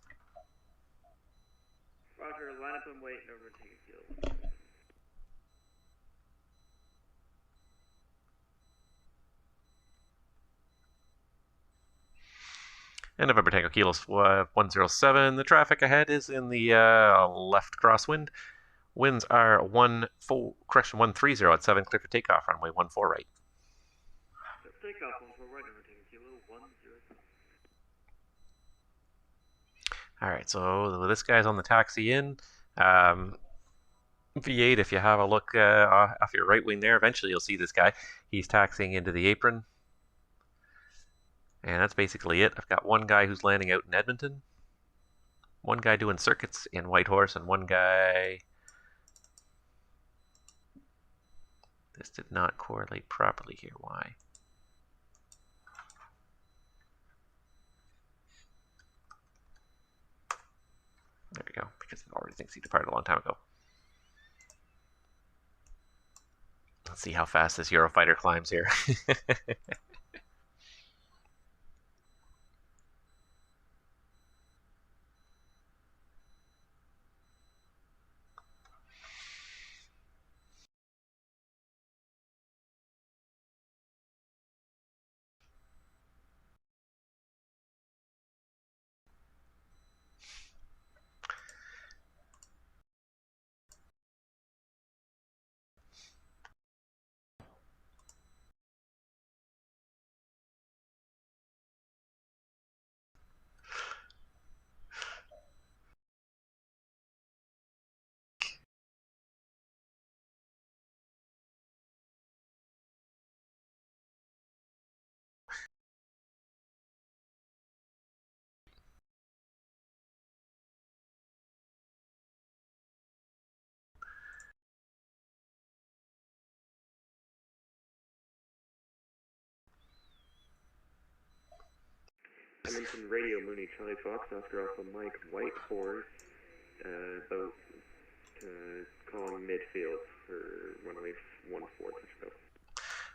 Roger, line up and wait, November Tango Kilo. And November Tango Kilo 107. The traffic ahead is in the left crosswind. Winds are 130 at 7, clear for takeoff, runway 14 right. Takeoff 14 right, November Tango Kilo 107. Alright, so this guy's on the taxi in. V8, if you have a look off your right wing there, eventually you'll see this guy. He's taxiing into the apron. And that's basically it. I've got one guy who's landing out in Edmonton, one guy doing circuits in Whitehorse, and one guy... This did not correlate properly here. Why? There we go, because it already thinks he departed a long time ago. Let's see how fast this Eurofighter climbs here. Edmonton Radio, Mooney, Charlie Fox, Oscar Alpha Mike, Whitehorse, about calling midfield for runway 14, touch go.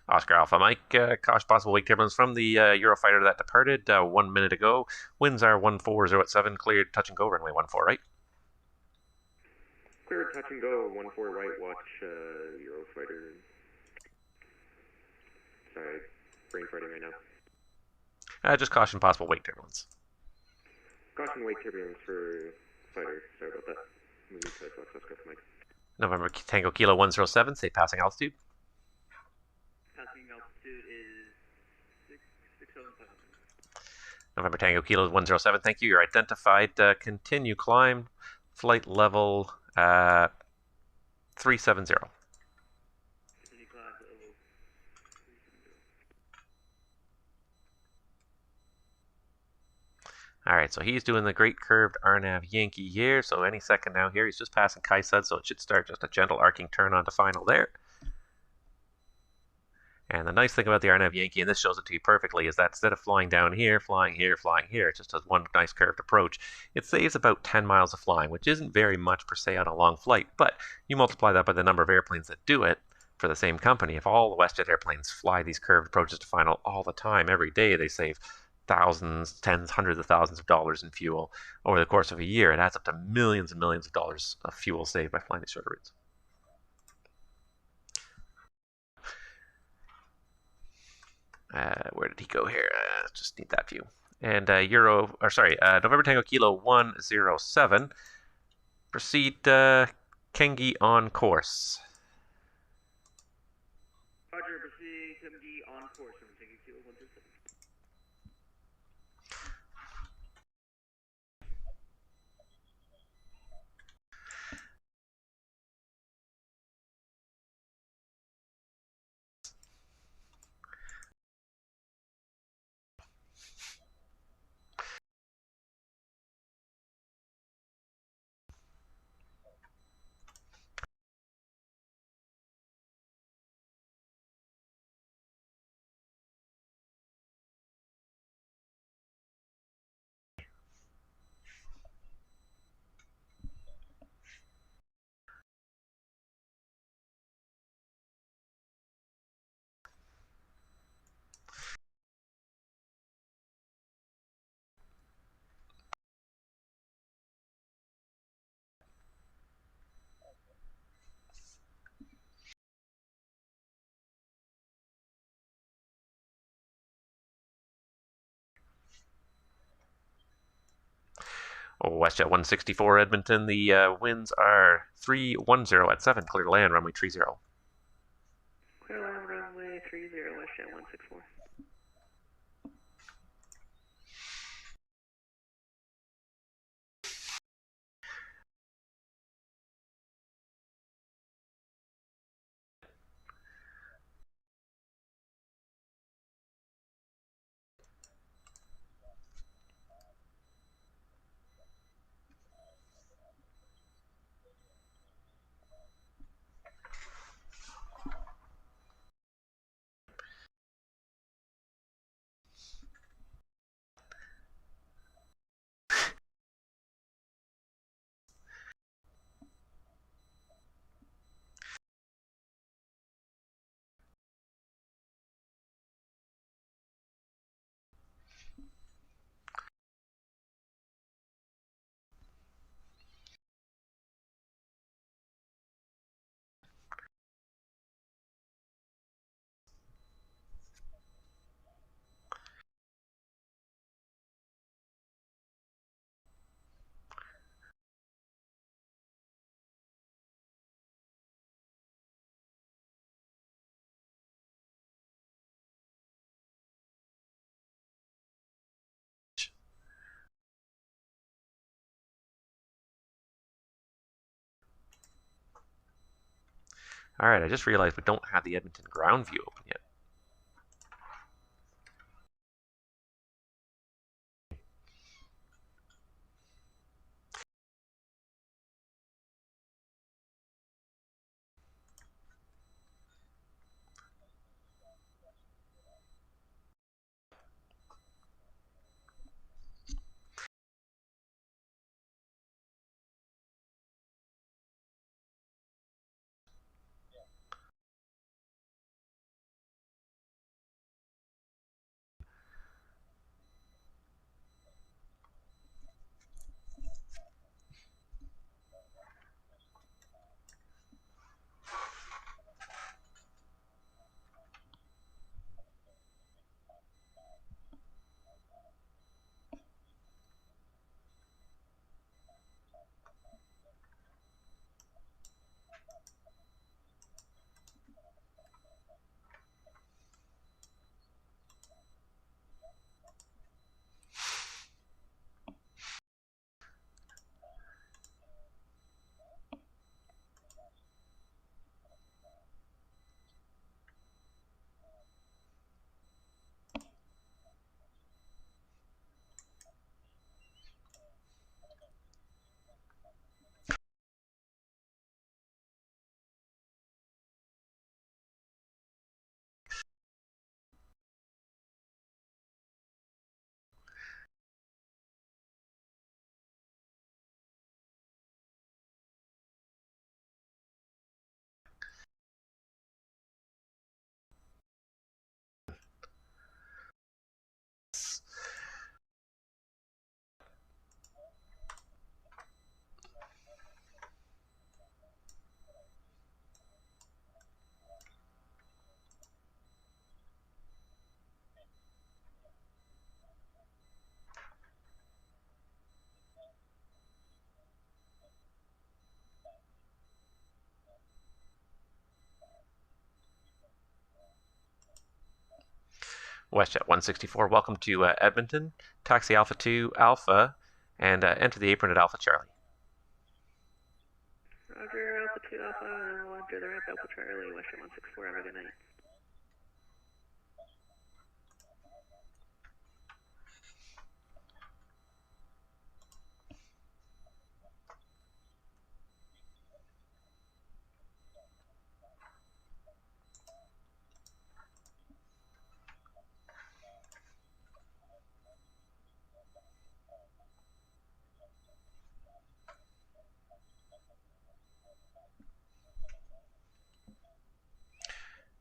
Oscar Alpha Mike, caution possible wake turbulence from the Eurofighter that departed 1 minute ago. Winds are 140 at 7, cleared touch and go, runway 14 right. Clear touch and go, 14 right, watch Eurofighter. Sorry, brain farting right now. Just caution possible wake turbulence. Caution wake turbulence for fighter, sorry about that. Moving to Fox, Oscar Mike. November Tango Kilo 107, stay passing altitude. altitude is 6,500. November Tango Kilo 107. Thank you. You're identified. Continue climb. Flight level 370. Continue climb to level 370. All right, so he's doing the great curved RNAV Yankee here. So any second now here, he's just passing Kaisud, so it should start just a gentle arcing turn onto final there. And the nice thing about the RNAV Yankee, and this shows it to you perfectly, is that instead of flying down here, flying here, flying here, it just does one nice curved approach. It saves about 10 miles of flying, which isn't very much per se on a long flight, but you multiply that by the number of airplanes that do it for the same company. If all the WestJet airplanes fly these curved approaches to final all the time, every day, they save thousands, tens, hundreds of thousands of dollars in fuel over the course of a year. It adds up to millions and millions of dollars of fuel saved by flying these shorter routes. Where did he go here? Just need that view. And November Tango Kilo 107. Proceed Kengi on course. Roger, proceed Kengi on course from Tango Kilo 107. WestJet 164 Edmonton. The winds are 310 at 7. Clear to land, runway 30. Clear land, runway 30, WestJet 164. All right, I just realized we don't have the Edmonton ground view open yet. WestJet 164, welcome to Edmonton. Taxi Alpha 2 Alpha, and enter the apron at Alpha Charlie. Roger, Alpha 2 Alpha, and we'll enter the ramp Alpha Charlie, WestJet 164, have a good night.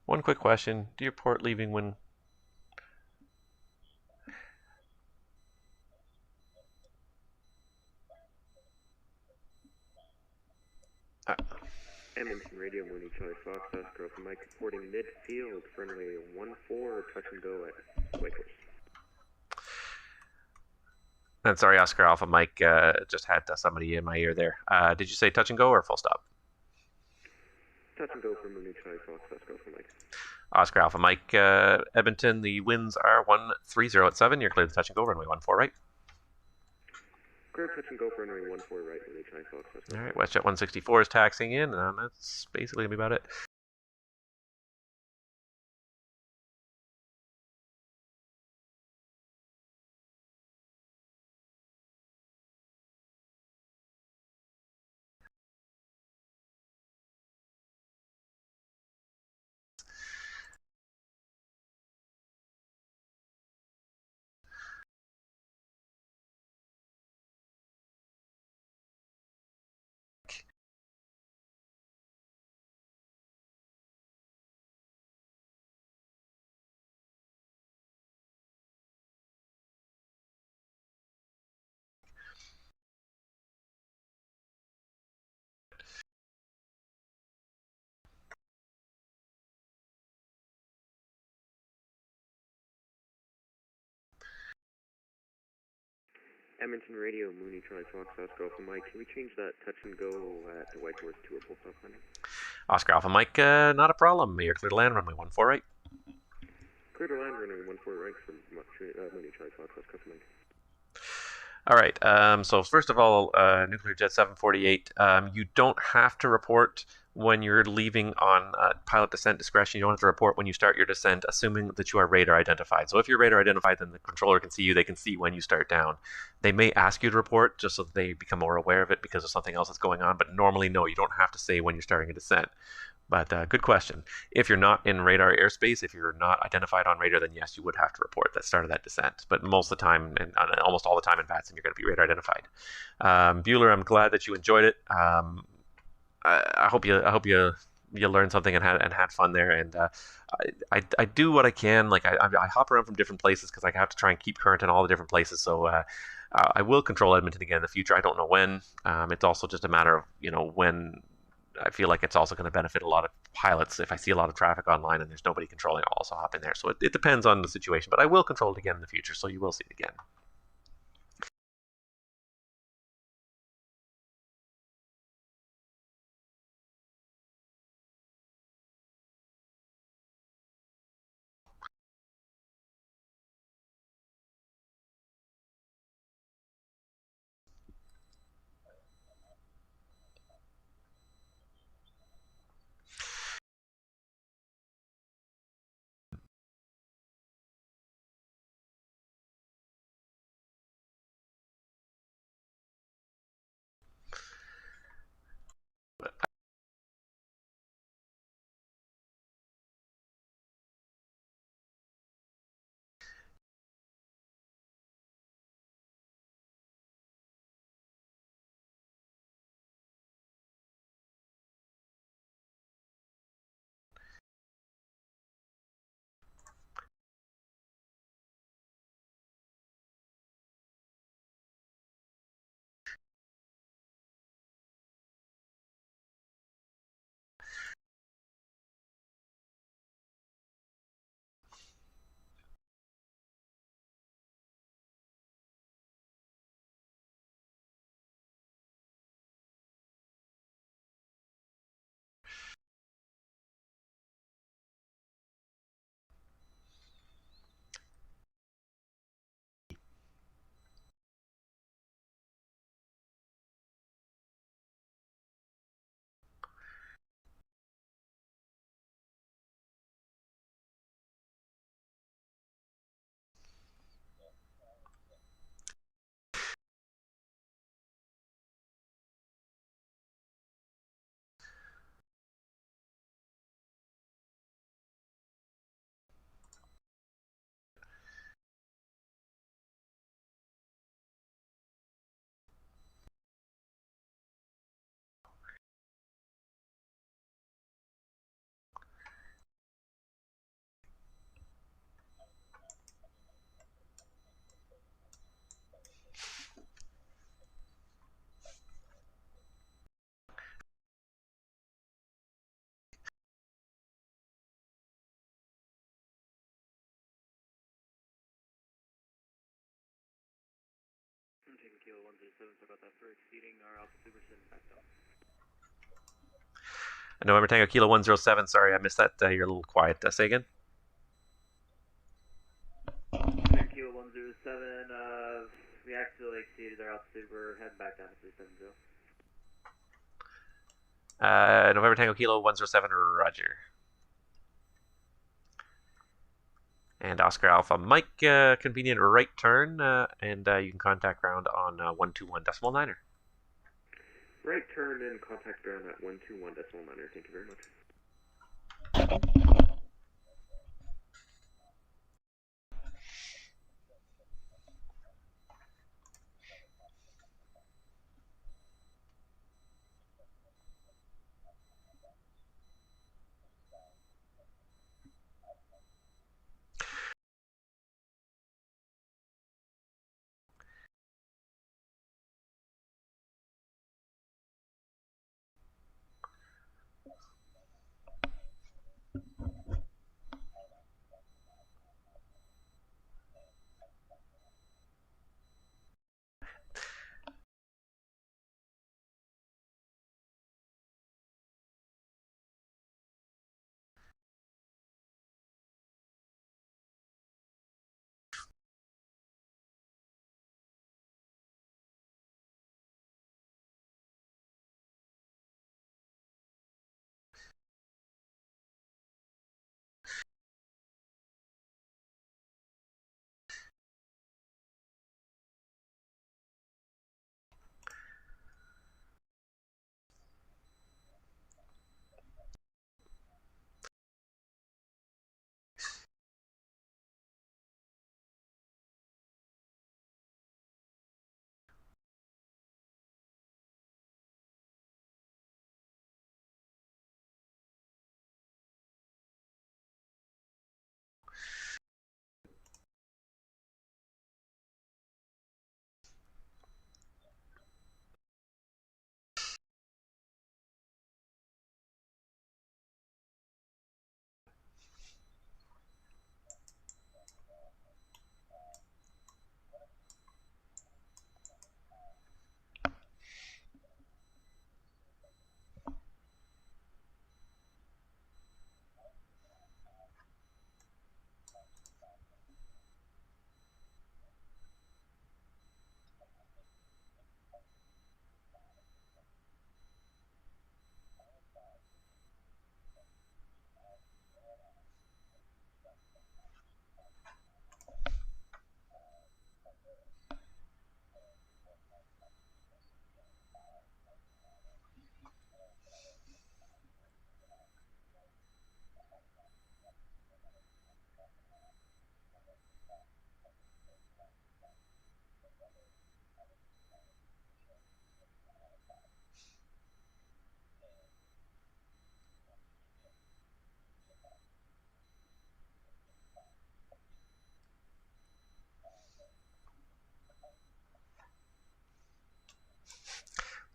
One quick question. Do you report leaving when... Edmonton Radio, Mooney Charlie Fox, Oscar Alpha Mike, reporting midfield, friendly 1-4, touch and go at Whitehorse. And sorry, Oscar Alpha Mike, just had somebody in my ear there. Did you say touch and go or full stop? Touch and go for Mooney Charlie Fox, Oscar Alpha Mike. Oscar Alpha Mike, Edmonton, the winds are 130 at 7. You're clear to touch and go, runway 14 right. Clear touch and go for runway 14 right, Mooney Charlie Fox, Oscar. All right, WestJet 164 is taxiing in, and that's basically going to be about it. Edmonton Radio, Mooney Charlie Fox, Oscar Alpha Mike. Can we change that touch and go at the Whitehorse to a full stop landing? Oscar Alpha Mike, not a problem. You're clear to land, runway 14 right. Clear to land, runway 14 right for Mooney Charlie Fox, Oscar Alpha Mike. All right, so first of all, Nuclear Jet 748, you don't have to report when you're leaving on pilot descent discretion. You don't have to report when you start your descent, assuming that you are radar identified. So if you're radar identified, then the controller can see you. They can see when you start down. They may ask you to report just so that they become more aware of it because of something else that's going on. But normally, no, you don't have to say when you're starting a descent. But good question. If you're not in radar airspace, if you're not identified on radar, then yes, you would have to report the start of that descent. But most of the time, and almost all the time in VATSIM, you're going to be radar identified. Bueller, I'm glad that you enjoyed it. I hope you learned something and had fun there. And I do what I can. Like I hop around from different places because I have to try and keep current in all the different places. So I will control Edmonton again in the future. I don't know when. It's also just a matter of when. I feel like it's also going to benefit a lot of pilots. If I see a lot of traffic online and there's nobody controlling, I'll also hop in there. So it depends on the situation, but I will control it again in the future, so you will see it again. Kilo 107, sorry about that, for exceeding our altitude, we're sitting back down. November Tango Kilo 107, sorry I missed that, you're a little quiet. Say again? Kilo 107, we actually exceeded our altitude, we're heading back down to 370. November Tango Kilo 107, roger. And Oscar Alpha Mike, convenient right turn, and you can contact ground on 121.9er. Right turn and contact ground at 121.9er. Thank you very much.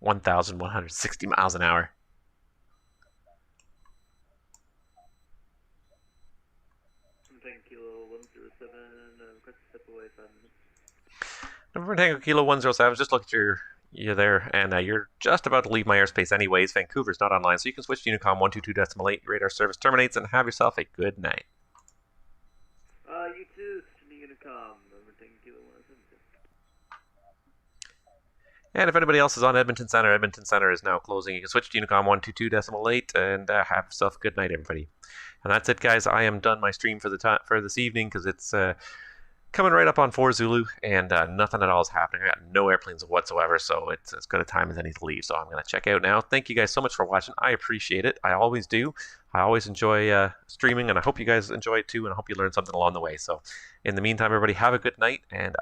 (1,160 miles an hour). I'm taking Kilo 107, request to step away 5 minutes. November Tango Kilo 107, just look at you're there, and you're just about to leave my airspace anyways. Vancouver's not online, so you can switch to Unicom 122.8. Radar service terminates, and have yourself a good night. You too, Unicom, November Tango Kilo 107. And if anybody else is on Edmonton Center is now closing. You can switch to Unicom 122.8 and have yourself a good night, everybody. And that's it, guys. I am done my stream for this evening because it's coming right up on 4 Zulu, and nothing at all is happening. I got no airplanes whatsoever, so it's as good a time as any to leave. So I'm going to check out now. Thank you guys so much for watching. I appreciate it. I always do. I always enjoy streaming, and I hope you guys enjoy it too, and I hope you learned something along the way. So in the meantime, everybody, have a good night, and